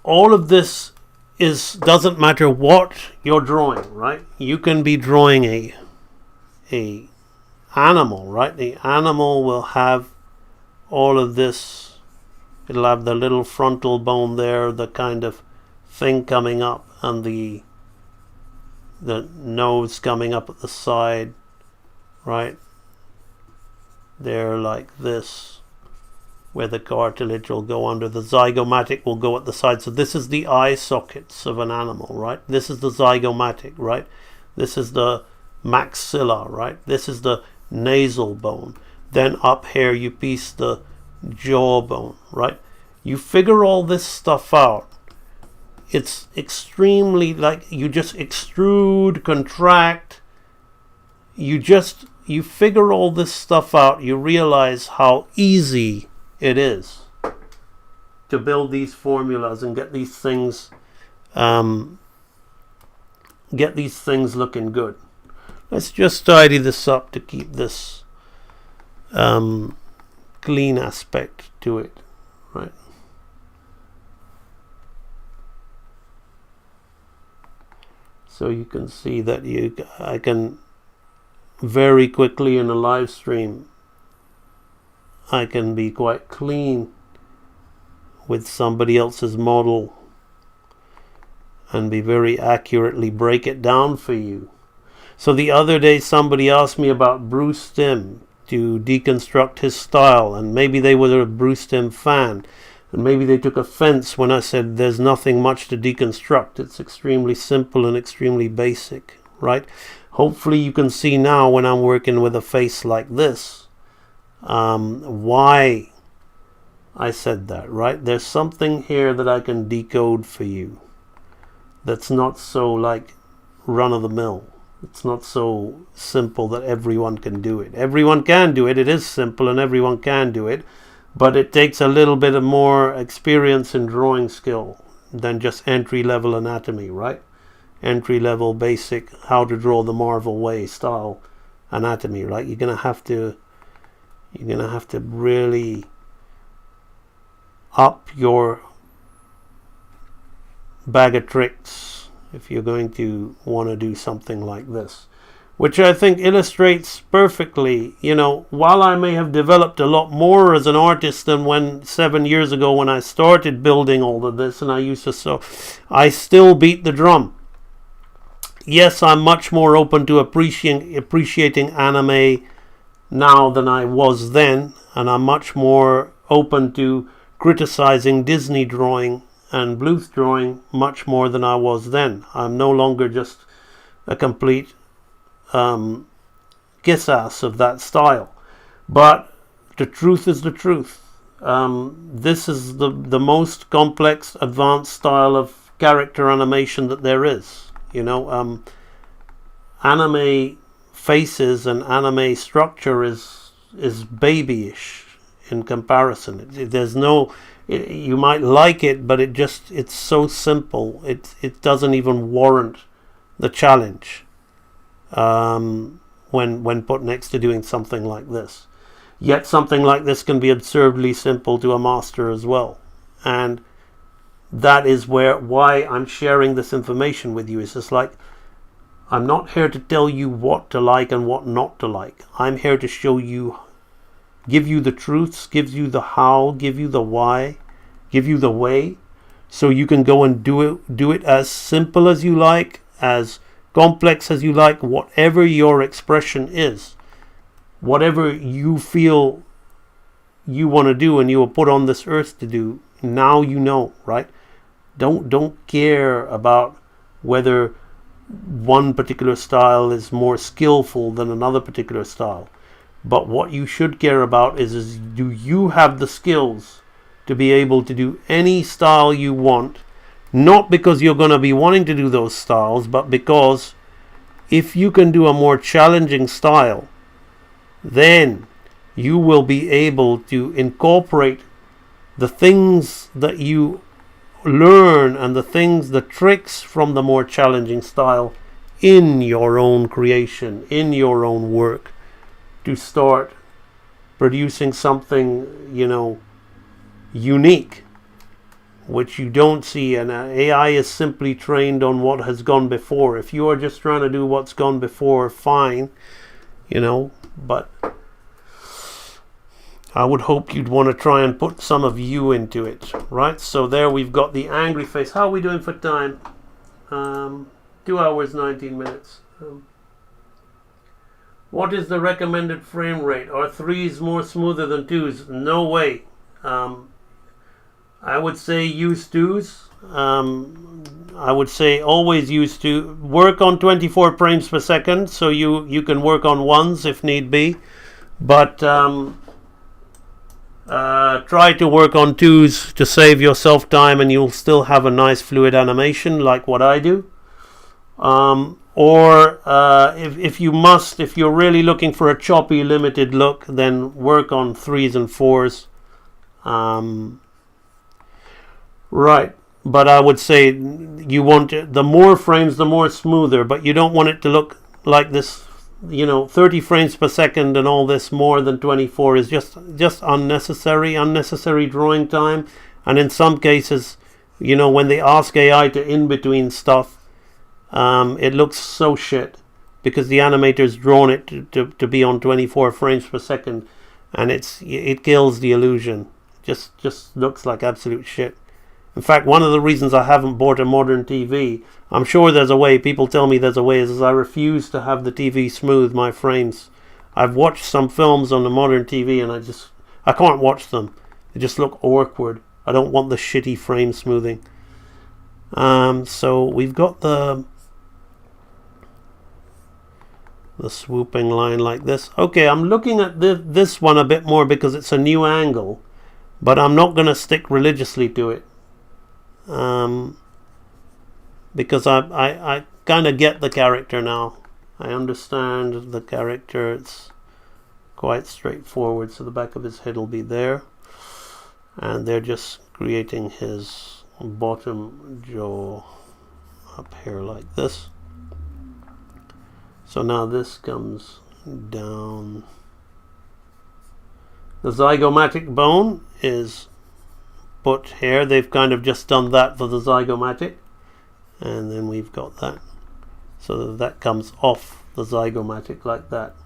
All of this doesn't matter what you're drawing, right? You can be drawing a animal, right? The animal will have all of this. It'll have the little frontal bone there, the kind of thing coming up, and the nose coming up at the side, right? There, like this, where the cartilage will go under. The zygomatic will go at the side. So this is the eye sockets of an animal, right? This is the zygomatic, right? This is the maxilla, right? This is the nasal bone. Then up here you piece the jawbone, right? You figure all this stuff out. It's extremely, like, you just extrude, contract. You figure all this stuff out. You realize how easy it is to build these formulas and get these things looking good. Let's just tidy this up to keep this clean aspect to it, right? So you can see that I can very quickly in a live stream, I can be quite clean with somebody else's model and be very accurately break it down for you. So the other day somebody asked me about Bruce Timm, to deconstruct his style, and maybe they were a Bruce Timm fan, and maybe they took offense when I said there's nothing much to deconstruct. It's extremely simple and extremely basic, right? Hopefully you can see now when I'm working with a face like this why I said that, right? There's something here that I can decode for you that's not so like run-of-the-mill. It's not so simple that everyone can do it. Everyone can do it. It is simple and everyone can do it, but it takes a little bit of more experience in drawing skill than just entry-level anatomy, right? Entry-level basic how to draw the Marvel way style anatomy, right? You're gonna have to really up your bag of tricks if you're going to want to do something like this, which I think illustrates perfectly, while I may have developed a lot more as an artist than 7 years ago when I started building all of this, and I used to sew, I still beat the drum. Yes, I'm much more open to appreciating anime now than I was then, and I'm much more open to criticizing Disney drawing and Bluth drawing much more than I was then. I'm no longer just a complete kiss-ass of that style. But the truth is the truth. This is the most complex, advanced style of character animation that there is. Anime faces and anime structure is babyish in comparison. There's no... you might like it, but it's so simple. It doesn't even warrant the challenge when put next to doing something like this. Yet something like this can be absurdly simple to a master as well. And that is why I'm sharing this information with you. It's just like, I'm not here to tell you what to like and what not to like. I'm here to show you, give you the truths, give you the how, give you the why, give you the way, so you can go and do it as simple as you like, as complex as you like, whatever your expression is, whatever you feel you want to do and you were put on this earth to do. Now you know, right? Don't care about whether one particular style is more skillful than another particular style. But what you should care about is do you have the skills to be able to do any style you want? Not because you're going to be wanting to do those styles, but because if you can do a more challenging style, then you will be able to incorporate the things that you learn and the tricks from the more challenging style in your own creation, in your own work, to start producing something, unique, which you don't see. And AI is simply trained on what has gone before. If you are just trying to do what's gone before, fine, but I would hope you'd want to try and put some of you into it, right? So there we've got the angry face. How are we doing for time? 2 hours, 19 minutes. What is the recommended frame rate? Are 3s more smoother than 2s? No way. I would say use 2s. I would say always use 2. Work on 24 frames per second, so you can work on 1s if need be. But try to work on 2s to save yourself time, and you'll still have a nice fluid animation like what I do. Or if you're really looking for a choppy, limited look, then work on 3s and 4s. Right, but I would say you want the more frames, the more smoother, but you don't want it to look like this. 30 frames per second and all this more than 24 is just unnecessary drawing time. And in some cases, when they ask AI to in between stuff, it looks so shit because the animator's drawn it to be on 24 frames per second, and it kills the illusion. Just looks like absolute shit. In fact, one of the reasons I haven't bought a modern TV, I'm sure there's a way, people tell me there's a way, is I refuse to have the TV smooth my frames. I've watched some films on the modern TV and I can't watch them. They just look awkward. I don't want the shitty frame smoothing. So we've got the swooping line like this. Okay, I'm looking at this one a bit more because it's a new angle, but I'm not going to stick religiously to it. Because I kind of get the character now. I understand the character. It's quite straightforward. So the back of his head will be there, and they're just creating his bottom jaw up here like this. So now this comes down. The zygomatic bone is put here. They've kind of just done that for the zygomatic, and then we've got that, so that comes off the zygomatic like that.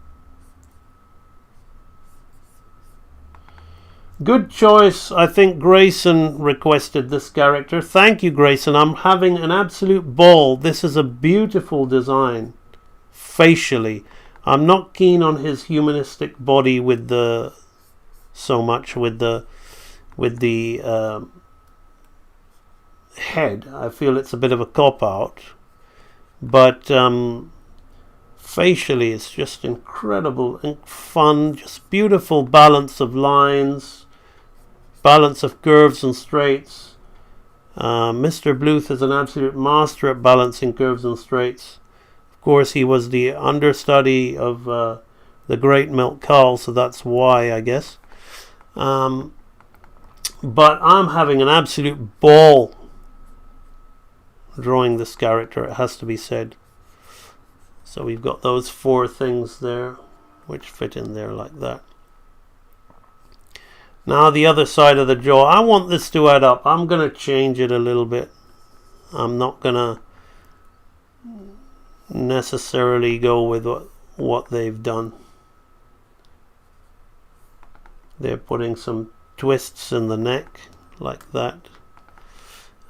Good choice. I think Grayson requested this character. Thank you, Grayson. I'm having an absolute ball. This is a beautiful design facially. I'm not keen on his humanistic body with the head. I feel it's a bit of a cop-out, but facially it's just incredible and fun, just beautiful balance of lines, balance of curves and straights. Mr. Bluth is an absolute master at balancing curves and straights. Of course, he was the understudy of the great Milt Kahl, so that's why, I guess. But I'm having an absolute ball drawing this character, it has to be said. So we've got those 4 things there which fit in there like that. Now the other side of the jaw, I want this to add up. I'm going to change it a little bit. I'm not going to necessarily go with what they've done. They're putting some twists in the neck like that,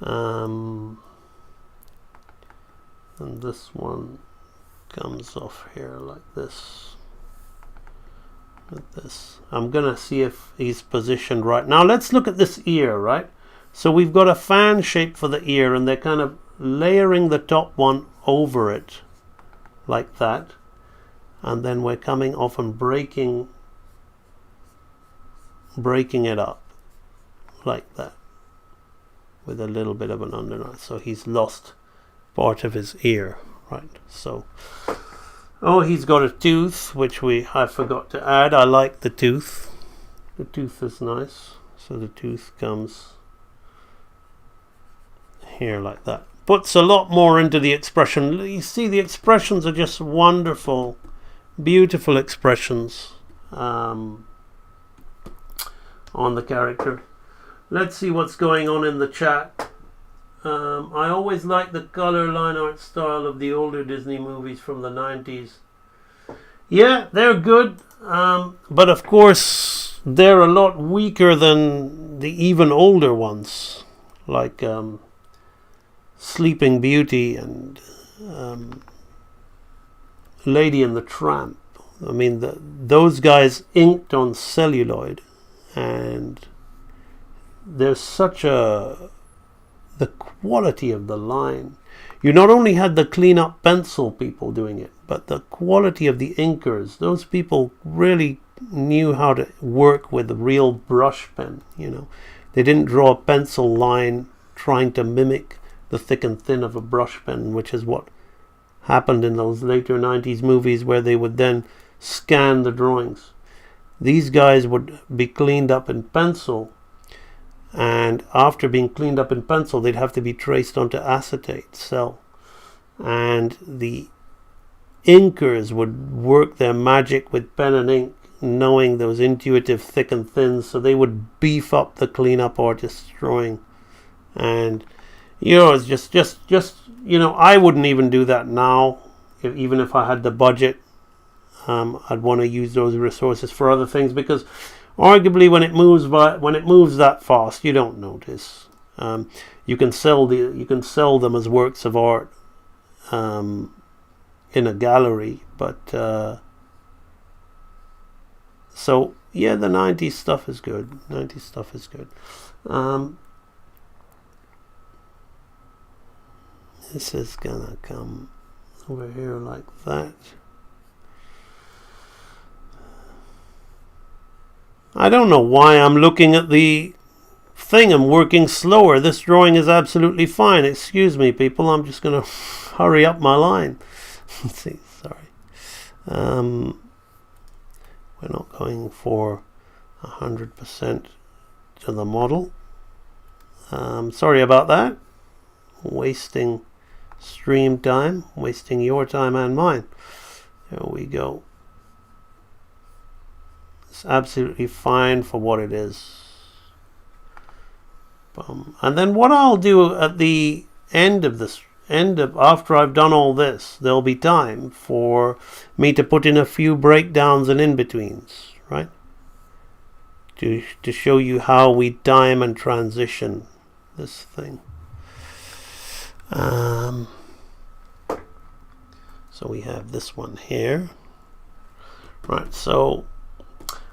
and this one comes off here like this with this. I'm gonna see if he's positioned right. Now let's look at this ear, right? So we've got a fan shape for the ear, and they're kind of layering the top one over it like that, and then we're coming off and breaking breaking it up like that with a little bit of an underknife. So he's lost part of his ear, right? So, oh, he's got a tooth, which I forgot to add. I like the tooth. The tooth is nice. So the tooth comes here like that. Puts a lot more into the expression. You see, the expressions are just wonderful, beautiful expressions on the character. Let's see what's going on in the chat. I always liked the color line art style of the older Disney movies from the 90s. Yeah, they're good, but of course they're a lot weaker than the even older ones, like Sleeping Beauty and Lady and the Tramp. I mean, those guys inked on celluloid, and there's such the quality of the line. You not only had the clean-up pencil people doing it, but the quality of the inkers. Those people really knew how to work with a real brush pen, you know. They didn't draw a pencil line trying to mimic the thick and thin of a brush pen, which is what happened in those later 90s movies where they would then scan the drawings. These guys would be cleaned up in pencil, and after being cleaned up in pencil, they'd have to be traced onto acetate cell. And the inkers would work their magic with pen and ink, knowing those intuitive thick and thins, so they would beef up the cleanup artist's drawing. And you know, it's just you know, I wouldn't even do that now. Even if I had the budget, I'd want to use those resources for other things, because arguably when it moves that fast, you don't notice. You can sell them as works of art in a gallery, but so yeah, the 90s stuff is good. 90s stuff is good. This is gonna come over here like that. I don't know why I'm looking at the thing. I'm working slower. This drawing is absolutely fine. Excuse me, people. I'm just gonna hurry up my line. Let's see. Sorry. We're not going for 100% to the model. Sorry about that. Wasting stream time, wasting your time and mine. There we go. It's absolutely fine for what it is. And then what I'll do at the end of after I've done all this, there'll be time for me to put in a few breakdowns and in-betweens, right? To show you how we time and transition this thing. So we have this one here. Right, so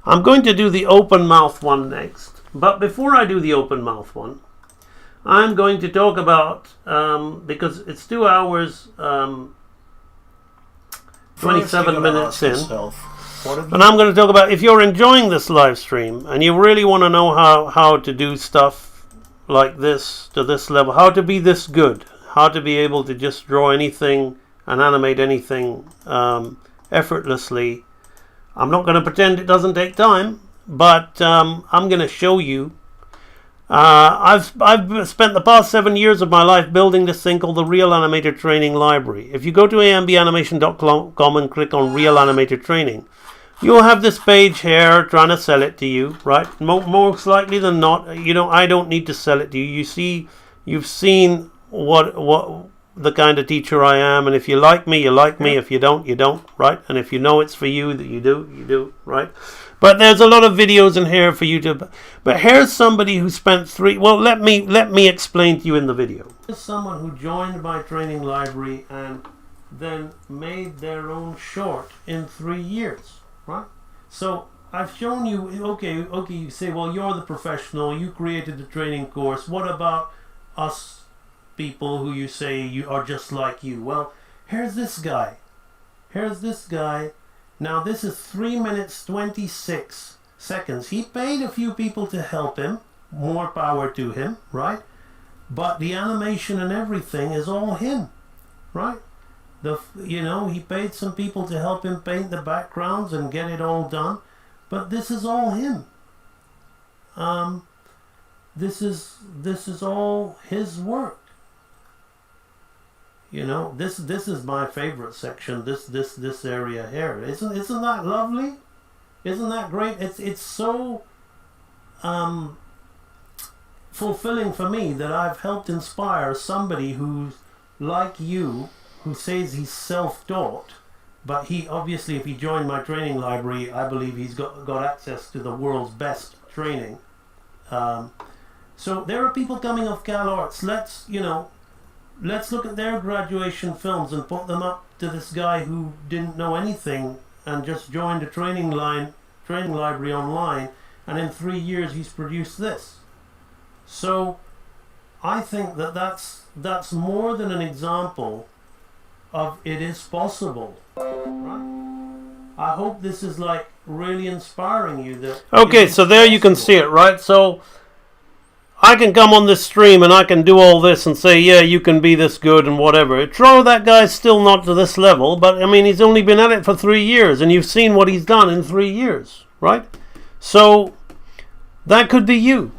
I'm going to do the open mouth one next. But before I do the open mouth one, I'm going to talk about, because it's 2 hours, 27 minutes in. And I'm going to talk about, if you're enjoying this live stream and you really want to know how to do stuff like this to this level, how to be this good, how to be able to just draw anything and animate anything effortlessly. I'm not going to pretend it doesn't take time, but I'm going to show you. I've spent the past 7 years of my life building this thing called the Real Animator Training Library. If you go to ambanimation.com and click on Real Animator Training, you'll have this page here trying to sell it to you, right? Most likely than not, I don't need to sell it to you. You've seen what the kind of teacher I am, and if you like me, you like me. If you don't, you don't, right? And if you know it's for you, that you do, right? But there's a lot of videos in here for you to. But here's somebody who spent let me explain to you in the video. Here's someone who joined my training library and then made their own short in 3 years, right? So I've shown you. Okay. You say, well, you're the professional. You created the training course. What about us people who you say you are just like you? Well, here's this guy. Now this is 3 minutes 26 seconds. He paid a few people to help him. More power to him, right? But the animation and everything is all him, right? He paid some people to help him paint the backgrounds and get it all done, but this is all him. This is all his work. This is my favorite section. This area here. Isn't that lovely? Isn't that great? It's so fulfilling for me that I've helped inspire somebody who's like you, who says he's self-taught, but he obviously, if he joined my training library, I believe he's got access to the world's best training. So there are people coming off CalArts. Let's look at their graduation films and put them up to this guy who didn't know anything and just joined a training library online, and in 3 years he's produced this. So I think that's more than an example of it is possible, right? I hope this is like really inspiring you. That okay, so there you can see it, right? So I can come on this stream and I can do all this and say, yeah, you can be this good and whatever. True, that guy's still not to this level, but I mean, he's only been at it for 3 years, and you've seen what he's done in 3 years, right? So that could be you.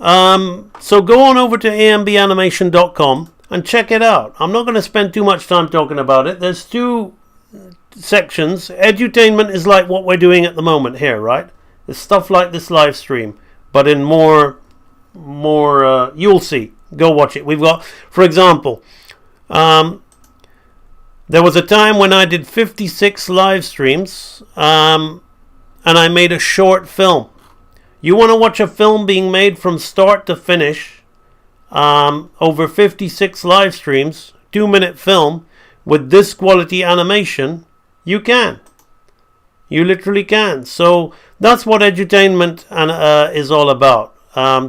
So go on over to ambanimation.com and check it out. I'm not going to spend too much time talking about it. There's 2 sections. Edutainment is like what we're doing at the moment here, right? It's stuff like this live stream, but in more you'll see. Go watch it. We've got, for example, there was a time when I did 56 live streams, and I made a short film. You want to watch a film being made from start to finish, over 56 live streams, 2-minute film with this quality animation, you can. You literally can. So that's what edutainment is all about.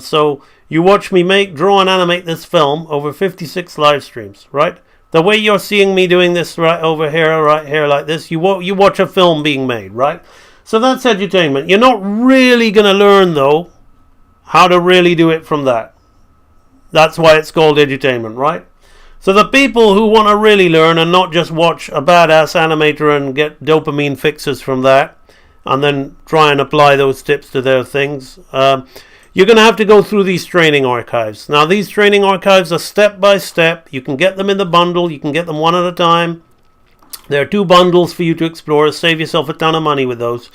So you watch me draw and animate this film over 56 live streams, right? The way you're seeing me doing this right here like this, you watch a film being made, right? So that's edutainment. You're not really going to learn, though, how to really do it from that. That's why it's called edutainment, right? So the people who want to really learn and not just watch a badass animator and get dopamine fixes from that and then try and apply those tips to their things, you're going to have to go through these training archives. Now, these training archives are step by step. You can get them in the bundle. You can get them one at a time. There are 2 bundles for you to explore. Save yourself a ton of money with those.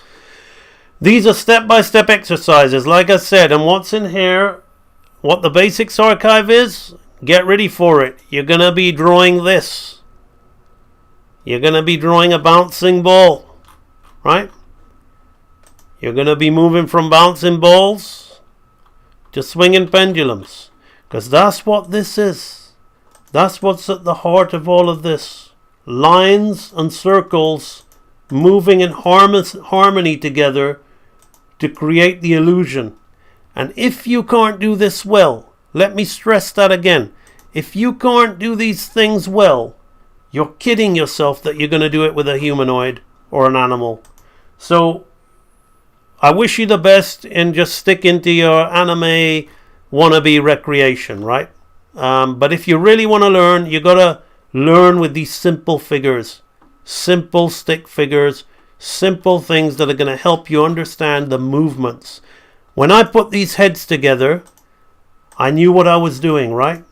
These are step-by-step exercises, like I said. And what's in here, what the basics archive is, get ready for it. You're going to be drawing this. You're going to be drawing a bouncing ball, right? You're going to be moving from bouncing balls to swinging pendulums, because that's what this is. That's what's at the heart of all of this. Lines and circles moving in harmony together to create the illusion. And if you can't do this well, let me stress that again. If you can't do these things well, you're kidding yourself that you're going to do it with a humanoid or an animal. So I wish you the best and just stick into your anime wannabe recreation, right? But if you really want to learn, you got to learn with these simple figures, simple stick figures, simple things that are going to help you understand the movements. When I put these heads together, I knew what I was doing, right?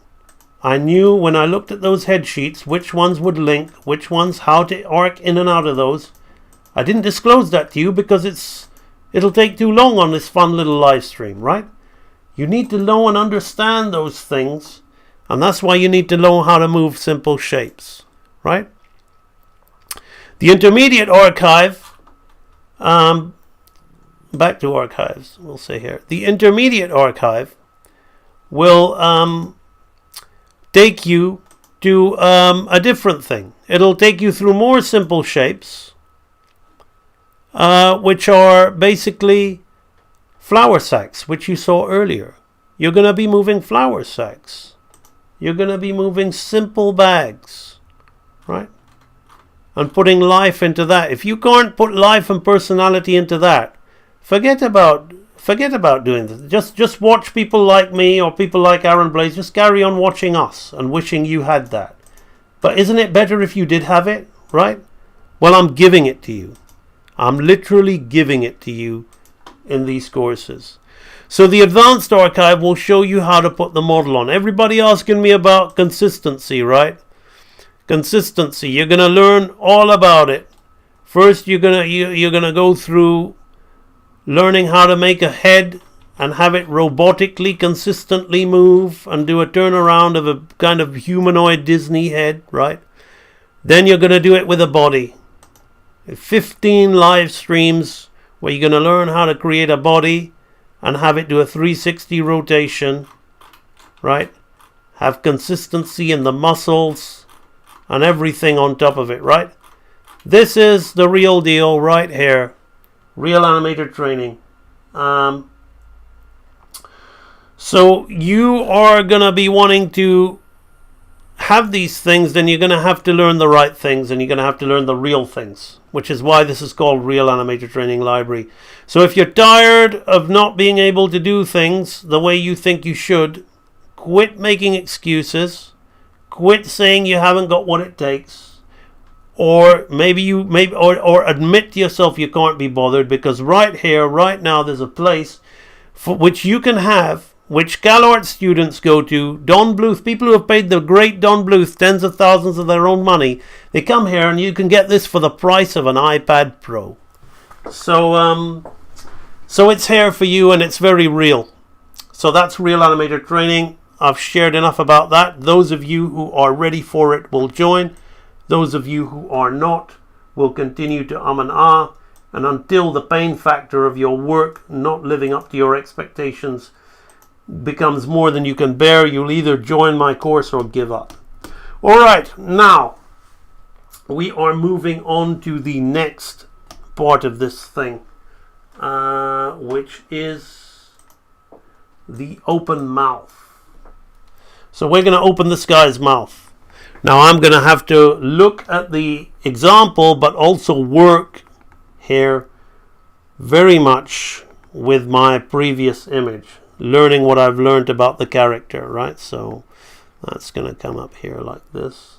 I knew when I looked at those head sheets, which ones would link, which ones, how to arc in and out of those. I didn't disclose that to you because it'll take too long on this fun little live stream, right? You need to know and understand those things. And that's why you need to know how to move simple shapes, right? The intermediate archive, back to archives, we'll say here. The intermediate archive will take you to a different thing. It'll take you through more simple shapes, which are basically flour sacks, which you saw earlier. You're going to be moving flour sacks. You're going to be moving simple bags, right? And putting life into that. If you can't put life and personality into that, Forget about doing this. Just watch people like me or people like Aaron Blaze. Just carry on watching us and wishing you had that. But isn't it better if you did have it, right? Well, I'm giving it to you. I'm literally giving it to you in these courses. So the advanced archive will show you how to put the model on. Everybody asking me about consistency, right? Consistency. You're gonna learn all about it. First, you're gonna go through learning how to make a head and have it robotically consistently move and do a turnaround of a kind of humanoid Disney head, right? Then you're gonna do it with a body. 15 live streams where you're gonna learn how to create a body and have it do a 360 rotation, right? Have consistency in the muscles and everything on top of it, right? This is the real deal right here. Real animator training. So you are going to be wanting to have these things, then you're going to have to learn the right things and you're going to have to learn the real things, which is why this is called Real Animator Training Library. So if you're tired of not being able to do things the way you think you should, quit making excuses, quit saying you haven't got what it takes, or or admit to yourself you can't be bothered, because right here, right now, there's a place for which you can have, which CalArts students go to, Don Bluth, people who have paid the great Don Bluth tens of thousands of their own money, they come here and you can get this for the price of an iPad Pro. So it's here for you and it's very real. So that's Real Animator Training. I've shared enough about that. Those of you who are ready for it will join. Those of you who are not will continue to and ah. And until the pain factor of your work not living up to your expectations becomes more than you can bear, you'll either join my course or give up. All right, now we are moving on to the next part of this thing, which is the open mouth. So we're going to open this guy's mouth. Now I'm going to have to look at the example, but also work here very much with my previous image, learning what I've learned about the character, right? So that's going to come up here like this.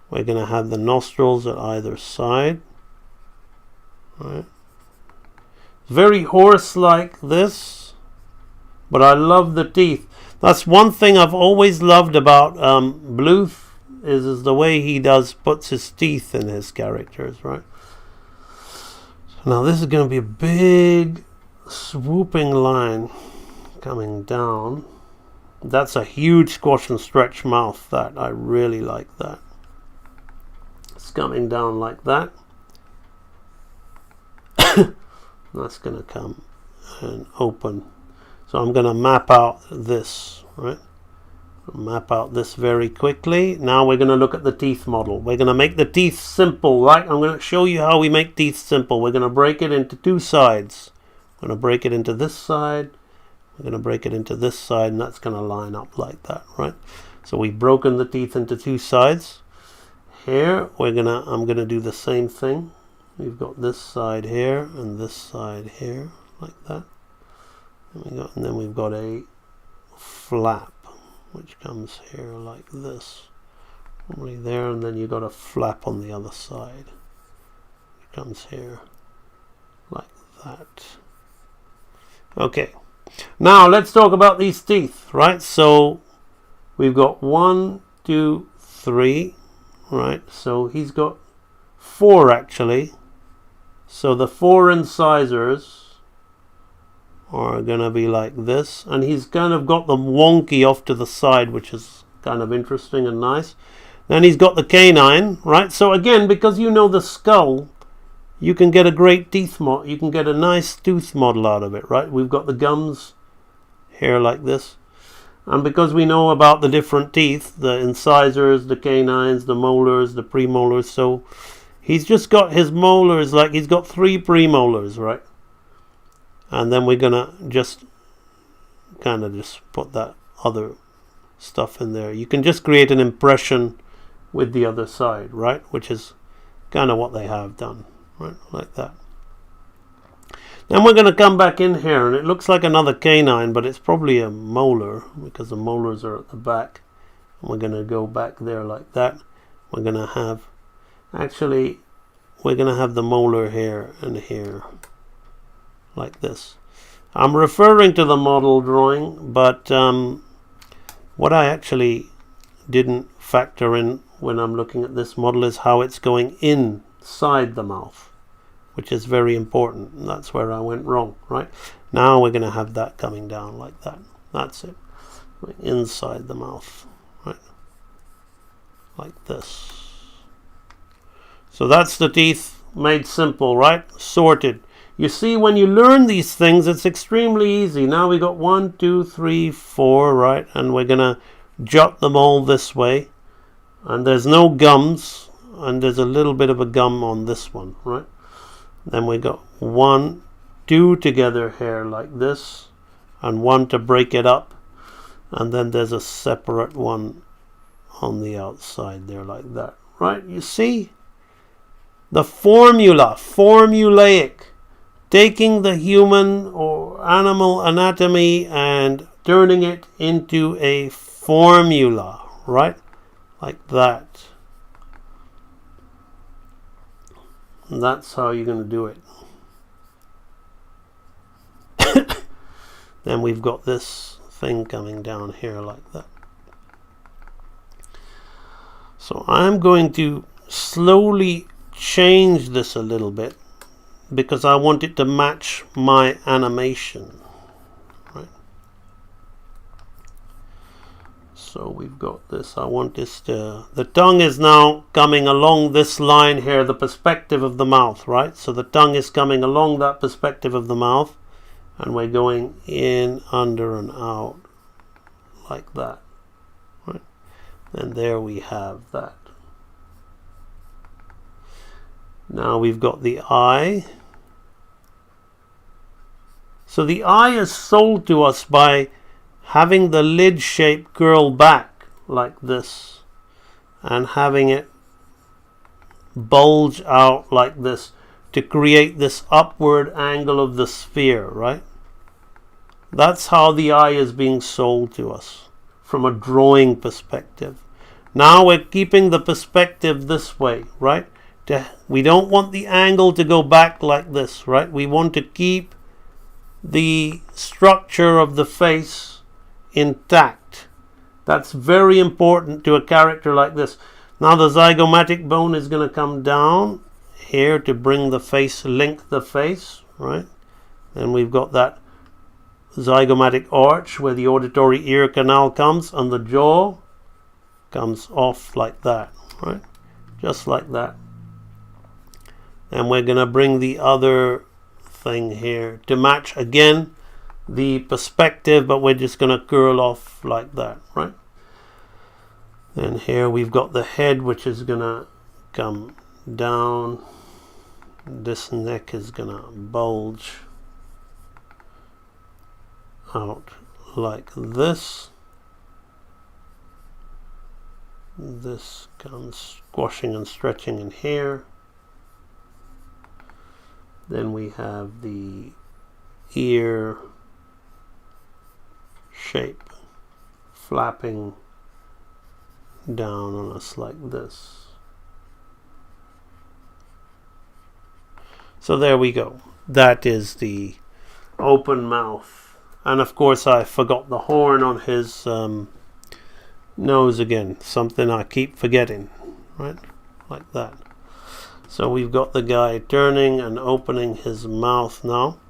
We're going to have the nostrils at either side, right? Very horse like this, but I love the teeth. That's one thing I've always loved about Bluth is the way he puts his teeth in his characters, right? So now this is going to be a big swooping line coming down. That's a huge squash and stretch mouth. That I really like that. It's coming down like that. That's going to come and open. So I'm going to map out this, right? Map out this very quickly. Now we're going to look at the teeth model. We're going to make the teeth simple, right? I'm going to show you how we make teeth simple. We're going to break it into two sides. I'm going to break it into this side. We're going to break it into this side, and that's going to line up like that, right? So we've broken the teeth into two sides. Here I'm going to do the same thing. We've got this side here and this side here, like that. And then we've got a flap, which comes here like this. Probably there, and then you've got a flap on the other side. It comes here like that. Okay. Now let's talk about these teeth, right? So we've got 1, 2, 3, right? So he's got 4 actually. So the 4 incisors are going to be like this, and he's kind of got them wonky off to the side, which is kind of interesting and nice. Then he's got the canine, right? So again, because you know the skull, you can get a great teeth model. You can get a nice tooth model out of it, right? We've got the gums here like this, and because we know about the different teeth, the incisors, the canines, the molars, the premolars, so he's just got his molars, like he's got 3 premolars, right? And then we're gonna just kind of just put that other stuff in there. You can just create an impression with the other side, right? Which is kind of what they have done, right? Like that. Then we're going to come back in here, and it looks like another canine, but it's probably a molar because the molars are at the back. And we're going to go back there like that. We're going to have, actually, we're going to have the molar here and here, like this. I'm referring to the model drawing, but what I actually didn't factor in when I'm looking at this model is how it's going inside the mouth, which is very important. And that's where I went wrong, right? Now we're going to have that coming down like that. That's it. Inside the mouth, right? Like this. So that's the teeth made simple, right? Sorted. You see, when you learn these things, it's extremely easy. Now we got 1, 2, 3, 4, right? And we're going to jot them all this way. And there's no gums. And there's a little bit of a gum on this one, right? Then we got 1, 2 together here like this. And 1 to break it up. And then there's a separate one on the outside there like that, right? You see? The formula, formulaic, taking the human or animal anatomy and turning it into a formula, right? Like that. And that's how you're going to do it. Then we've got this thing coming down here like that. So I'm going to slowly change this a little bit because I want it to match my animation, right? So we've got this. I want this to, the tongue is now coming along this line here, the perspective of the mouth, right? So the tongue is coming along that perspective of the mouth, and we're going in, under, and out like that, right? And there we have that. Now we've got the eye. So the eye is sold to us by having the lid shape curl back like this and having it bulge out like this to create this upward angle of the sphere, right? That's how the eye is being sold to us from a drawing perspective. Now we're keeping the perspective this way, right? We don't want the angle to go back like this, right? We want to keep the structure of the face intact. That's very important to a character like this. Now the zygomatic bone is going to come down here to bring the face, link the face, right? And we've got that zygomatic arch where the auditory ear canal comes, and the jaw comes off like that, right? Just like that. And we're going to bring the other thing here to match again the perspective, but we're just going to curl off like that, right? And here we've got the head, which is going to come down. This neck is going to bulge out like this. This comes squashing and stretching in here. Then we have the ear shape flapping down on us like this. So there we go. That is the open mouth. And of course I forgot the horn on his nose again. Something I keep forgetting, right? Like that. So we've got the guy turning and opening his mouth now.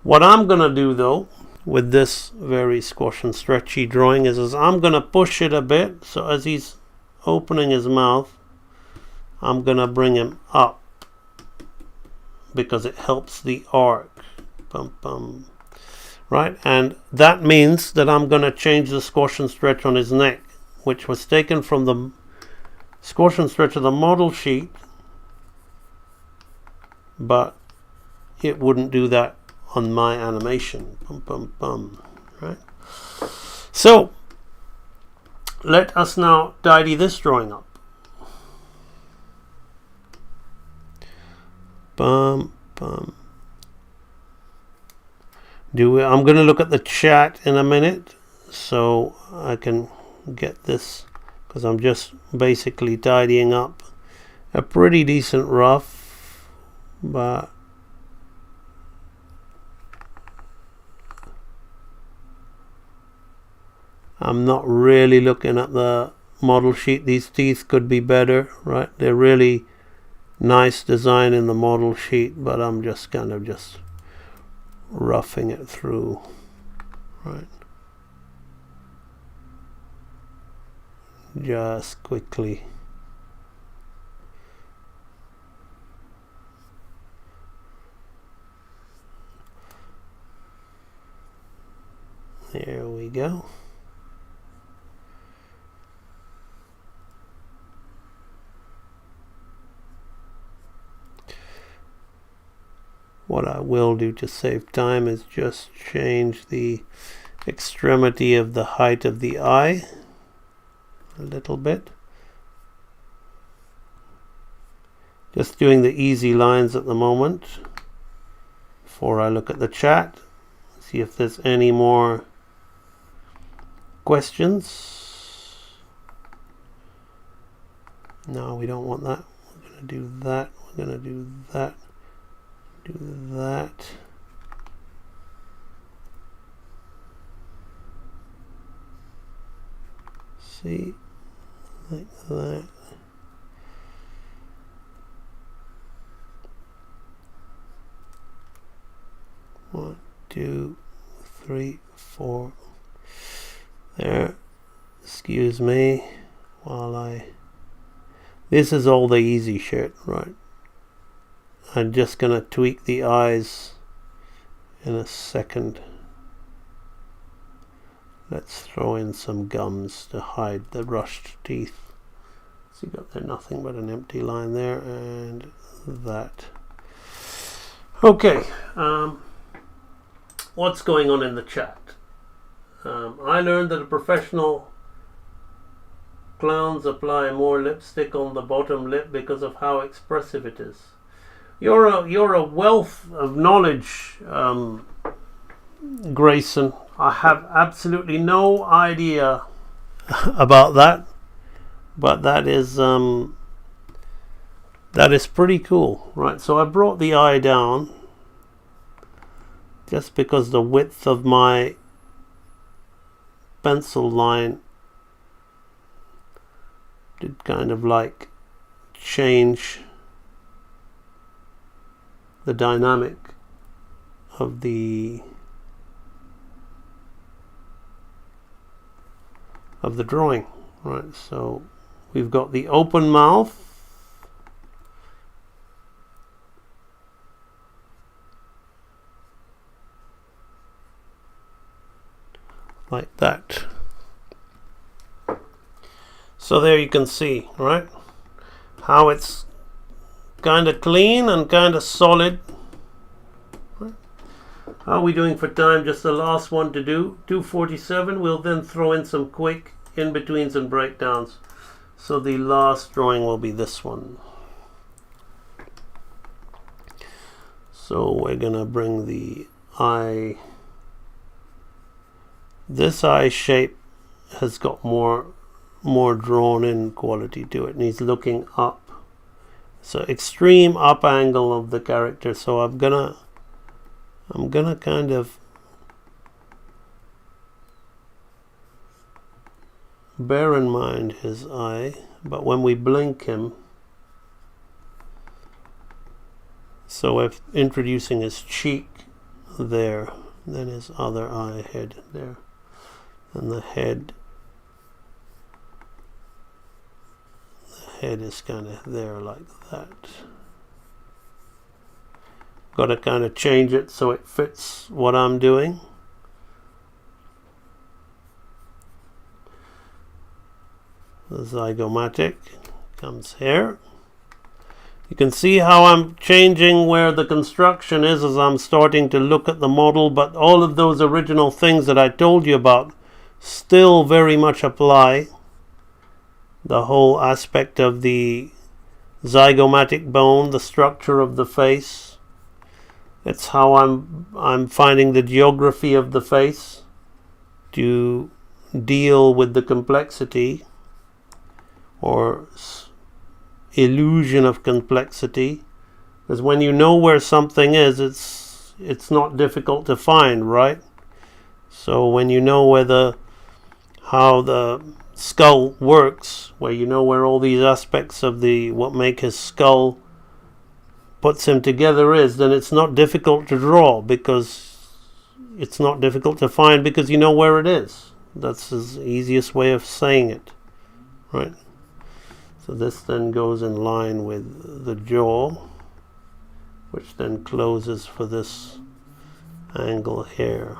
What I'm going to do though with this very squash and stretchy drawing is I'm going to push it a bit. So as he's opening his mouth, I'm going to bring him up because it helps the arc. Bum, bum. Right? And that means that I'm going to change the squash and stretch on his neck, which was taken from the squash and stretch of the model sheet. But it wouldn't do that on my animation. Bum, bum, bum. Right? So let us now tidy this drawing up. Bum, bum. I'm going to look at the chat in a minute so I can get this, because I'm just basically tidying up a pretty decent rough, but I'm not really looking at the model sheet. These teeth could be better, right? They're really nice design in the model sheet, but I'm just kind of just roughing it through, right? Just quickly. There we go. What I will do to save time is just change the extremity of the height of the eye a little bit. Just doing the easy lines at the moment before I look at the chat, see if there's any more questions. No, we don't want that. We're going to do that. We're going to do that. Do that. See, like that. One, two, three, four. There. Excuse me while I. This is all the easy shit, right? I'm just gonna tweak the eyes in a second. Let's throw in some gums to hide the rushed teeth. So you got there nothing but an empty line there, and that. Okay, what's going on in the chat? I learned that professional clowns apply more lipstick on the bottom lip because of how expressive it is. You're a wealth of knowledge, Grayson. I have absolutely no idea about that, but that is pretty cool, right? So I brought the eye down just because the width of my pencil line did kind of like change the dynamic of the drawing, right? So we've got the open mouth, like that. So there you can see, right, how it's kind of clean and kind of solid. How are we doing for time? Just the last one to do, 2:47. We'll then throw in some quick in-betweens and breakdowns. So the last drawing will be this one. So we're gonna bring the eye. This eye shape has got more drawn in quality to it, and he's looking up. So extreme up angle of the character. So I'm gonna kind of bear in mind his eye, but when we blink him, so if introducing his cheek there, then his other eye head there, and the head is kind of there like that. Got to kind of change it so it fits what I'm doing. The zygomatic comes here. You can see how I'm changing where the construction is as I'm starting to look at the model, but all of those original things that I told you about still very much apply. The whole aspect of the zygomatic bone, the structure of the face, It's how I'm finding the geography of the face to deal with the complexity or illusion of complexity. Because when you know where something is, it's not difficult to find, right? So when you know how the skull works, where you know where all these aspects of what make his skull puts him together is, then it's not difficult to draw, because it's not difficult to find because you know where it is. That's the easiest way of saying it, right? So this then goes in line with the jaw, which then closes for this angle here.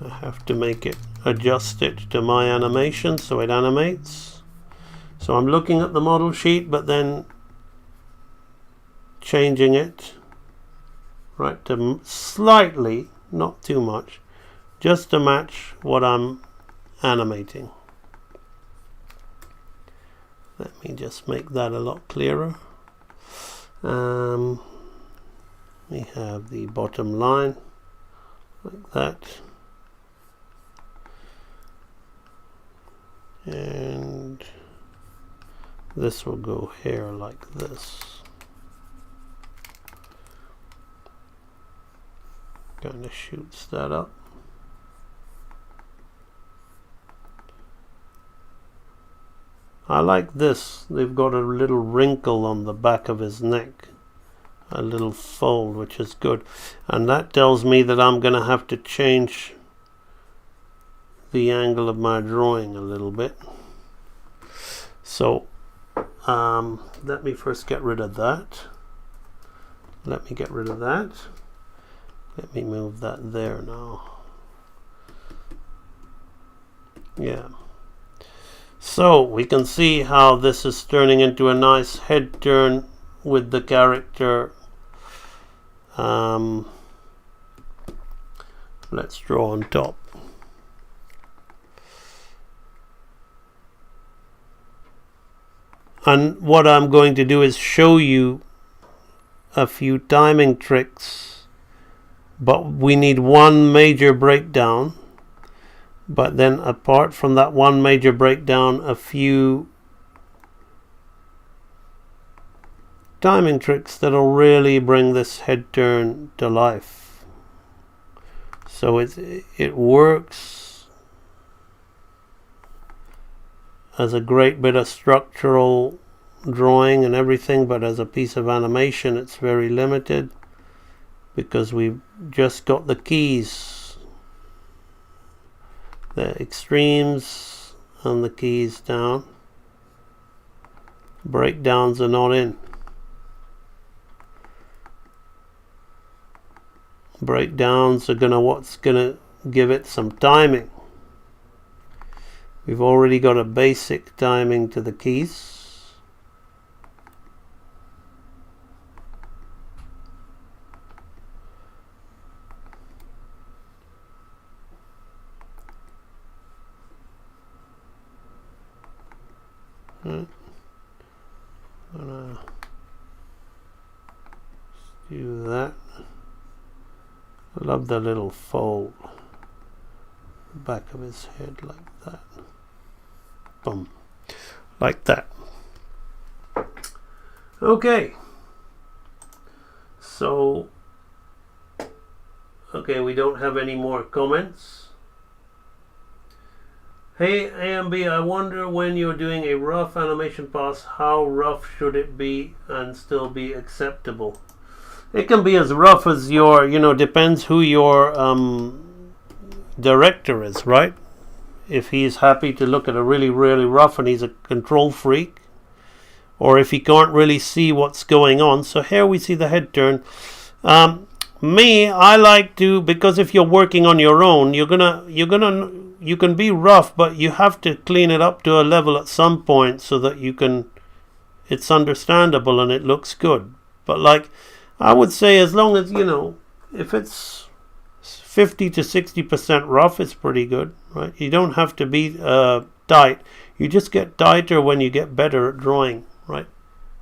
I have to adjust it to my animation so it animates. So I'm looking at the model sheet, but then changing it, right, to slightly, not too much, just to match what I'm animating. Let me just make that a lot clearer. We have the bottom line like that. And this will go here like this. Kind of shoots that up. I like this. They've got a little wrinkle on the back of his neck, a little fold, which is good. And that tells me that I'm going to have to change the angle of my drawing a little bit. So let me first get rid of that. Let me get rid of that. Let me move that there now. Yeah. So we can see how this is turning into a nice head turn with the character. Let's draw on top. And what I'm going to do is show you a few timing tricks, but we need one major breakdown. But then apart from that one major breakdown, a few timing tricks that'll really bring this head turn to life. So it works as a great bit of structural drawing and everything, but as a piece of animation it's very limited because we've just got the keys, the extremes and the keys down. Breakdowns are not in. Breakdowns are what's gonna give it some timing. We've already got a basic timing to the keys. Gonna do that. I love the little fold, back of his head like that. Boom, like that. Okay, so we don't have any more comments. Hey AMB, I wonder when you're doing a rough animation pass, how rough should it be and still be acceptable? It can be as rough as your, depends who your director is, right? If he's happy to look at a really, really rough and he's a control freak, or if he can't really see what's going on. So here we see the head turn. I like to, because if you're working on your own, you can be rough, but you have to clean it up to a level at some point so that it's understandable and it looks good. But I would say as long as, if it's 50 to 60% rough, it's pretty good, right? You don't have to be tight. You just get tighter when you get better at drawing, right?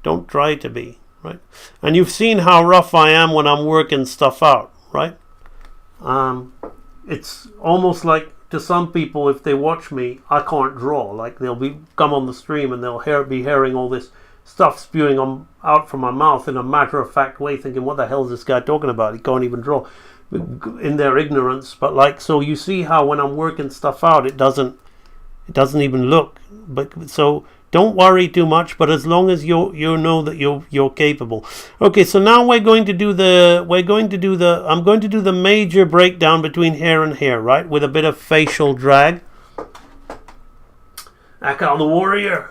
Don't try to be, right? And you've seen how rough I am when I'm working stuff out, right? It's almost like, to some people, if they watch me, I can't draw. Like, they'll come on the stream and they'll be hearing all this stuff spewing out from my mouth in a matter-of-fact way, thinking, what the hell is this guy talking about? He can't even draw, in their ignorance. But like, so you see how when I'm working stuff out, it doesn't even look. But so don't worry too much, but as long as you know that you're capable. Okay, so now I'm going to do the major breakdown between hair and hair, right? With a bit of facial drag. Akal the Warrior.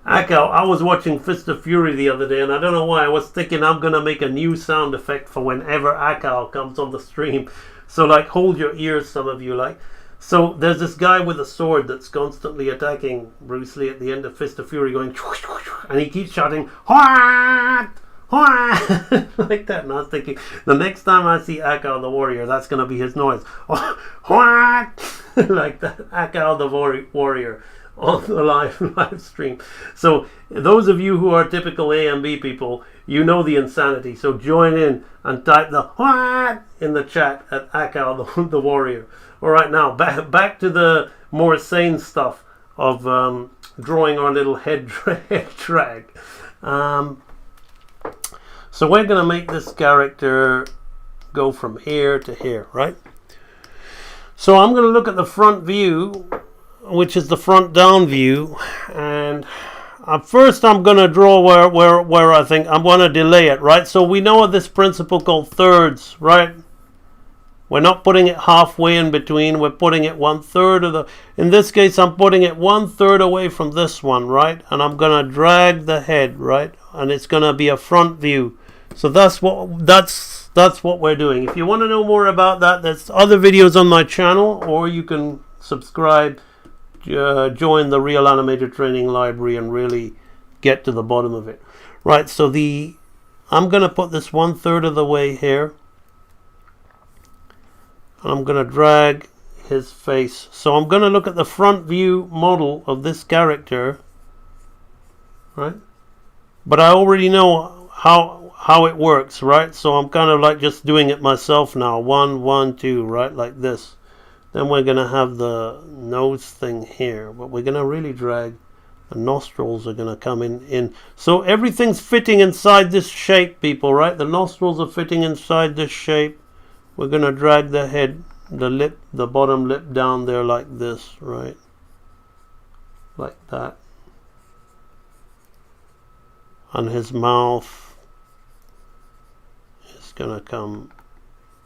Akal, I was watching Fist of Fury the other day, and I don't know why I was thinking I'm gonna make a new sound effect for whenever Akal comes on the stream. So like, hold your ears, some of you, like. So there's this guy with a sword that's constantly attacking Bruce Lee at the end of Fist of Fury, going, and he keeps shouting, "What? What?" like that. And I was thinking, the next time I see Akal the Warrior, that's gonna be his noise. What? Like that, Akal the Warrior on the live stream. So those of you who are typical AMB people, you know the insanity. So join in and type the "what" in the chat at Akal the Warrior. All right, now back to the more sane stuff of drawing our little head drag. So we're going to make this character go from here to here, right? So I'm going to look at the front view, which is the front down view, and first I'm going to draw where I think I'm going to delay it, right? So we know this principle called thirds, right? We're not putting it halfway in between, we're putting it 1/3 of the, in this case I'm putting it 1/3 away from this one, right? And I'm going to drag the head, right? And it's going to be a front view. So that's what we're doing. If you want to know more about that, there's other videos on my channel, or you can subscribe, join the Real Animator Training Library and really get to the bottom of it. Right, so I'm going to put this 1/3 of the way here. And I'm going to drag his face. So I'm going to look at the front view model of this character, right? But I already know how it works, right? So I'm kind of like just doing it myself now. 1, 1, 2, right? Like this. Then we're going to have the nose thing here, but we're going to really drag. The nostrils are going to come in. So everything's fitting inside this shape, people, right? The nostrils are fitting inside this shape. We're going to drag the head, the lip, the bottom lip down there like this, right? Like that. And his mouth is going to come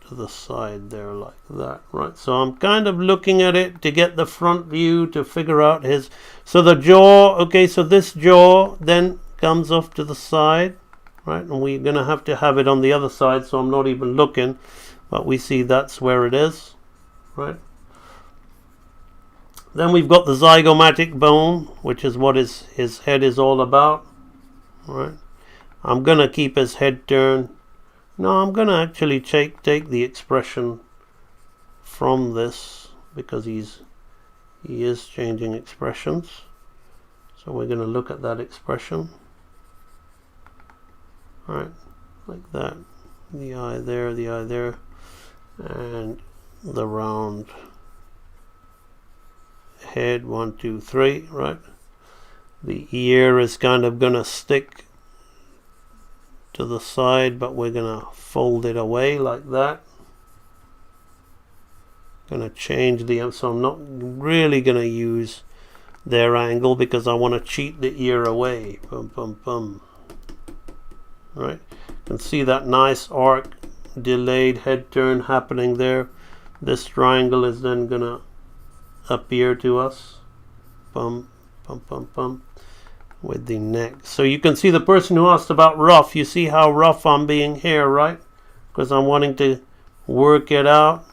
to the side there like that, right? So I'm kind of looking at it to get the front view to figure out his, so the jaw, okay, so this jaw then comes off to the side, right? And we're going to have it on the other side, so I'm not even looking. But we see that's where it is, right? Then we've got the zygomatic bone, which is what his head is all about, right? I'm going to keep his head turned. No, I'm going to actually take the expression from this, because he is changing expressions. So we're going to look at that expression, right? Like that. The eye there, the eye there. And the round head, 1, 2, 3, right? The ear is kind of gonna stick to the side, but we're gonna fold it away like that. Gonna change so I'm not really gonna use their angle, because I want to cheat the ear away. Bum, bum, bum. Right? You can see that nice arc, delayed head turn happening there. This triangle is then gonna appear to us, bum, bum, bum, bum, with the neck. So you can see the person who asked about rough, you see how rough I'm being here, right? Because I'm wanting to work it out.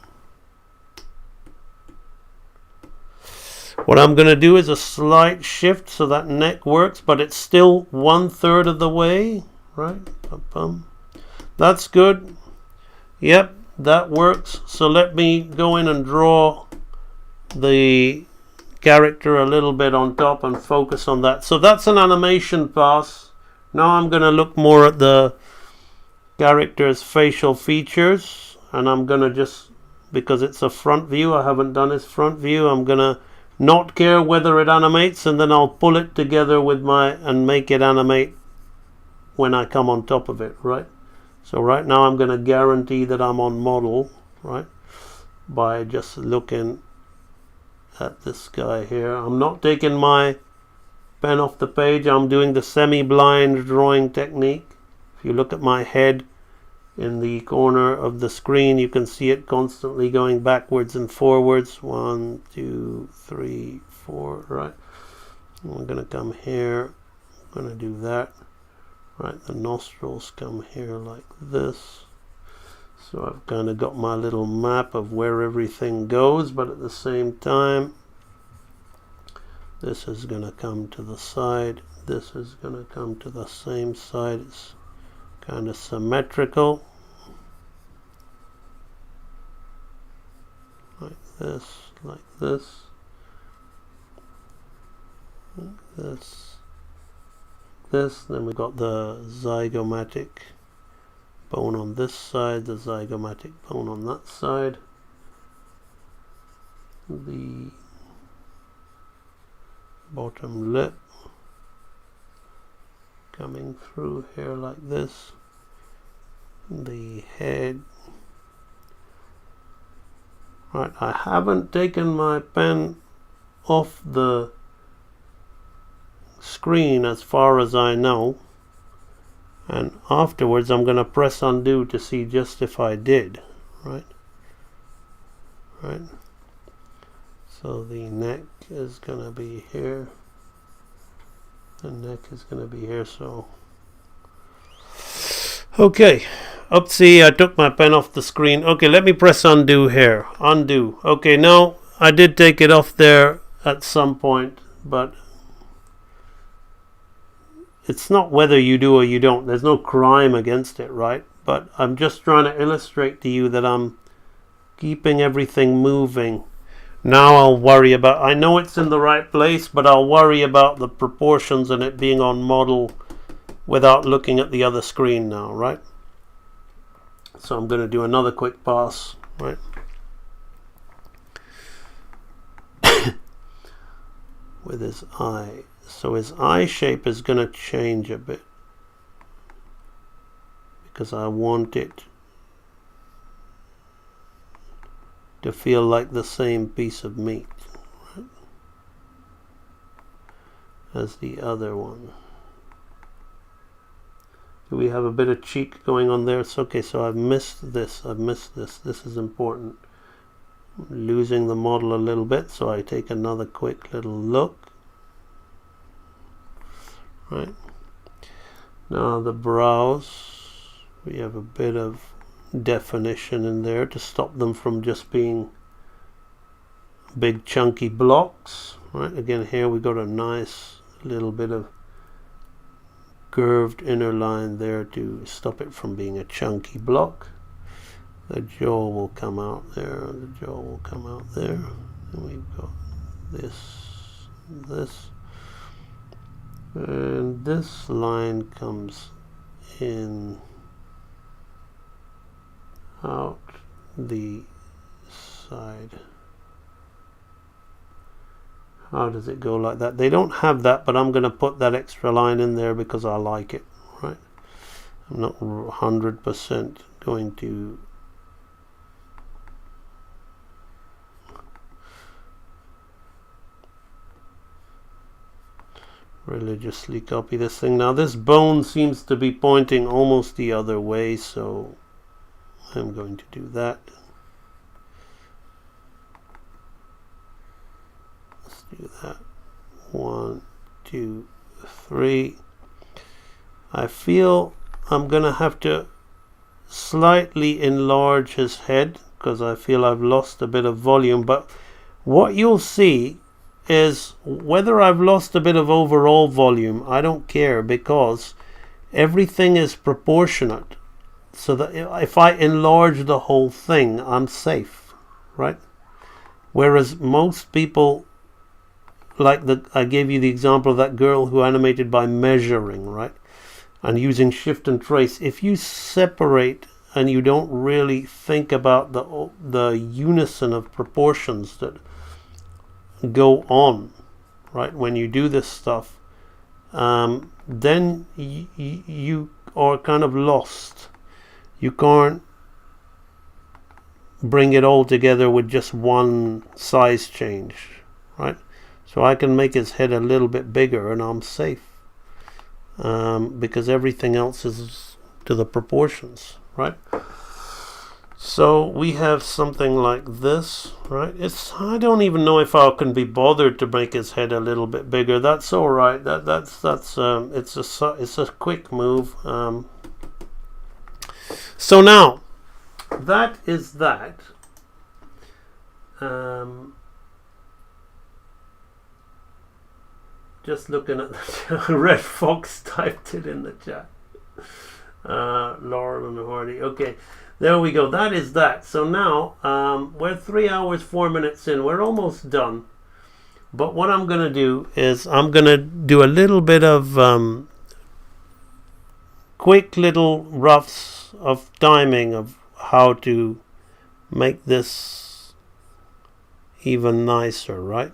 What I'm gonna do is a slight shift so that neck works, but it's still 1/3 of the way, right? Bum, bum. That's good. Yep, that works. So let me go in and draw the character a little bit on top and focus on that. So that's an animation pass. Now I'm going to look more at the character's facial features, and I'm going to just, because it's a front view, I haven't done his front view, I'm going to not care whether it animates, and then I'll pull it together with and make it animate when I come on top of it, right? So right now I'm going to guarantee that I'm on model, right, by just looking at this guy here. I'm not taking my pen off the page. I'm doing the semi-blind drawing technique. If you look at my head in the corner of the screen, you can see it constantly going backwards and forwards. 1, 2, 3, 4, right? I'm going to come here. I'm going to do that. Right, the nostrils come here like this. So I've kind of got my little map of where everything goes, but at the same time, this is going to come to the side. This is going to come to the same side. It's kind of symmetrical. Like this, like this, like this, this. Then we've got the zygomatic bone on this side, the zygomatic bone on that side, the bottom lip coming through here like this, the head. Right, I haven't taken my pen off the screen as far as I know, and afterwards I'm going to press undo to see just if I did, right? Right. So the neck is going to be here. The neck is going to be here, so... Okay. Oopsie, I took my pen off the screen. Okay, let me press undo here. Undo. Okay, now I did take it off there at some point, but it's not whether you do or you don't. There's no crime against it, right? But I'm just trying to illustrate to you that I'm keeping everything moving. Now I'll worry about, I know it's in the right place, but I'll worry about the proportions and it being on model without looking at the other screen now, right? So I'm going to do another quick pass, right? With his eye. So his eye shape is going to change a bit, because I want it to feel like the same piece of meat, right, as the other one. Do we have a bit of cheek going on there? It's okay, so I've missed this. This is important. I'm losing the model a little bit, so I take another quick little look. Right. Now the brows, we have a bit of definition in there to stop them from just being big chunky blocks, right? Again, here we got a nice little bit of curved inner line there to stop it from being a chunky block. The jaw will come out there, the jaw will come out there, and we've got this, and this line comes in out the side. How does it go like that? They don't have that, but I'm going to put that extra line in there because I like it, right? I'm not 100% going to religiously copy this thing. Now this bone seems to be pointing almost the other way, so I'm going to do that. Let's do that. 1, 2, 3. I feel I'm gonna have to slightly enlarge his head because I feel I've lost a bit of volume, but what you'll see is whether I've lost a bit of overall volume, I don't care, because everything is proportionate, so that if I enlarge the whole thing, I'm safe, right? Whereas most people, like I gave you the example of that girl who animated by measuring, right? And using shift and trace. If you separate and you don't really think about the unison of proportions that go on, right, when you do this stuff, then you are kind of lost. You can't bring it all together with just one size change, right? So I can make his head a little bit bigger and I'm safe, because everything else is to the proportions, right? So we have something like this, right? I don't even know if I can be bothered to make his head a little bit bigger. That's all right. It's a quick move. So now that is that. Just looking at the Red Fox typed it in the chat. Laura and Hardy. Okay, there we go. That is that. So now we're 3 hours 4 minutes in. We're almost done. But what I'm going to do is I'm going to do a little bit of quick little roughs of timing of how to make this even nicer, right?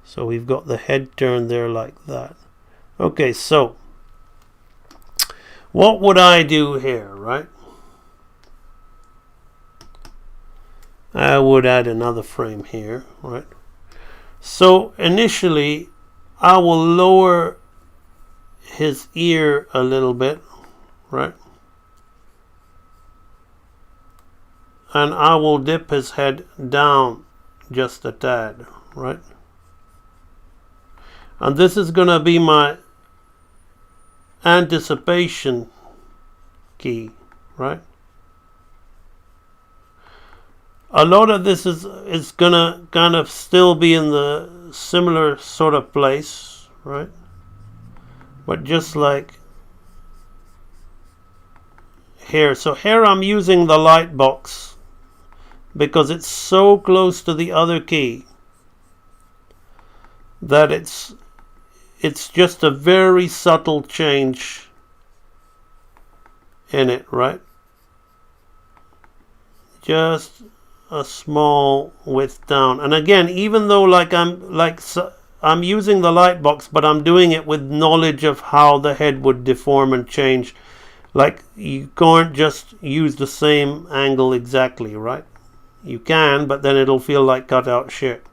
So we've got the head turn there like that. Okay, so what would I do here, right? I would add another frame here, right? So initially I will lower his ear a little bit, right? And I will dip his head down just a tad, right? And this is going to be my anticipation key, right? A lot of this is going to kind of still be in the similar sort of place, right? But just like here. So here I'm using the light box because it's so close to the other key that it's just a very subtle change in it, right? Just a small width down. And again, even though I'm using the light box, but I'm doing it with knowledge of how the head would deform and change. Like, you can't just use the same angle exactly, right? You can, but then it'll feel like cut out shit,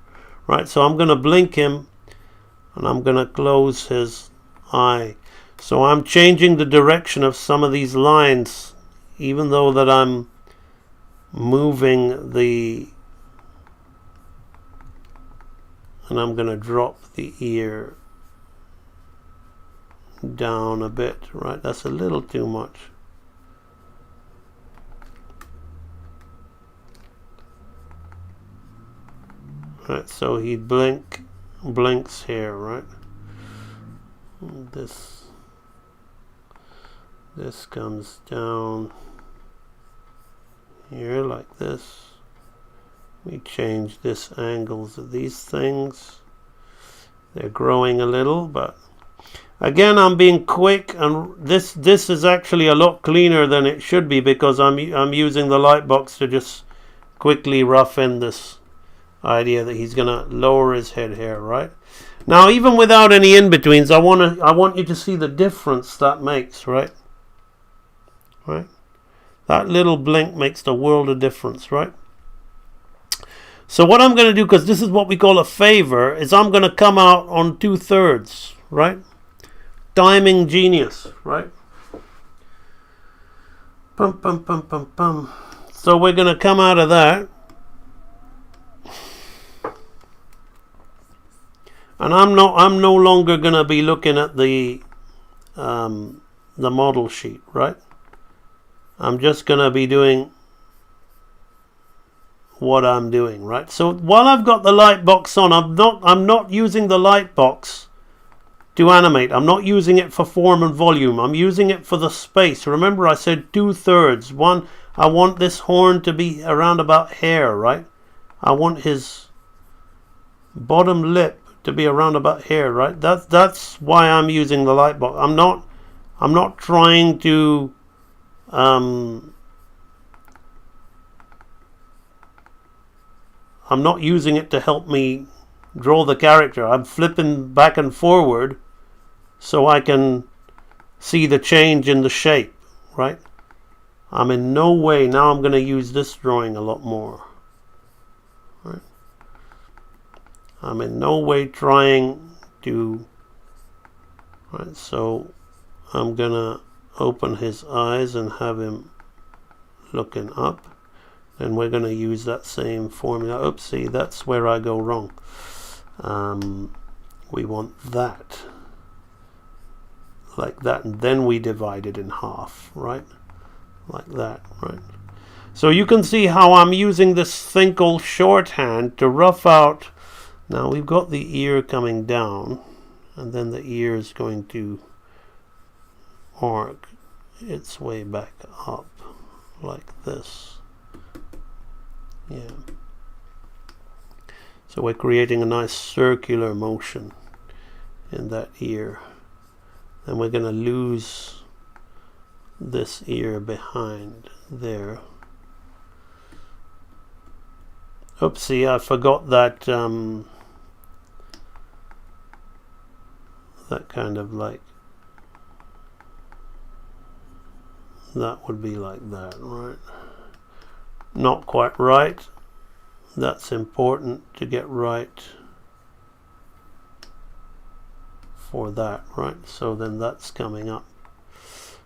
right? So I'm going to blink him and I'm going to close his eye. So I'm changing the direction of some of these lines, even though that I'm moving and I'm going to drop the ear down a bit, right? That's a little too much. Right, so he blinks here, right? This comes down here like this. We change this angles of these things. They're growing a little, but again, I'm being quick, and this is actually a lot cleaner than it should be because I'm using the light box to just quickly rough in this idea that he's gonna lower his head here, right? Now, even without any in-betweens, I want you to see the difference that makes, right? Right? That little blink makes the world of difference, right? So what I'm going to do, because this is what we call a favor, is I'm going to come out on 2/3, right? Timing genius, right? Pum, pum, pum, pum, pum. So we're going to come out of that. And I'm no longer going to be looking at the model sheet, right? I'm just going to be doing what I'm doing, right? So while I've got the light box on, I'm not using the light box to animate. I'm not using it for form and volume. I'm using it for the space. Remember, I said 2/3. I want this horn to be around about here, right? I want his bottom lip to be around about here, right? That's why I'm using the light box. I'm not trying to I'm not using it to help me draw the character. I'm flipping back and forward so I can see the change in the shape, right? I'm in no way, now I'm going to use this drawing a lot more, right? I'm in no way trying to, right? So I'm going to open his eyes and have him looking up. And we're going to use that same formula. Oopsie, that's where I go wrong. We want that. Like that. And then we divide it in half, right? Like that, right? So you can see how I'm using this Thinkle shorthand to rough out. Now we've got the ear coming down. And then the ear is going to arc its way back up. Like this. Yeah. So we're creating a nice circular motion in that ear. And we're going to lose this ear behind there. Oopsie, I forgot that that kind of like, that would be like that, right? Not quite right. That's important to get right for that, right? So then that's coming up.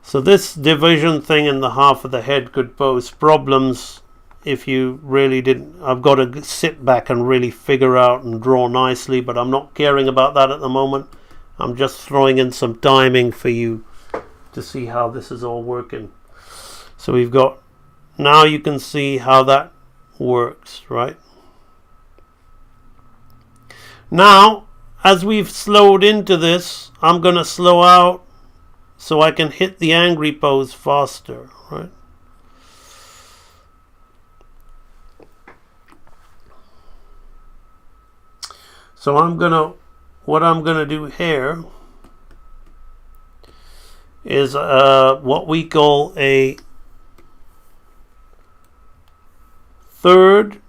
So this division thing in the half of the head could pose problems if you really didn't. I've got to sit back and really figure out and draw nicely, but I'm not caring about that at the moment. I'm just throwing in some timing for you to see how this is all working. So we've got, now you can see how that works, right? Now, as we've slowed into this, I'm going to slow out so I can hit the angry pose faster, right? So what I'm going to do here is what we call a third,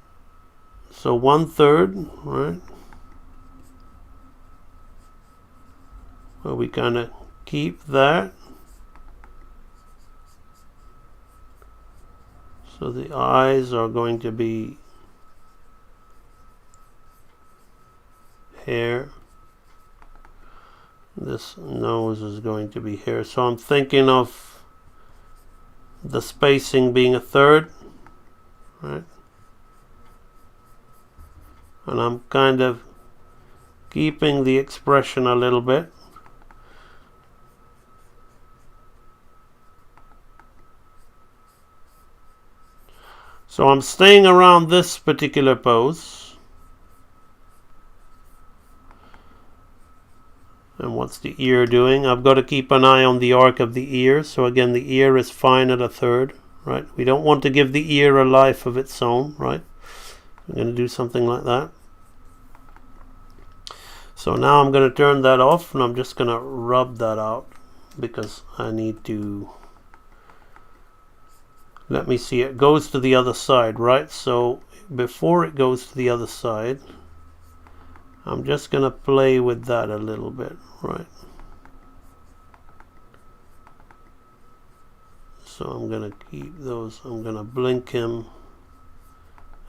so 1/3, right? Well, we kind of keep that. So the eyes are going to be here. This nose is going to be here. So I'm thinking of the spacing being 1/3, right? And I'm kind of keeping the expression a little bit. So I'm staying around this particular pose. And what's the ear doing? I've got to keep an eye on the arc of the ear. So again, the ear is fine at 1/3, right? We don't want to give the ear a life of its own, right? I'm going to do something like that. So now I'm going to turn that off and I'm just going to rub that out because I need to, let me see, it goes to the other side, right? So before it goes to the other side, I'm just going to play with that a little bit, right? So I'm going to keep those, I'm going to blink him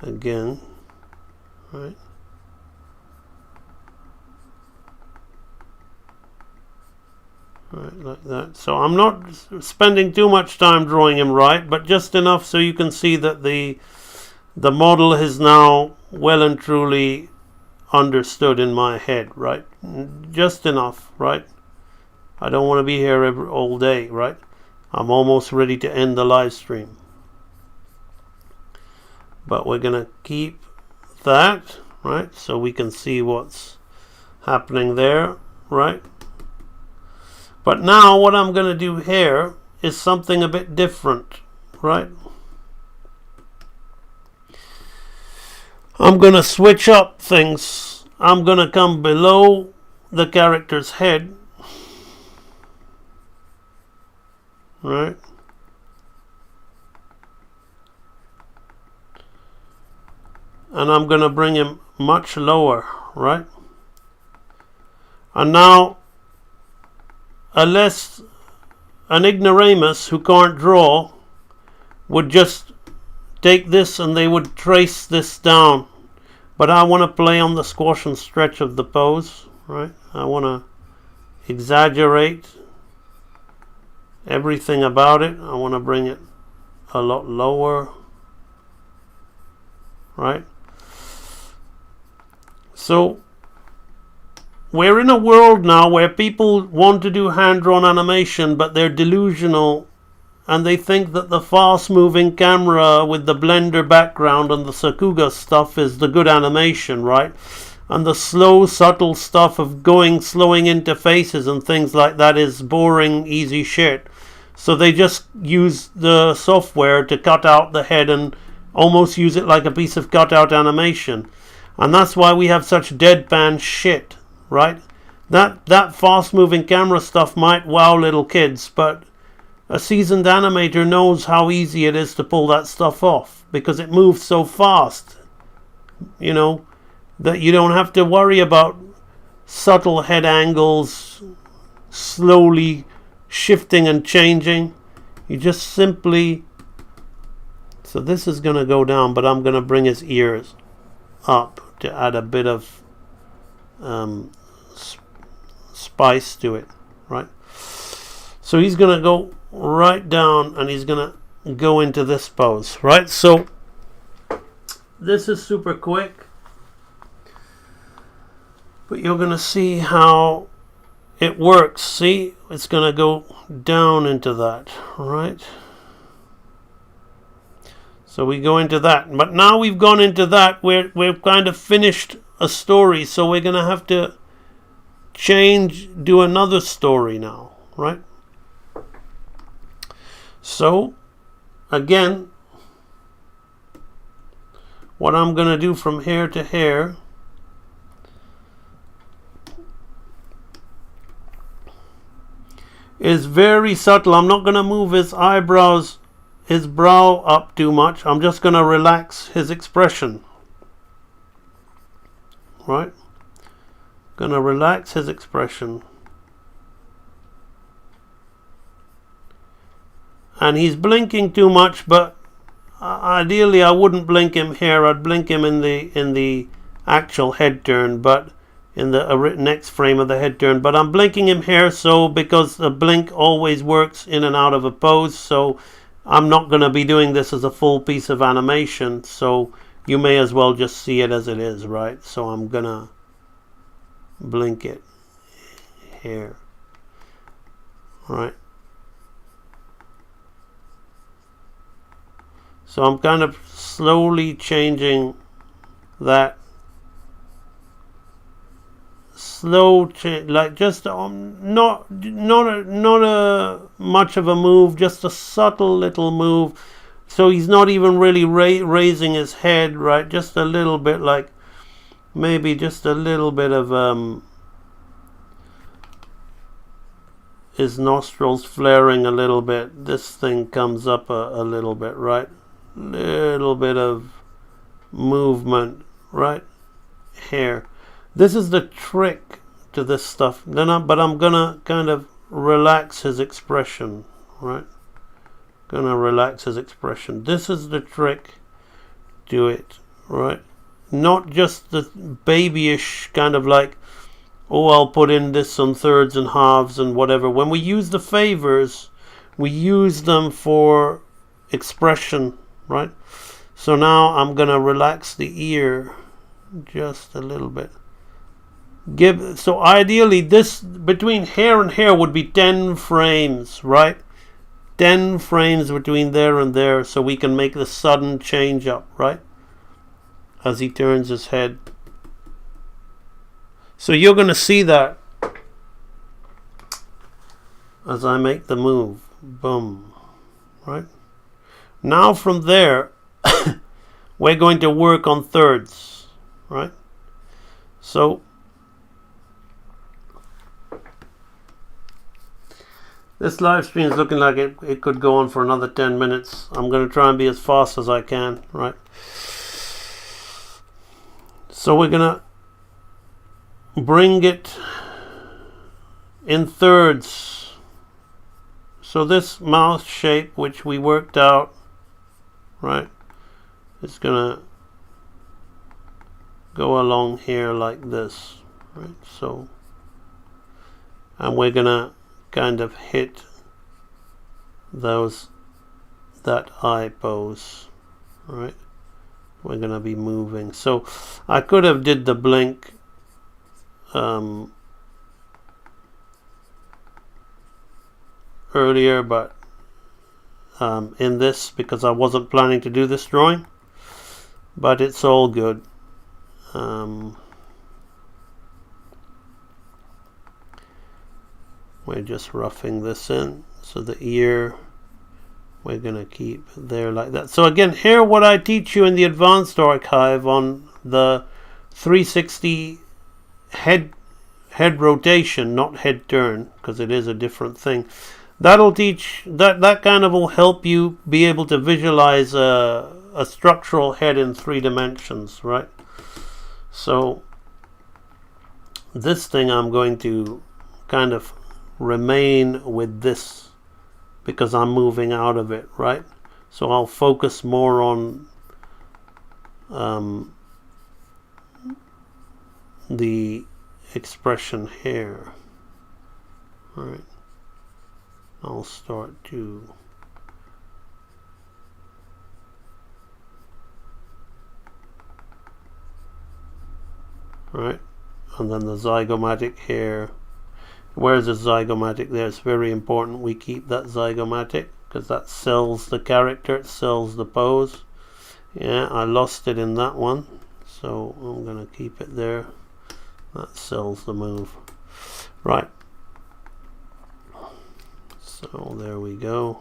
again, right? Right, like that. So I'm not spending too much time drawing him right, but just enough so you can see that the model is now well and truly understood in my head, right? Just enough, right? I don't want to be here all day, right? I'm almost ready to end the live stream. But we're going to keep that, right? So we can see what's happening there, right? But now what I'm going to do here is something a bit different, right? I'm going to switch up things. I'm gonna come below the character's head, right? And I'm gonna bring him much lower, right? And now, unless an ignoramus who can't draw would just take this and they would trace this down. But I want to play on the squash and stretch of the pose, right? I want to exaggerate everything about it. I want to bring it a lot lower, right? So we're in a world now where people want to do hand-drawn animation, but they're delusional and they think that the fast-moving camera with the Blender background and the Sakuga stuff is the good animation, right? And the slow, subtle stuff of slowing into faces and things like that is boring, easy shit. So they just use the software to cut out the head and almost use it like a piece of cutout animation. And that's why we have such deadpan shit, right? That fast-moving camera stuff might wow little kids, but a seasoned animator knows how easy it is to pull that stuff off because it moves so fast, you know, that you don't have to worry about subtle head angles slowly shifting and changing. You just simply... So this is going to go down, but I'm going to bring his ears up to add a bit of spice to it, right? So he's going to go right down and he's going to go into this pose, right? So this is super quick, but you're going to see how it works. See, it's going to go down into that, right? So we go into that, but now we've gone into that, we've kind of finished a story, so we're going to have to do another story now, right? So again, what I'm going to do from hair to hair is very subtle. I'm not going to move his eyebrows, his brow up too much. I'm just going to relax his expression, right? Going to relax his expression. And he's blinking too much, but ideally I wouldn't blink him here. I'd blink him in the actual head turn, but in the next frame of the head turn. But I'm blinking him here so because the blink always works in and out of a pose, so I'm not going to be doing this as a full piece of animation, so you may as well just see it as it is, right? So I'm going to blink it here, right? So I'm kind of slowly changing that. Slow change, like just not a much of a move, just a subtle little move. So he's not even really raising his head, right? Just a little bit, like maybe just a little bit of his nostrils flaring a little bit. This thing comes up a little bit, right? Little bit of movement, right? Here. This is the trick to this stuff. But I'm gonna kind of relax his expression, right? Gonna relax his expression. This is the trick to it, right? Not just the babyish kind of like, oh, I'll put in this on thirds and halves and whatever. When we use the favors, we use them for expression, right? So now I'm gonna relax the ear just a little bit. So ideally this between hair and hair would be 10 frames, right? 10 frames between there and there, so we can make the sudden change up, right? As he turns his head. So you're going to see that as I make the move. Boom. Right? Now from there, we're going to work on thirds, right? So this live stream is looking like it could go on for another 10 minutes. I'm going to try and be as fast as I can, right? So we're going to bring it in thirds. So this mouth shape, which we worked out, right, is going to go along here like this, right? So, and we're going to kind of hit that eye pose, right? We're going to be moving. So I could have did the blink earlier, but in this, because I wasn't planning to do this drawing, but it's all good. We're just roughing this in, so the ear we're going to keep there like that. So again, here what I teach you in the advanced archive on the 360 head rotation, not head turn, because it is a different thing. That'll teach, that kind of will help you be able to visualize a structural head in 3 dimensions, right? So this thing I'm going to kind of remain with this because I'm moving out of it, right? So I'll focus more on the expression here. All right. I'll start to right, and then the zygomatic here. Where's the zygomatic there? It's very important we keep that zygomatic because that sells the character, it sells the pose. Yeah, I lost it in that one, so I'm going to keep it there. That sells the move. Right. So there we go.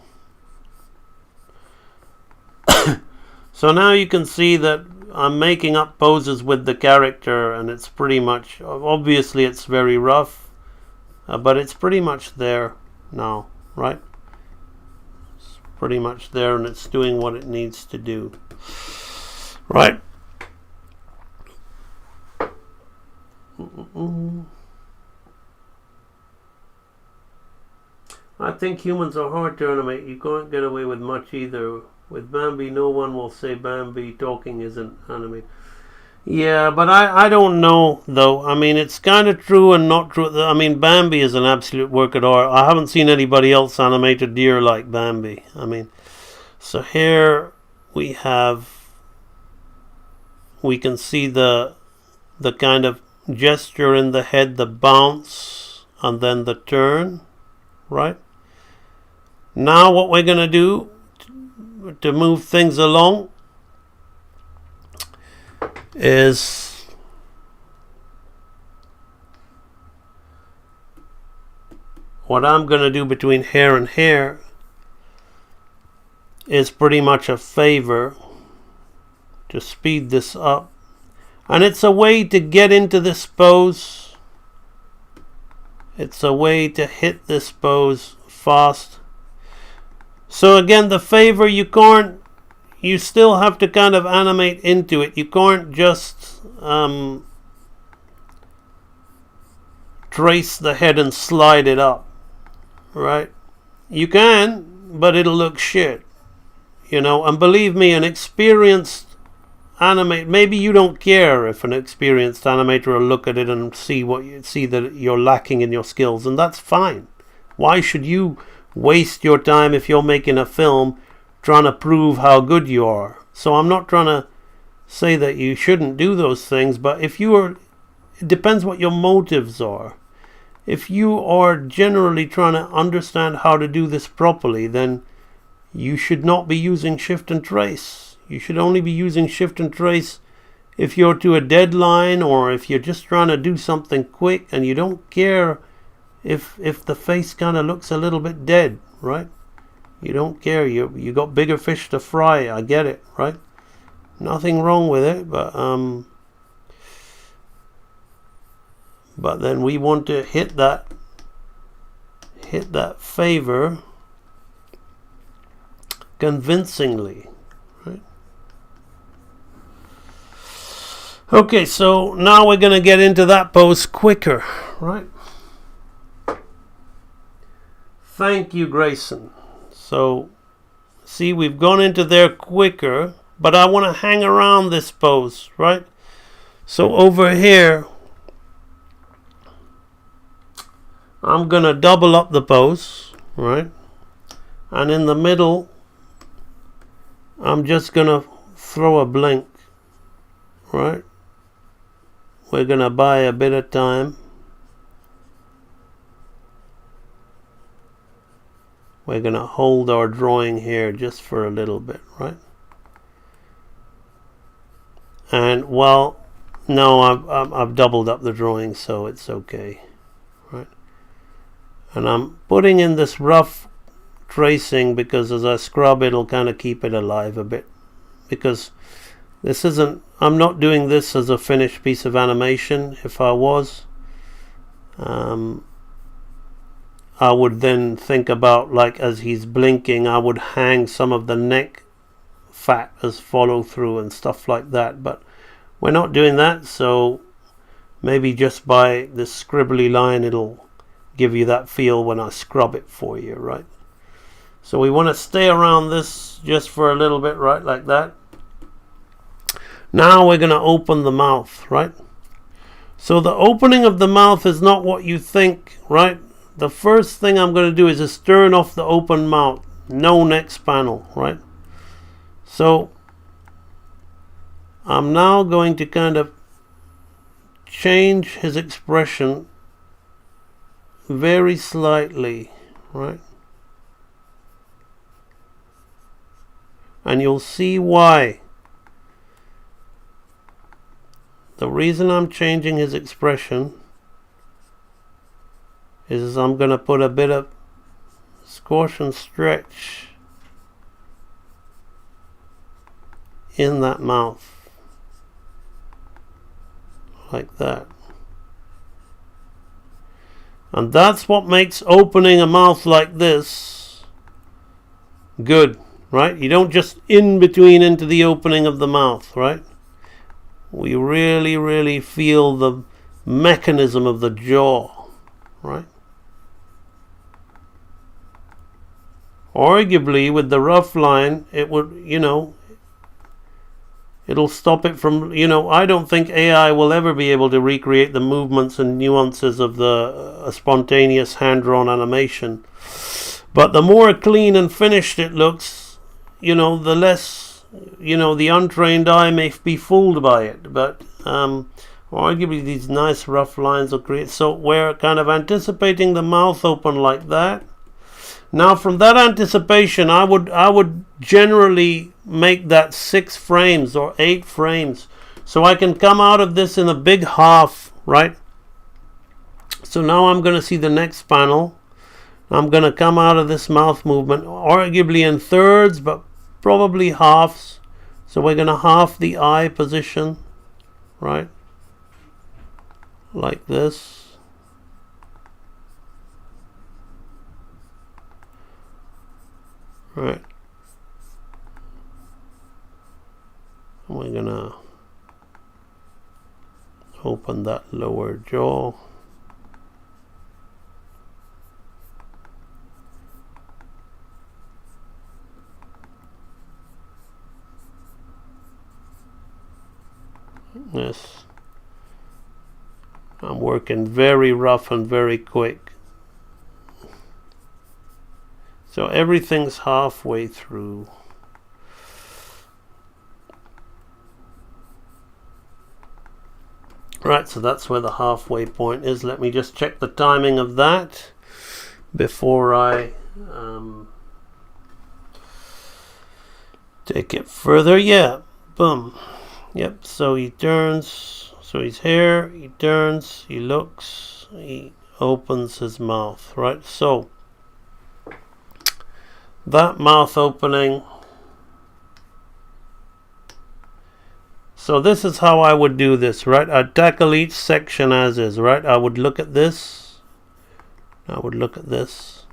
So now you can see that I'm making up poses with the character, and it's pretty much, obviously it's very rough. But it's pretty much there now, right? It's pretty much there, and it's doing what it needs to do, right? I think humans are hard to animate. You can't get away with much either. With Bambi, no one will say Bambi talking isn't animated. Yeah, but I don't know, though. I mean, it's kind of true and not true. I mean, Bambi is an absolute work of art. I haven't seen anybody else animate a deer like Bambi. I mean, so here we can see the kind of gesture in the head, the bounce, and then the turn, right? Now what we're going to do to move things along is what I'm going to do between hair and hair is pretty much a favor to speed this up, and it's a way to get into this pose. It's a way to hit this pose fast. So again, the favor, you still have to kind of animate into it. You can't just trace the head and slide it up, right? You can, but it'll look shit, you know. And believe me, an experienced animator, maybe you don't care if an experienced animator will look at it and see that you're lacking in your skills, and that's fine. Why should you waste your time if you're making a film trying to prove how good you are? So I'm not trying to say that you shouldn't do those things, but if you are, it depends what your motives are. If you are generally trying to understand how to do this properly, then you should not be using shift and trace. You should only be using shift and trace if you're to a deadline, or if you're just trying to do something quick and you don't care if the face kind of looks a little bit dead, right? You don't care. You got bigger fish to fry. I get it, right? Nothing wrong with it, but but then we want to hit that favor convincingly, right? Okay, so now we're going to get into that pose quicker, right? Thank you, Grayson. So see, we've gone into there quicker, but I want to hang around this pose, right? So over here, I'm going to double up the pose, right? And in the middle, I'm just going to throw a blink, right? We're going to buy a bit of time. We're going to hold our drawing here just for a little bit, right? And well, no, I've doubled up the drawing, so it's okay, right? And I'm putting in this rough tracing because as I scrub, it'll kind of keep it alive a bit. Because this isn't, I'm not doing this as a finished piece of animation. If I was, I would then think about, like, as he's blinking, I would hang some of the neck fat as follow through and stuff like that. But we're not doing that, so maybe just by this scribbly line it'll give you that feel when I scrub it for you, right? So we want to stay around this just for a little bit, right, like that. Now we're going to open the mouth, right? So the opening of the mouth is not what you think, right? The first thing I'm going to do is just turn off the open mouth. No next panel, right? So I'm now going to kind of change his expression very slightly, right? And you'll see why. The reason I'm changing his expression is I'm going to put a bit of squash and stretch in that mouth, like that. And that's what makes opening a mouth like this good, right? You don't just in between into the opening of the mouth, right? We really, really feel the mechanism of the jaw, right? Arguably, with the rough line, it would, it'll stop it from, I don't think AI will ever be able to recreate the movements and nuances of the spontaneous hand-drawn animation. But the more clean and finished it looks, the less, the untrained eye may be fooled by it. But arguably these nice rough lines will create. So we're kind of anticipating the mouth open like that. Now from that anticipation, I would generally make that 6 frames or 8 frames. So I can come out of this in a big half, right? So now I'm going to see the next panel. I'm going to come out of this mouth movement, arguably in thirds, but probably halves. So we're going to half the eye position, right? Like this. Right. And we're going to open that lower jaw. Yes. I'm working very rough and very quick. So everything's halfway through. Right, so that's where the halfway point is. Let me just check the timing of that before I take it further. Yeah, boom. Yep, so he turns, so he's here, he turns, he looks, he opens his mouth, right? So that mouth opening So this is how I would do this, right? I'd tackle each section as is, right? I would look at this. I would look at this.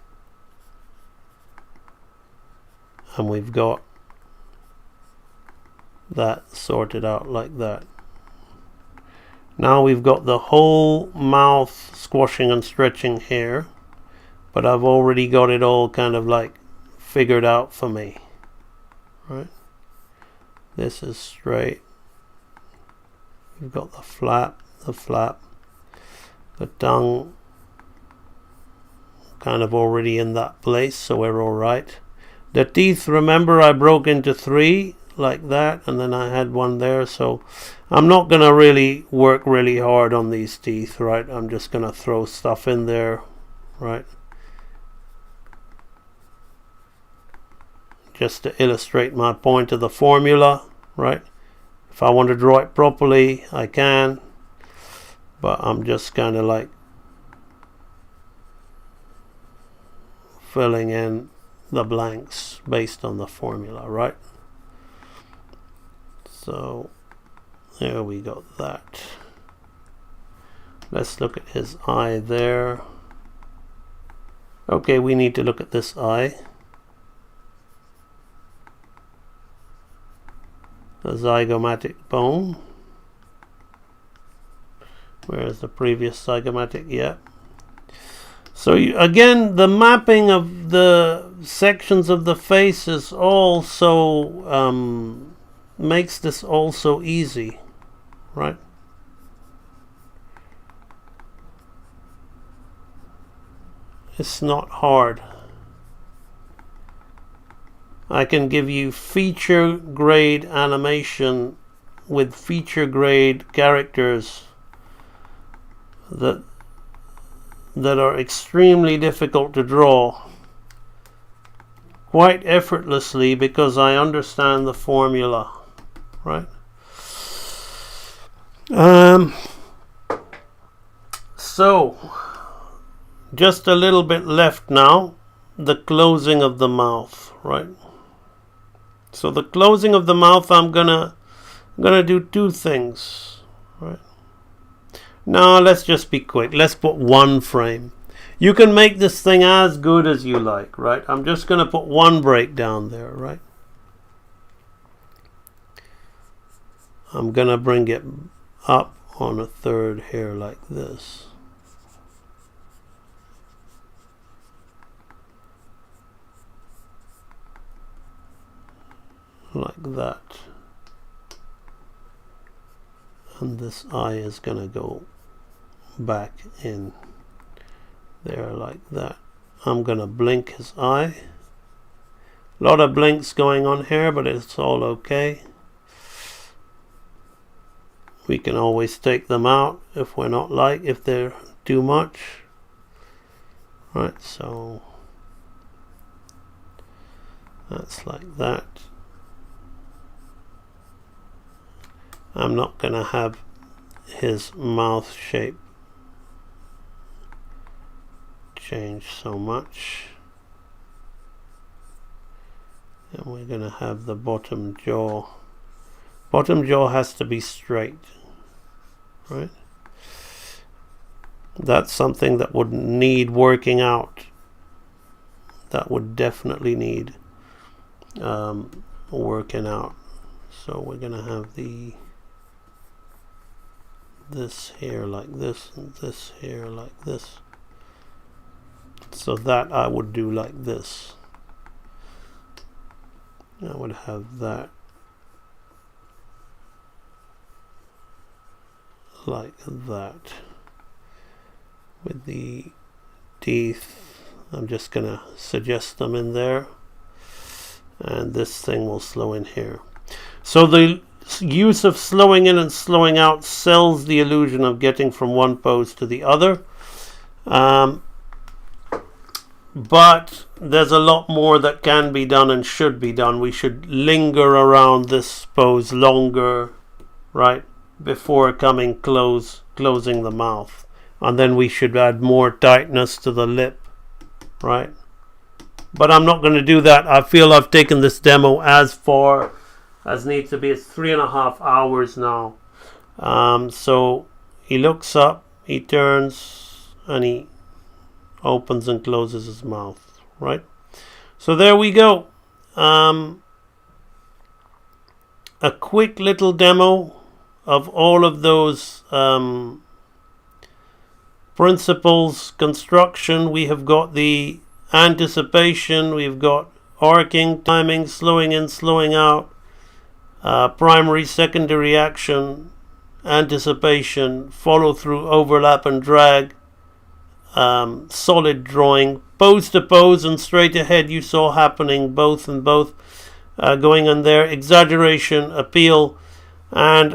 And we've got that sorted out like that. Now we've got the whole mouth squashing and stretching here, but I've already got it all kind of like figured out for me, right? This is straight. We've got the flap, the tongue kind of already in that place, so we're all right. The teeth, remember I broke into 3 like that, and then I had one there, so I'm not going to really work really hard on these teeth, right? I'm just going to throw stuff in there, right? Just to illustrate my point of the formula, right? If I want to draw it properly, I can, but I'm just kind of like filling in the blanks based on the formula, right? So there we got that. Let's look at his eye there. Okay, we need to look at this eye. The zygomatic bone. Where's the previous zygomatic? Yeah. So again, the mapping of the sections of the face is also makes this also easy, right? It's not hard. I can give you feature grade animation with feature grade characters that are extremely difficult to draw quite effortlessly because I understand the formula, right? So just a little bit left now, the closing of the mouth, right? So the closing of the mouth, I'm gonna do 2 things, right? Now let's just be quick. Let's put 1 frame. You can make this thing as good as you like, right? I'm just gonna put 1 breakdown there, right? I'm gonna bring it up on a 3rd here like this. Like that. And this eye is gonna go back in there like that. I'm gonna blink his eye. A lot of blinks going on here, but it's all okay. We can always take them out if we're not if they're too much. Right, so that's like that. I'm not going to have his mouth shape change so much. And we're going to have the bottom jaw. Bottom jaw has to be straight, right? That's something that would need working out. That would definitely need working out. So we're going to have this here like this, and this here like this. So that I would do like this. I would have that like that. With the teeth, I'm just going to suggest them in there. And this thing will slow in here. So the use of slowing in and slowing out sells the illusion of getting from one pose to the other. But there's a lot more that can be done and should be done. We should linger around this pose longer, right, before closing the mouth. And then we should add more tightness to the lip, right? But I'm not going to do that. I feel I've taken this demo as far as needs to be. It's 3.5 hours now. So he looks up, he turns, and he opens and closes his mouth, right? So there we go. A quick little demo of all of those principles, construction. We have got the anticipation, we've got arcing, timing, slowing in, slowing out, primary, secondary action, anticipation, follow through, overlap and drag, solid drawing, pose to pose and straight ahead. You saw happening both going on there, exaggeration, appeal, and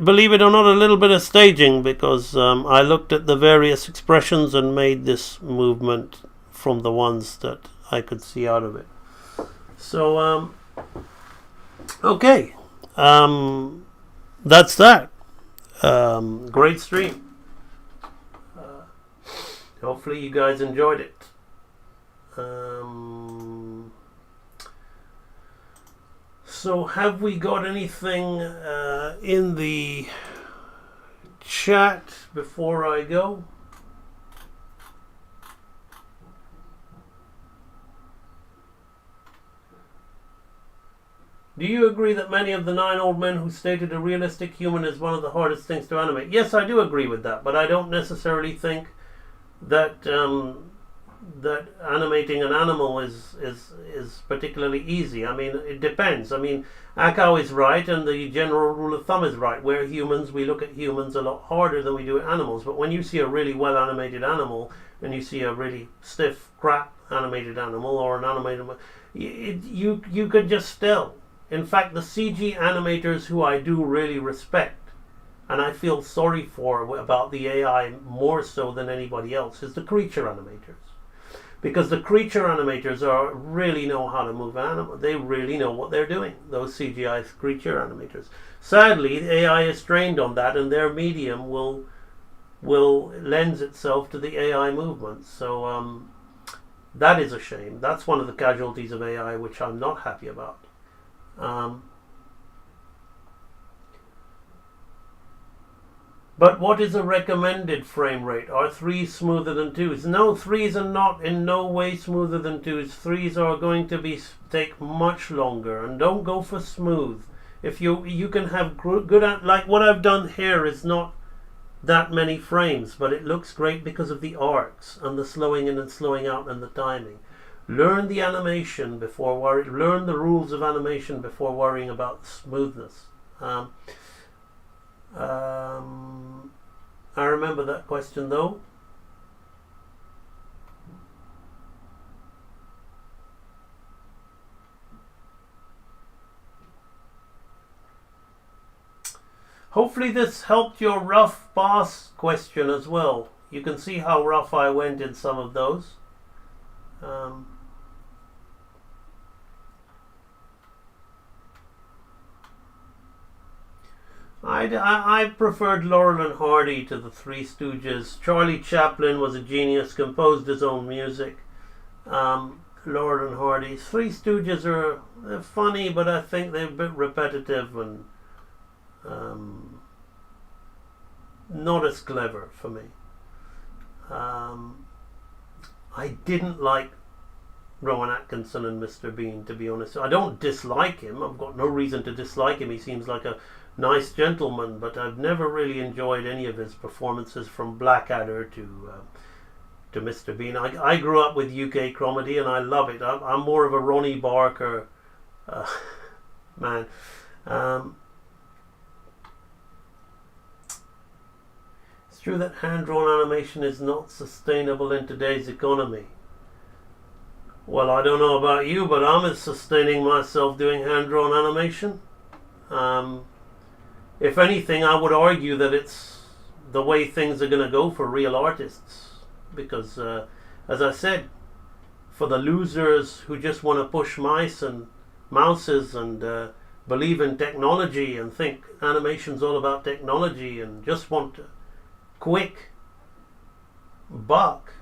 believe it or not, a little bit of staging, because I looked at the various expressions and made this movement from the ones that I could see out of it. So okay, that's that. Great stream. Hopefully you guys enjoyed it. So have we got anything in the chat before I go? Do you agree that many of the 9 old men who stated a realistic human is one of the hardest things to animate? Yes, I do agree with that, but I don't necessarily think that that animating an animal is particularly easy. I mean, it depends. I mean, Akau is right, and the general rule of thumb is right. We're humans, we look at humans a lot harder than we do at animals. But when you see a really well animated animal, and you see a really stiff, crap animated animal, or an animated, you could just tell. In fact, the CG animators who I do really respect, and I feel sorry for about the AI more so than anybody else, is the creature animators. Because the creature animators really know how to move animals. They really know what they're doing, those CGI creature animators. Sadly, the AI is trained on that, and their medium will lends itself to the AI movements. So that is a shame. That's one of the casualties of AI, which I'm not happy about. But what is a recommended frame rate? Are 3s smoother than 2s? No, 3s are not in no way smoother than 2s. 3s are going to take much longer, and don't go for smooth. If you can have good, like what I've done here is not that many frames, but it looks great because of the arcs and the slowing in and slowing out and the timing. Learn the animation before learn the rules of animation before worrying about smoothness. I remember that question though. Hopefully this helped your rough pass question as well. You can see how rough I went in some of those. I preferred Laurel and Hardy to the Three Stooges. Charlie Chaplin was a genius, composed his own music. Laurel and Hardy. Three Stooges they're funny, but I think they're a bit repetitive and not as clever for me. I didn't like Rowan Atkinson and Mr. Bean, to be honest. I don't dislike him. I've got no reason to dislike him. He seems like a nice gentleman, but I've never really enjoyed any of his performances, from Blackadder to Mr. Bean. I grew up with UK comedy and I love it. I'm more of a Ronnie Barker man. It's true that hand-drawn animation is not sustainable in today's economy. Well, I don't know about you, but I'm sustaining myself doing hand-drawn animation. If anything, I would argue that it's the way things are going to go for real artists. Because, as I said, for the losers who just want to push mouses and believe in technology and think animation's all about technology and just want a quick buck,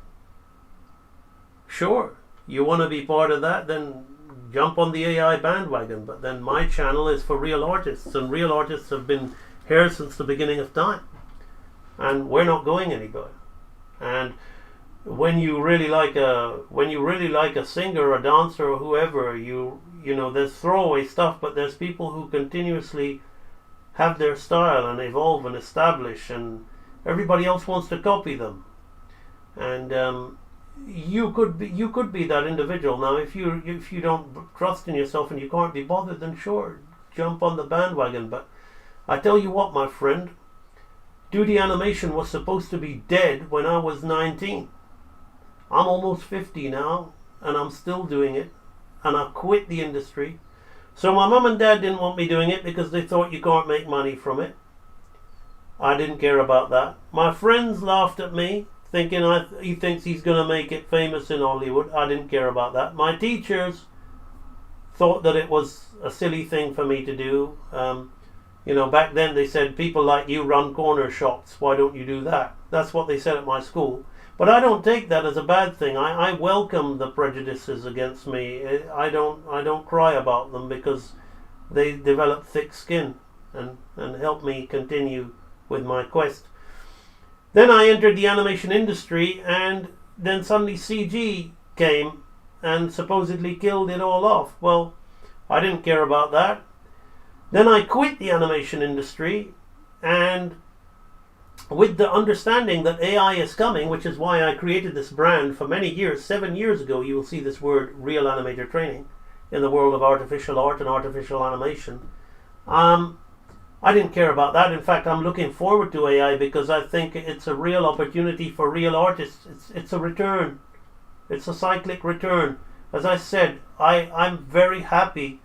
sure, you want to be part of that, then jump on the AI bandwagon. But then my channel is for real artists, and real artists have been here since the beginning of time, and we're not going anywhere. And when you really like a singer or a dancer or whoever, you know, there's throwaway stuff, but there's people who continuously have their style and evolve and establish, and everybody else wants to copy them. And you could be that individual. Now, if you don't trust in yourself and you can't be bothered, then sure, jump on the bandwagon. But I tell you what, my friend, 2D animation was supposed to be dead when I was 19. I'm almost 50 now, and I'm still doing it, and I quit the industry. So my mum and dad didn't want me doing it because they thought you can't make money from it. I didn't care about that. My friends laughed at me, thinking he thinks he's going to make it famous in Hollywood. I didn't care about that. My teachers thought that it was a silly thing for me to do. You know, back then they said, people like you run corner shops, why don't you do that? That's what they said at my school. But I don't take that as a bad thing. I welcome the prejudices against me. I don't cry about them, because they develop thick skin and help me continue with my quest. Then I entered the animation industry, and then suddenly CG came and supposedly killed it all off. Well, I didn't care about that. Then I quit the animation industry, and with the understanding that AI is coming, which is why I created this brand for many years. 7 years ago, you will see this word, real animator training, in the world of artificial art and artificial animation. I didn't care about that. In fact, I'm looking forward to AI because I think it's a real opportunity for real artists. It's a return. It's a cyclic return. As I said, I'm very happy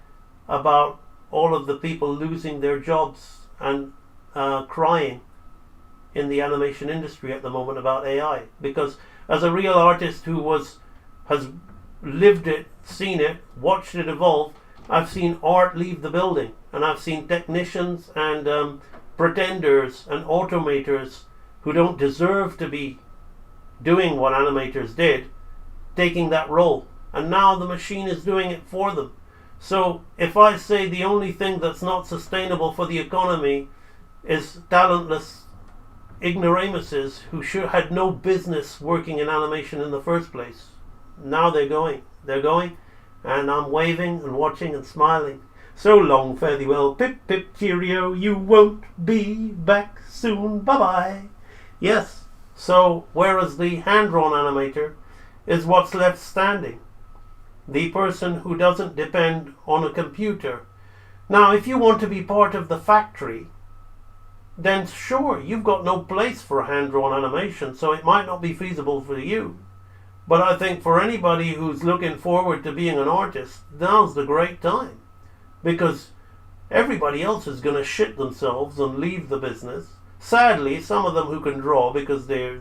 about all of the people losing their jobs and crying in the animation industry at the moment about AI, because as a real artist who has lived it, seen it, watched it evolve, I've seen art leave the building, and I've seen technicians and pretenders and automators who don't deserve to be doing what animators did, taking that role, and now the machine is doing it for them. So if I say the only thing that's not sustainable for the economy is talentless ignoramuses who had no business working in animation in the first place, now they're going, and I'm waving and watching and smiling. So long, fare thee well, pip pip cheerio, you won't be back soon, bye bye. Yes, so whereas the hand-drawn animator is what's left standing, the person who doesn't depend on a computer. Now, if you want to be part of the factory, then sure, you've got no place for hand-drawn animation, so it might not be feasible for you. But I think for anybody who's looking forward to being an artist, now's the great time. Because everybody else is going to shit themselves and leave the business. Sadly, some of them who can draw, because they're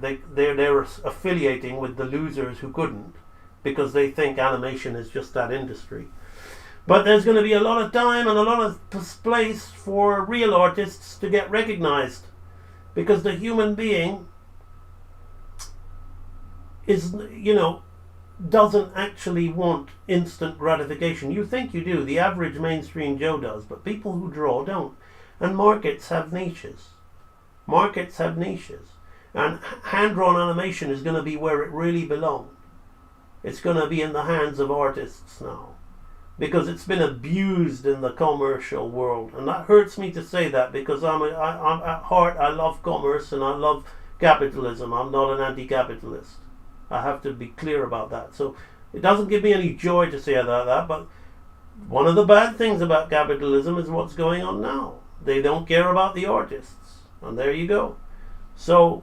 affiliating with the losers who couldn't, because they think animation is just that industry. But there's going to be a lot of time and a lot of place for real artists to get recognized, because the human being is, doesn't actually want instant gratification. You think you do, the average mainstream Joe does, but people who draw don't. And markets have niches. And hand-drawn animation is going to be where it really belongs. It's going to be in the hands of artists now, because it's been abused in the commercial world. And that hurts me to say that, because I'm at heart, I love commerce and I love capitalism. I'm not an anti-capitalist. I have to be clear about that. So it doesn't give me any joy to say that, but one of the bad things about capitalism is what's going on now. They don't care about the artists. And there you go. So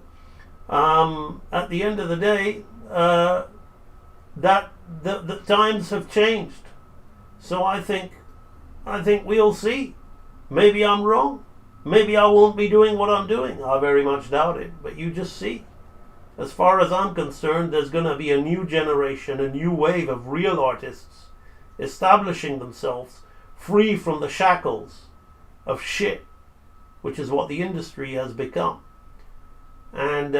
at the end of the day, that the times have changed. So I think we'll see. Maybe I'm wrong. Maybe I won't be doing what I'm doing. I very much doubt it. But you just see. As far as I'm concerned, there's going to be a new generation, a new wave of real artists establishing themselves free from the shackles of shit, which is what the industry has become. And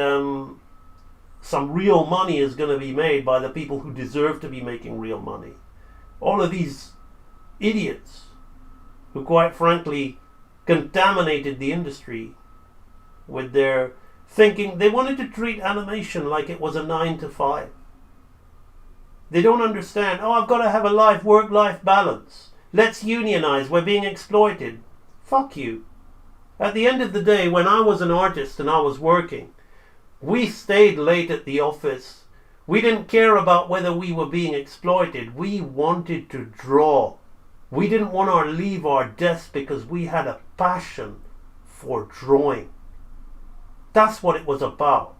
some real money is going to be made by the people who deserve to be making real money. all of these idiots who quite frankly contaminated the industry with their thinking. They wanted to treat animation like it was a 9 to 5. They don't understand, oh, I've got to have a work-life balance. Let's unionize, we're being exploited. Fuck you. At the end of the day, when I was an artist and I was working, we stayed late at the office. We didn't care about whether we were being exploited. We wanted to draw. We didn't want to leave our desk because we had a passion for drawing. That's what it was about.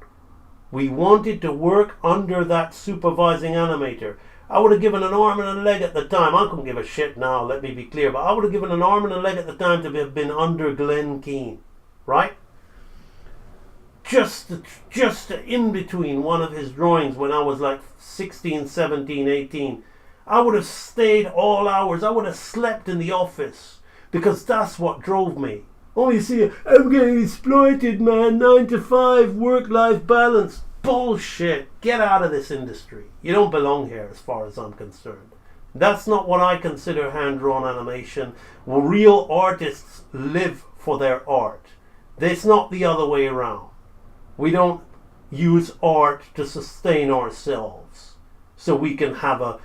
We wanted to work under that supervising animator. I would have given an arm and a leg at the time. I couldn't give a shit now, let me be clear, but I would have given an arm and a leg at the time to have been under Glenn Keane, right? Just in between one of his drawings when I was like 16, 17, 18, I would have stayed all hours. I would have slept in the office because that's what drove me. Oh, you see, I'm getting exploited, man. 9 to 5, work-life balance. Bullshit. Get out of this industry. You don't belong here as far as I'm concerned. That's not what I consider hand-drawn animation. Real artists live for their art. It's not the other way around. We don't use art to sustain ourselves so we can have a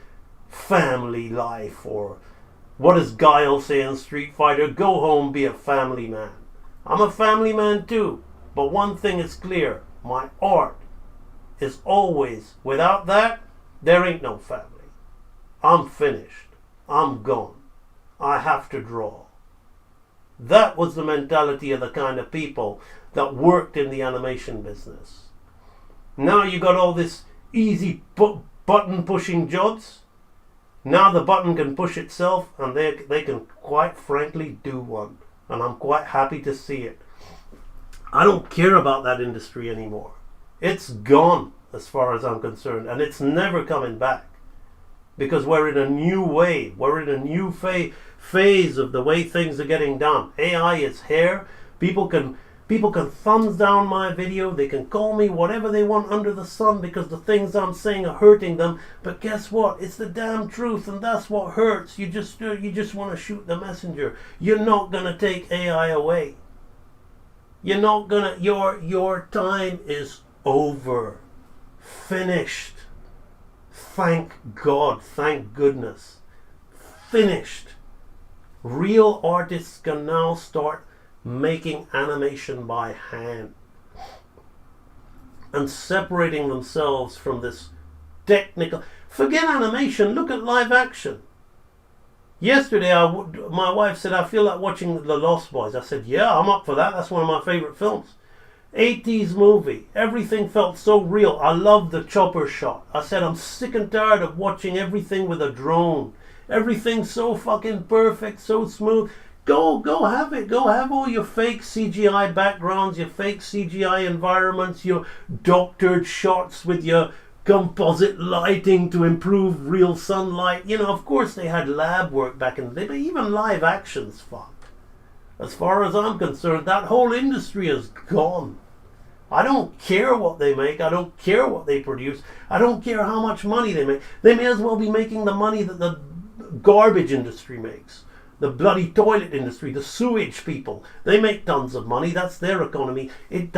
family life, or what does Guile say in Street Fighter? Go home, be a family man. I'm a family man too, but one thing is clear. My art is always, without that, there ain't no family. I'm finished. I'm gone. I have to draw. That was the mentality of the kind of people that worked in the animation business. Now you got all this easy button pushing jobs. Now the button can push itself, and they can quite frankly do one. And I'm quite happy to see it. I don't care about that industry anymore. It's gone as far as I'm concerned, and it's never coming back. Because we're in a new wave. We're in a new phase of the way things are getting done. AI is here. People can thumbs down my video. They can call me whatever they want under the sun because the things I'm saying are hurting them. But guess what? It's the damn truth, and that's what hurts. You just want to shoot the messenger. You're not gonna take AI away. You're not gonna. Your time is over. Finished. Thank God. Thank goodness. Finished. Real artists can now start making animation by hand and separating themselves from this technical. Forget animation, look at live action. Yesterday my wife said, I feel like watching The Lost Boys. I said, yeah, I'm up for that. That's one of my favorite films. 80s movie. Everything felt so real. I love the chopper shot. I said, I'm sick and tired of watching everything with a drone. Everything's so fucking perfect, so smooth. Go have it. Go have all your fake CGI backgrounds, your fake CGI environments, your doctored shots with your composite lighting to improve real sunlight. You know, of course they had lab work back in the day, but even live action's fun. As far as I'm concerned, that whole industry is gone. I don't care what they make. I don't care what they produce. I don't care how much money they make. They may as well be making the money that the garbage industry makes. The bloody toilet industry, the sewage people, they make tons of money. That's their economy. I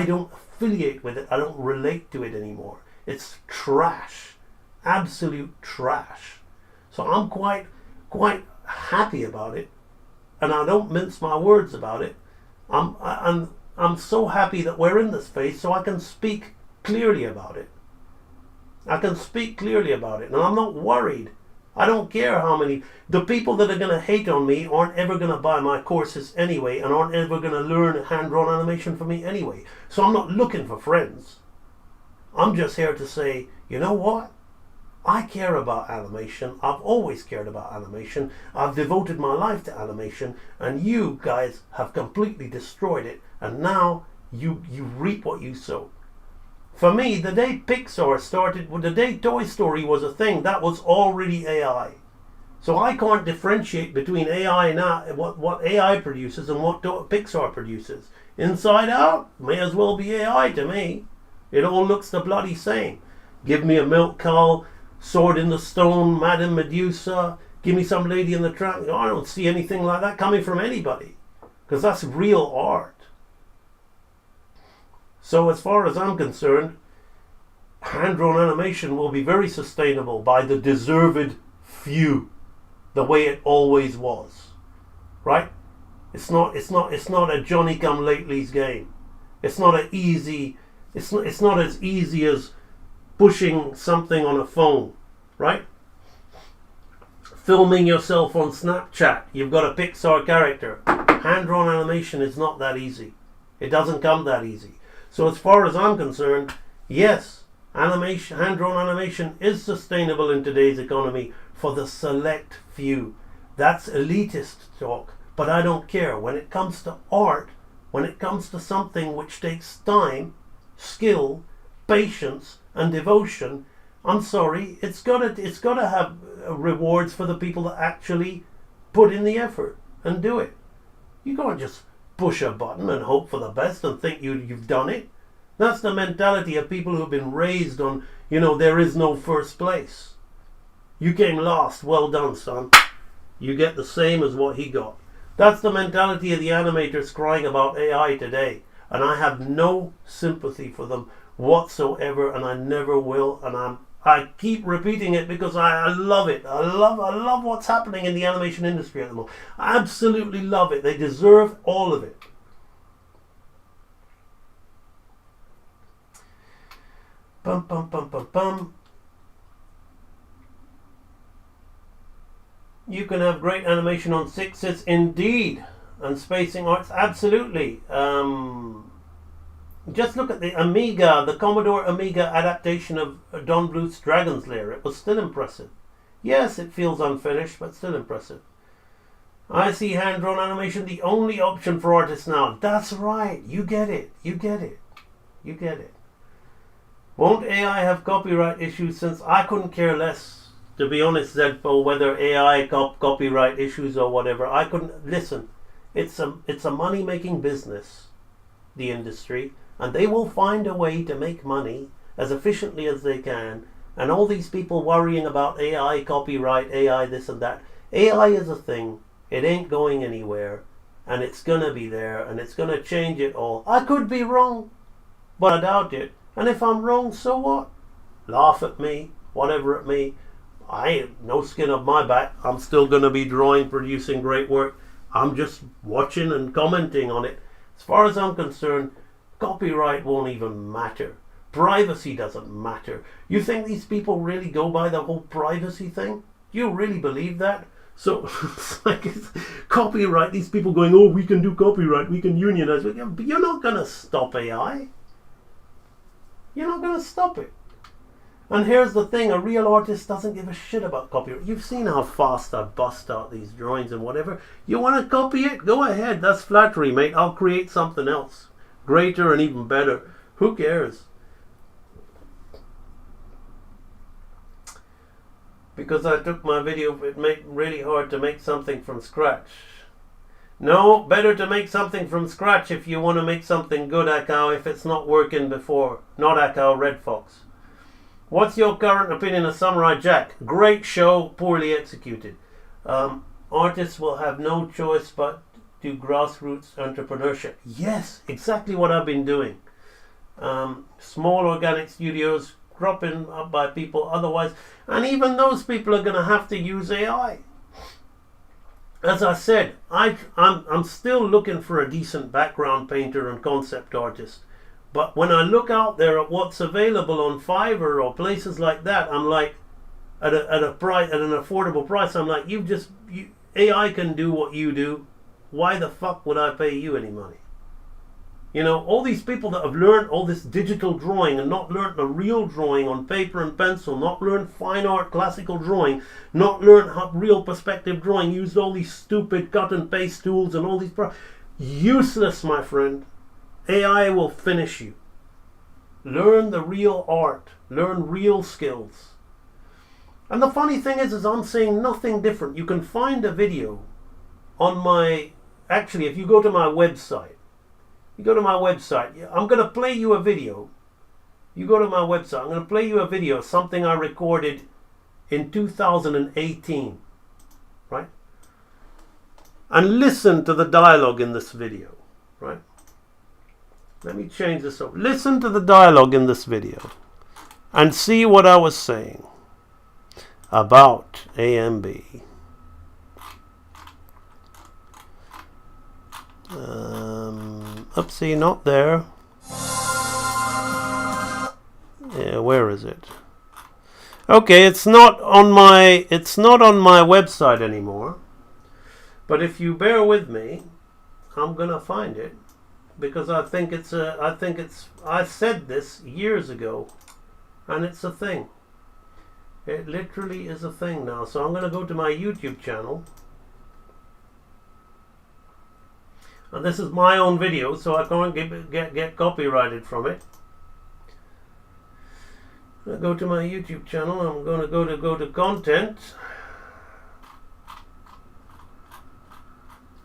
don't affiliate with it. I don't relate to it anymore. It's trash. Absolute trash. So I'm quite happy about it. And I don't mince my words about it. I'm so happy that we're in this phase so I can speak clearly about it. I can speak clearly about it. And I'm not worried. I don't care how many. The people that are going to hate on me aren't ever going to buy my courses anyway, and aren't ever going to learn hand-drawn animation from me anyway. So I'm not looking for friends. I'm just here to say, you know what? I care about animation. I've always cared about animation. I've devoted my life to animation, and you guys have completely destroyed it. And now you reap what you sow. For me, the day Pixar started, the day Toy Story was a thing, that was already AI. So I can't differentiate between AI now, what AI produces and what Pixar produces. Inside Out may as well be AI to me. It all looks the bloody same. Give me a milk cow Sword in the Stone, Madame Medusa, give me some Lady in the Tramp. I don't see anything like that coming from anybody, because that's real art. So as far as I'm concerned, hand-drawn animation will be very sustainable by the deserved few, the way it always was, right? It's not a Johnny-come-latelys game. It's not an easy. It's not as easy as pushing something on a phone, right? Filming yourself on Snapchat. You've got a Pixar character. Hand-drawn animation is not that easy. It doesn't come that easy. So as far as I'm concerned, yes, animation, hand-drawn animation is sustainable in today's economy for the select few. That's elitist talk, but I don't care. When it comes to art, when it comes to something which takes time, skill, patience, and devotion, I'm sorry, it's gotta have rewards for the people that actually put in the effort and do it. You can't just push a button and hope for the best and think you've done it. That's the mentality of people who've been raised on, there is no first place. You came last, well done, son. You get the same as what he got. That's the mentality of the animators crying about AI today. And I have no sympathy for them whatsoever, and I never will, and I keep repeating it because I love it. I love what's happening in the animation industry at the moment. I absolutely love it. They deserve all of it. Bum bum bum bum bum. You can have great animation on sixes, indeed, and spacing arts, absolutely. Just look at the Amiga, the Commodore Amiga adaptation of Don Bluth's Dragon's Lair. It was still impressive. Yes, it feels unfinished, but still impressive. I see hand-drawn animation the only option for artists now. That's right. You get it. You get it. You get it. Won't AI have copyright issues? Since I couldn't care less, to be honest, Zedpo, whether AI copyright issues or whatever. I couldn't listen. It's a money-making business, the industry. And they will find a way to make money as efficiently as they can. And all these people worrying about AI copyright, AI this and that. AI is a thing. It ain't going anywhere. And it's going to be there. And it's going to change it all. I could be wrong, but I doubt it. And if I'm wrong, so what? Laugh at me, whatever at me. I ain't no skin off my back. I'm still going to be drawing, producing great work. I'm just watching and commenting on it. As far as I'm concerned, copyright won't even matter. Privacy doesn't matter. You think these people really go by the whole privacy thing? Do you really believe that? So it's copyright, these people going, oh, we can do copyright, we can unionize. But you're not going to stop AI. You're not going to stop it. And here's the thing, a real artist doesn't give a shit about copyright. You've seen how fast I bust out these drawings and whatever. You want to copy it? Go ahead. That's flattery, mate. I'll create something else. Greater and even better. Who cares? Because I took my video, it made it really hard to make something from scratch. No, better to make something from scratch if you want to make something good, Akao, if it's not working before. Not Akao, Red Fox. What's your current opinion of Samurai Jack? Great show, poorly executed. Artists will have no choice but do grassroots entrepreneurship. Yes, exactly what I've been doing. Small organic studios cropping up by people otherwise, and even those people are going to have to use AI. As I said, I'm still looking for a decent background painter and concept artist. But when I look out there at what's available on Fiverr or places like that, I'm like, at an affordable price, I'm like, AI can do what you do. Why the fuck would I pay you any money? All these people that have learned all this digital drawing and not learned the real drawing on paper and pencil, not learned fine art classical drawing, not learned real perspective drawing, used all these stupid cut and paste tools and all these useless, my friend. AI will finish you. Learn the real art. Learn real skills. And the funny thing is I'm saying nothing different. You can find a video on my... Actually, if you go to my website, I'm going to play you a video. You go to my website, I'm going to play you a video, something I recorded in 2018, right? And listen to the dialogue in this video, right? Let me change this up. Listen to the dialogue in this video and see what I was saying about AMB. Oopsie, not there. Yeah, where is it? Okay, it's not on my website anymore. But if you bear with me, I'm gonna find it because I said this years ago, and it's a thing. It literally is a thing now. So I'm gonna go to my YouTube channel. And this is my own video, so I can't get copyrighted from it. I go to my YouTube channel. I'm going to go to content,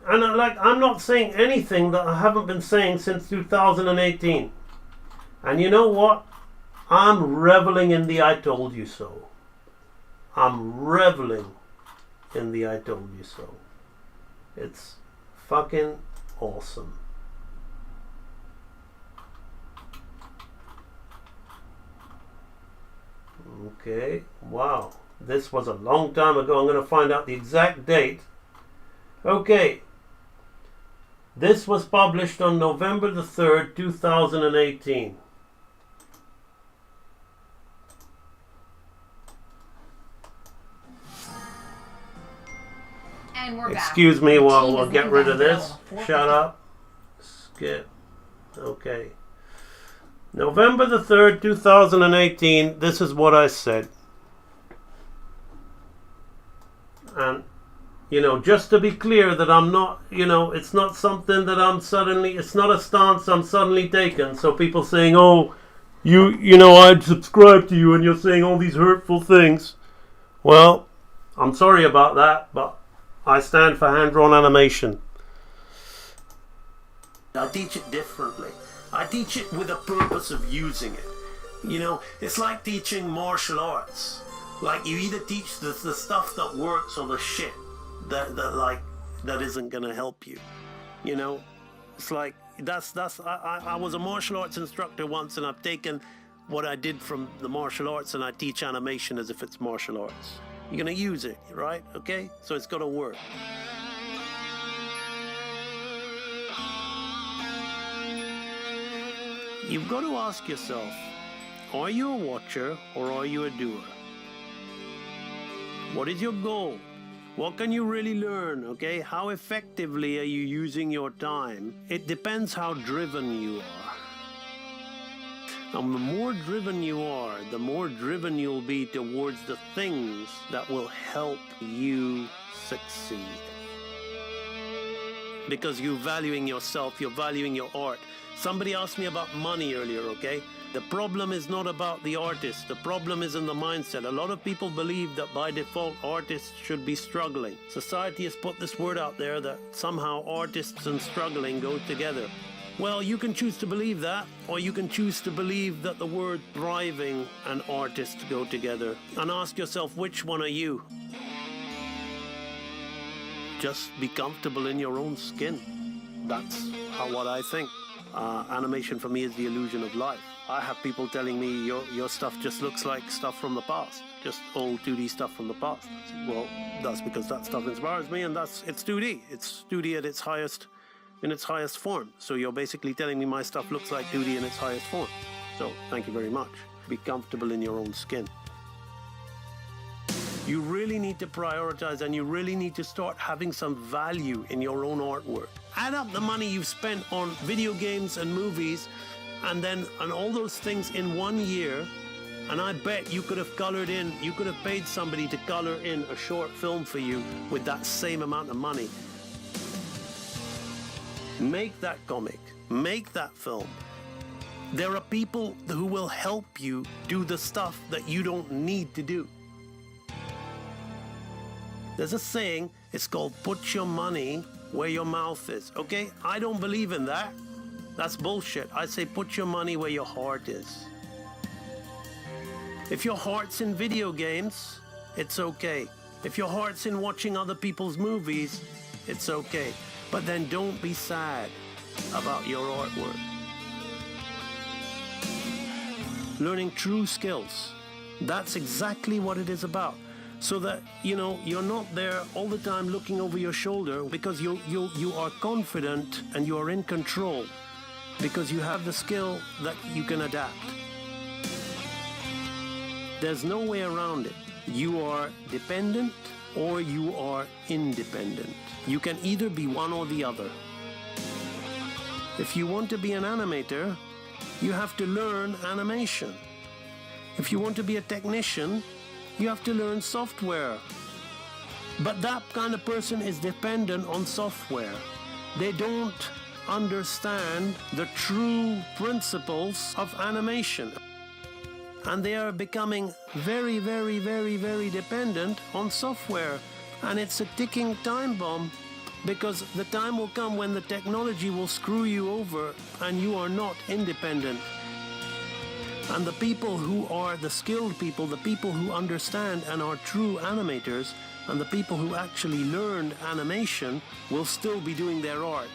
and I'm not saying anything that I haven't been saying since 2018. And you know what? I'm reveling in the "I told you so." I'm reveling in the "I told you so." It's fucking awesome. Okay, wow. This was a long time ago. I'm going to find out the exact date. Okay. This was published on November the 3rd, 2018. And we're back. Excuse me while Team we'll is get rid of looking this. down. Shut up. Skip. Okay. November the 3rd, 2018. This is what I said. And, just to be clear that I'm not, it's not something that it's not a stance I'm suddenly taking. So people saying, oh, I'd subscribe to you and you're saying all these hurtful things. Well, I'm sorry about that, but I stand for hand-drawn animation. I teach it differently. I teach it with a purpose of using it. It's like teaching martial arts. Like you either teach the stuff that works or the shit that isn't gonna help you. It's like I was a martial arts instructor once, and I've taken what I did from the martial arts and I teach animation as if it's martial arts. You're gonna use it, right? Okay, so it's gotta work. You've got to ask yourself, are you a watcher or are you a doer? What is your goal? What can you really learn, okay? How effectively are you using your time? It depends how driven you are. And the more driven you are, the more driven you'll be towards the things that will help you succeed. Because you're valuing yourself, you're valuing your art. Somebody asked me about money earlier, okay? The problem is not about the artist. The problem is in the mindset. A lot of people believe that by default artists should be struggling. Society has put this word out there that somehow artists and struggling go together. Well, you can choose to believe that, or you can choose to believe that the word thriving and artist go together. And ask yourself, which one are you? Just be comfortable in your own skin. That's what I think. Animation for me is the illusion of life. I have people telling me your stuff just looks like stuff from the past, just old 2D stuff from the past. Well, that's because that stuff inspires me, and it's 2D. It's 2D at its highest, in its highest form. So you're basically telling me my stuff looks like 2D in its highest form. So thank you very much. Be comfortable in your own skin. You really need to prioritize, and you really need to start having some value in your own artwork. Add up the money you've spent on video games and movies and all those things in 1 year, and I bet you could have paid somebody to color in a short film for you with that same amount of money. Make that comic, make that film. There are people who will help you do the stuff that you don't need to do. There's a saying, it's called put your money where your mouth is, okay? I don't believe in that. That's bullshit. I say put your money where your heart is. If your heart's in video games, it's okay. If your heart's in watching other people's movies, it's okay. But then don't be sad about your artwork. Learning true skills. That's exactly what it is about. So that, you're not there all the time looking over your shoulder, because you are confident and you are in control, because you have the skill that you can adapt. There's no way around it. You are dependent or you are independent. You can either be one or the other. If you want to be an animator, you have to learn animation. If you want to be a technician, you have to learn software. But that kind of person is dependent on software. They don't understand the true principles of animation. And they are becoming very, very, very, very dependent on software. And it's a ticking time bomb, because the time will come when the technology will screw you over and you are not independent. And the people who are the skilled people, the people who understand and are true animators, and the people who actually learned animation will still be doing their art.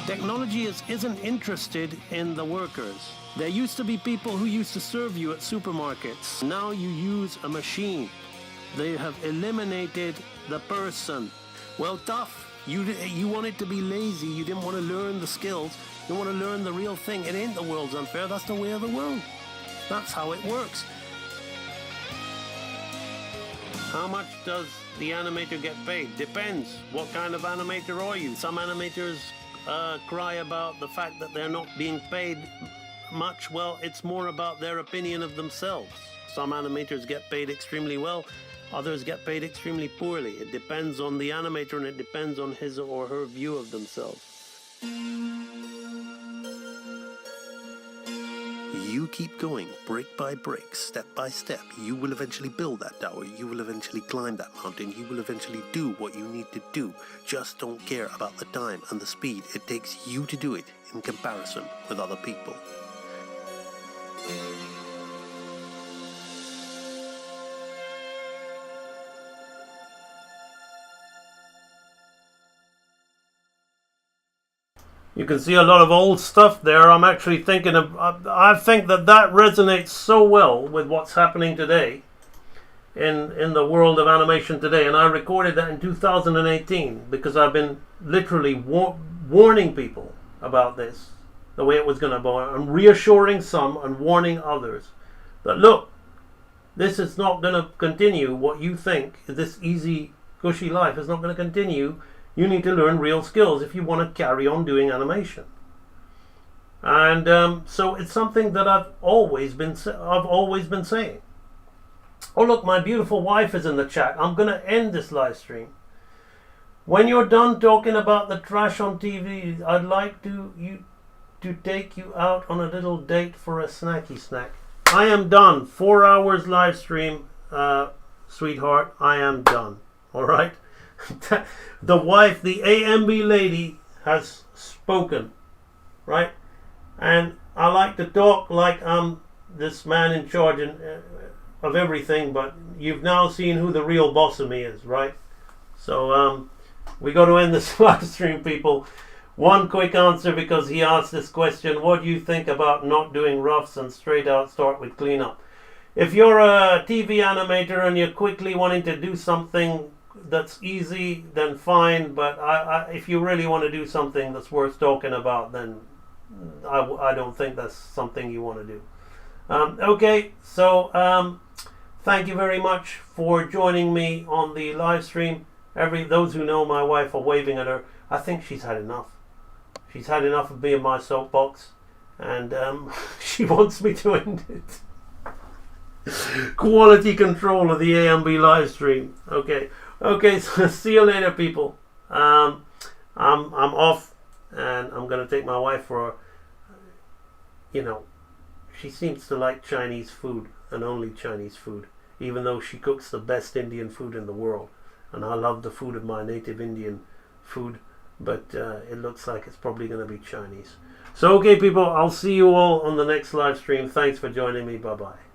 Technology isn't interested in the workers. There used to be people who used to serve you at supermarkets. Now you use a machine. They have eliminated the person. Well, tough. You wanted to be lazy. You didn't want to learn the skills. You want to learn the real thing. It ain't the world's unfair. That's the way of the world. That's how it works. How much does the animator get paid? Depends. What kind of animator are you? Some animators cry about the fact that they're not being paid much. Well, it's more about their opinion of themselves. Some animators get paid extremely well. Others get paid extremely poorly. It depends on the animator, and it depends on his or her view of themselves. You keep going, brick by brick, step by step. You will eventually build that tower. You will eventually climb that mountain. You will eventually do what you need to do. Just don't care about the time and the speed it takes you to do it in comparison with other people. You can see a lot of old stuff there. I'm actually thinking of, I think that resonates so well with what's happening today in the world of animation today. And I recorded that in 2018 because I've been literally warning people about this, the way it was going to go, and reassuring some and warning others that, look, this is not going to continue. What you think is this easy, cushy life is not going to continue. You need to learn real skills if you want to carry on doing animation. And so it's something that I've always been saying. Oh, look, my beautiful wife is in the chat. I'm going to end this live stream. When you're done talking about the trash on TV, I'd like to take you out on a little date for a snacky snack. I am done. 4 hours live stream, sweetheart. I am done. All right. The wife, the AMB lady, has spoken, right? And I like to talk like I'm this man in charge of everything, but you've now seen who the real boss of me is, right? So we got to end this live stream, people. One quick answer, because he asked this question: what do you think about not doing roughs and straight out start with cleanup? If you're a TV animator and you're quickly wanting to do something that's easy, then fine. But if you really want to do something that's worth talking about, then I don't think that's something you want to do. Okay, so thank you very much for joining me on the live stream. Those who know my wife are waving at her. I think she's had enough. She's had enough of being my soapbox, and she wants me to end it. Quality control of the AMB live stream. Okay, so see you later, people. I'm off, and I'm gonna take my wife for, she seems to like Chinese food and only Chinese food, even though she cooks the best Indian food in the world, and I love the food of my native Indian food, but it looks like it's probably gonna be Chinese. So okay, people, I'll see you all on the next live stream. Thanks for joining me. Bye bye.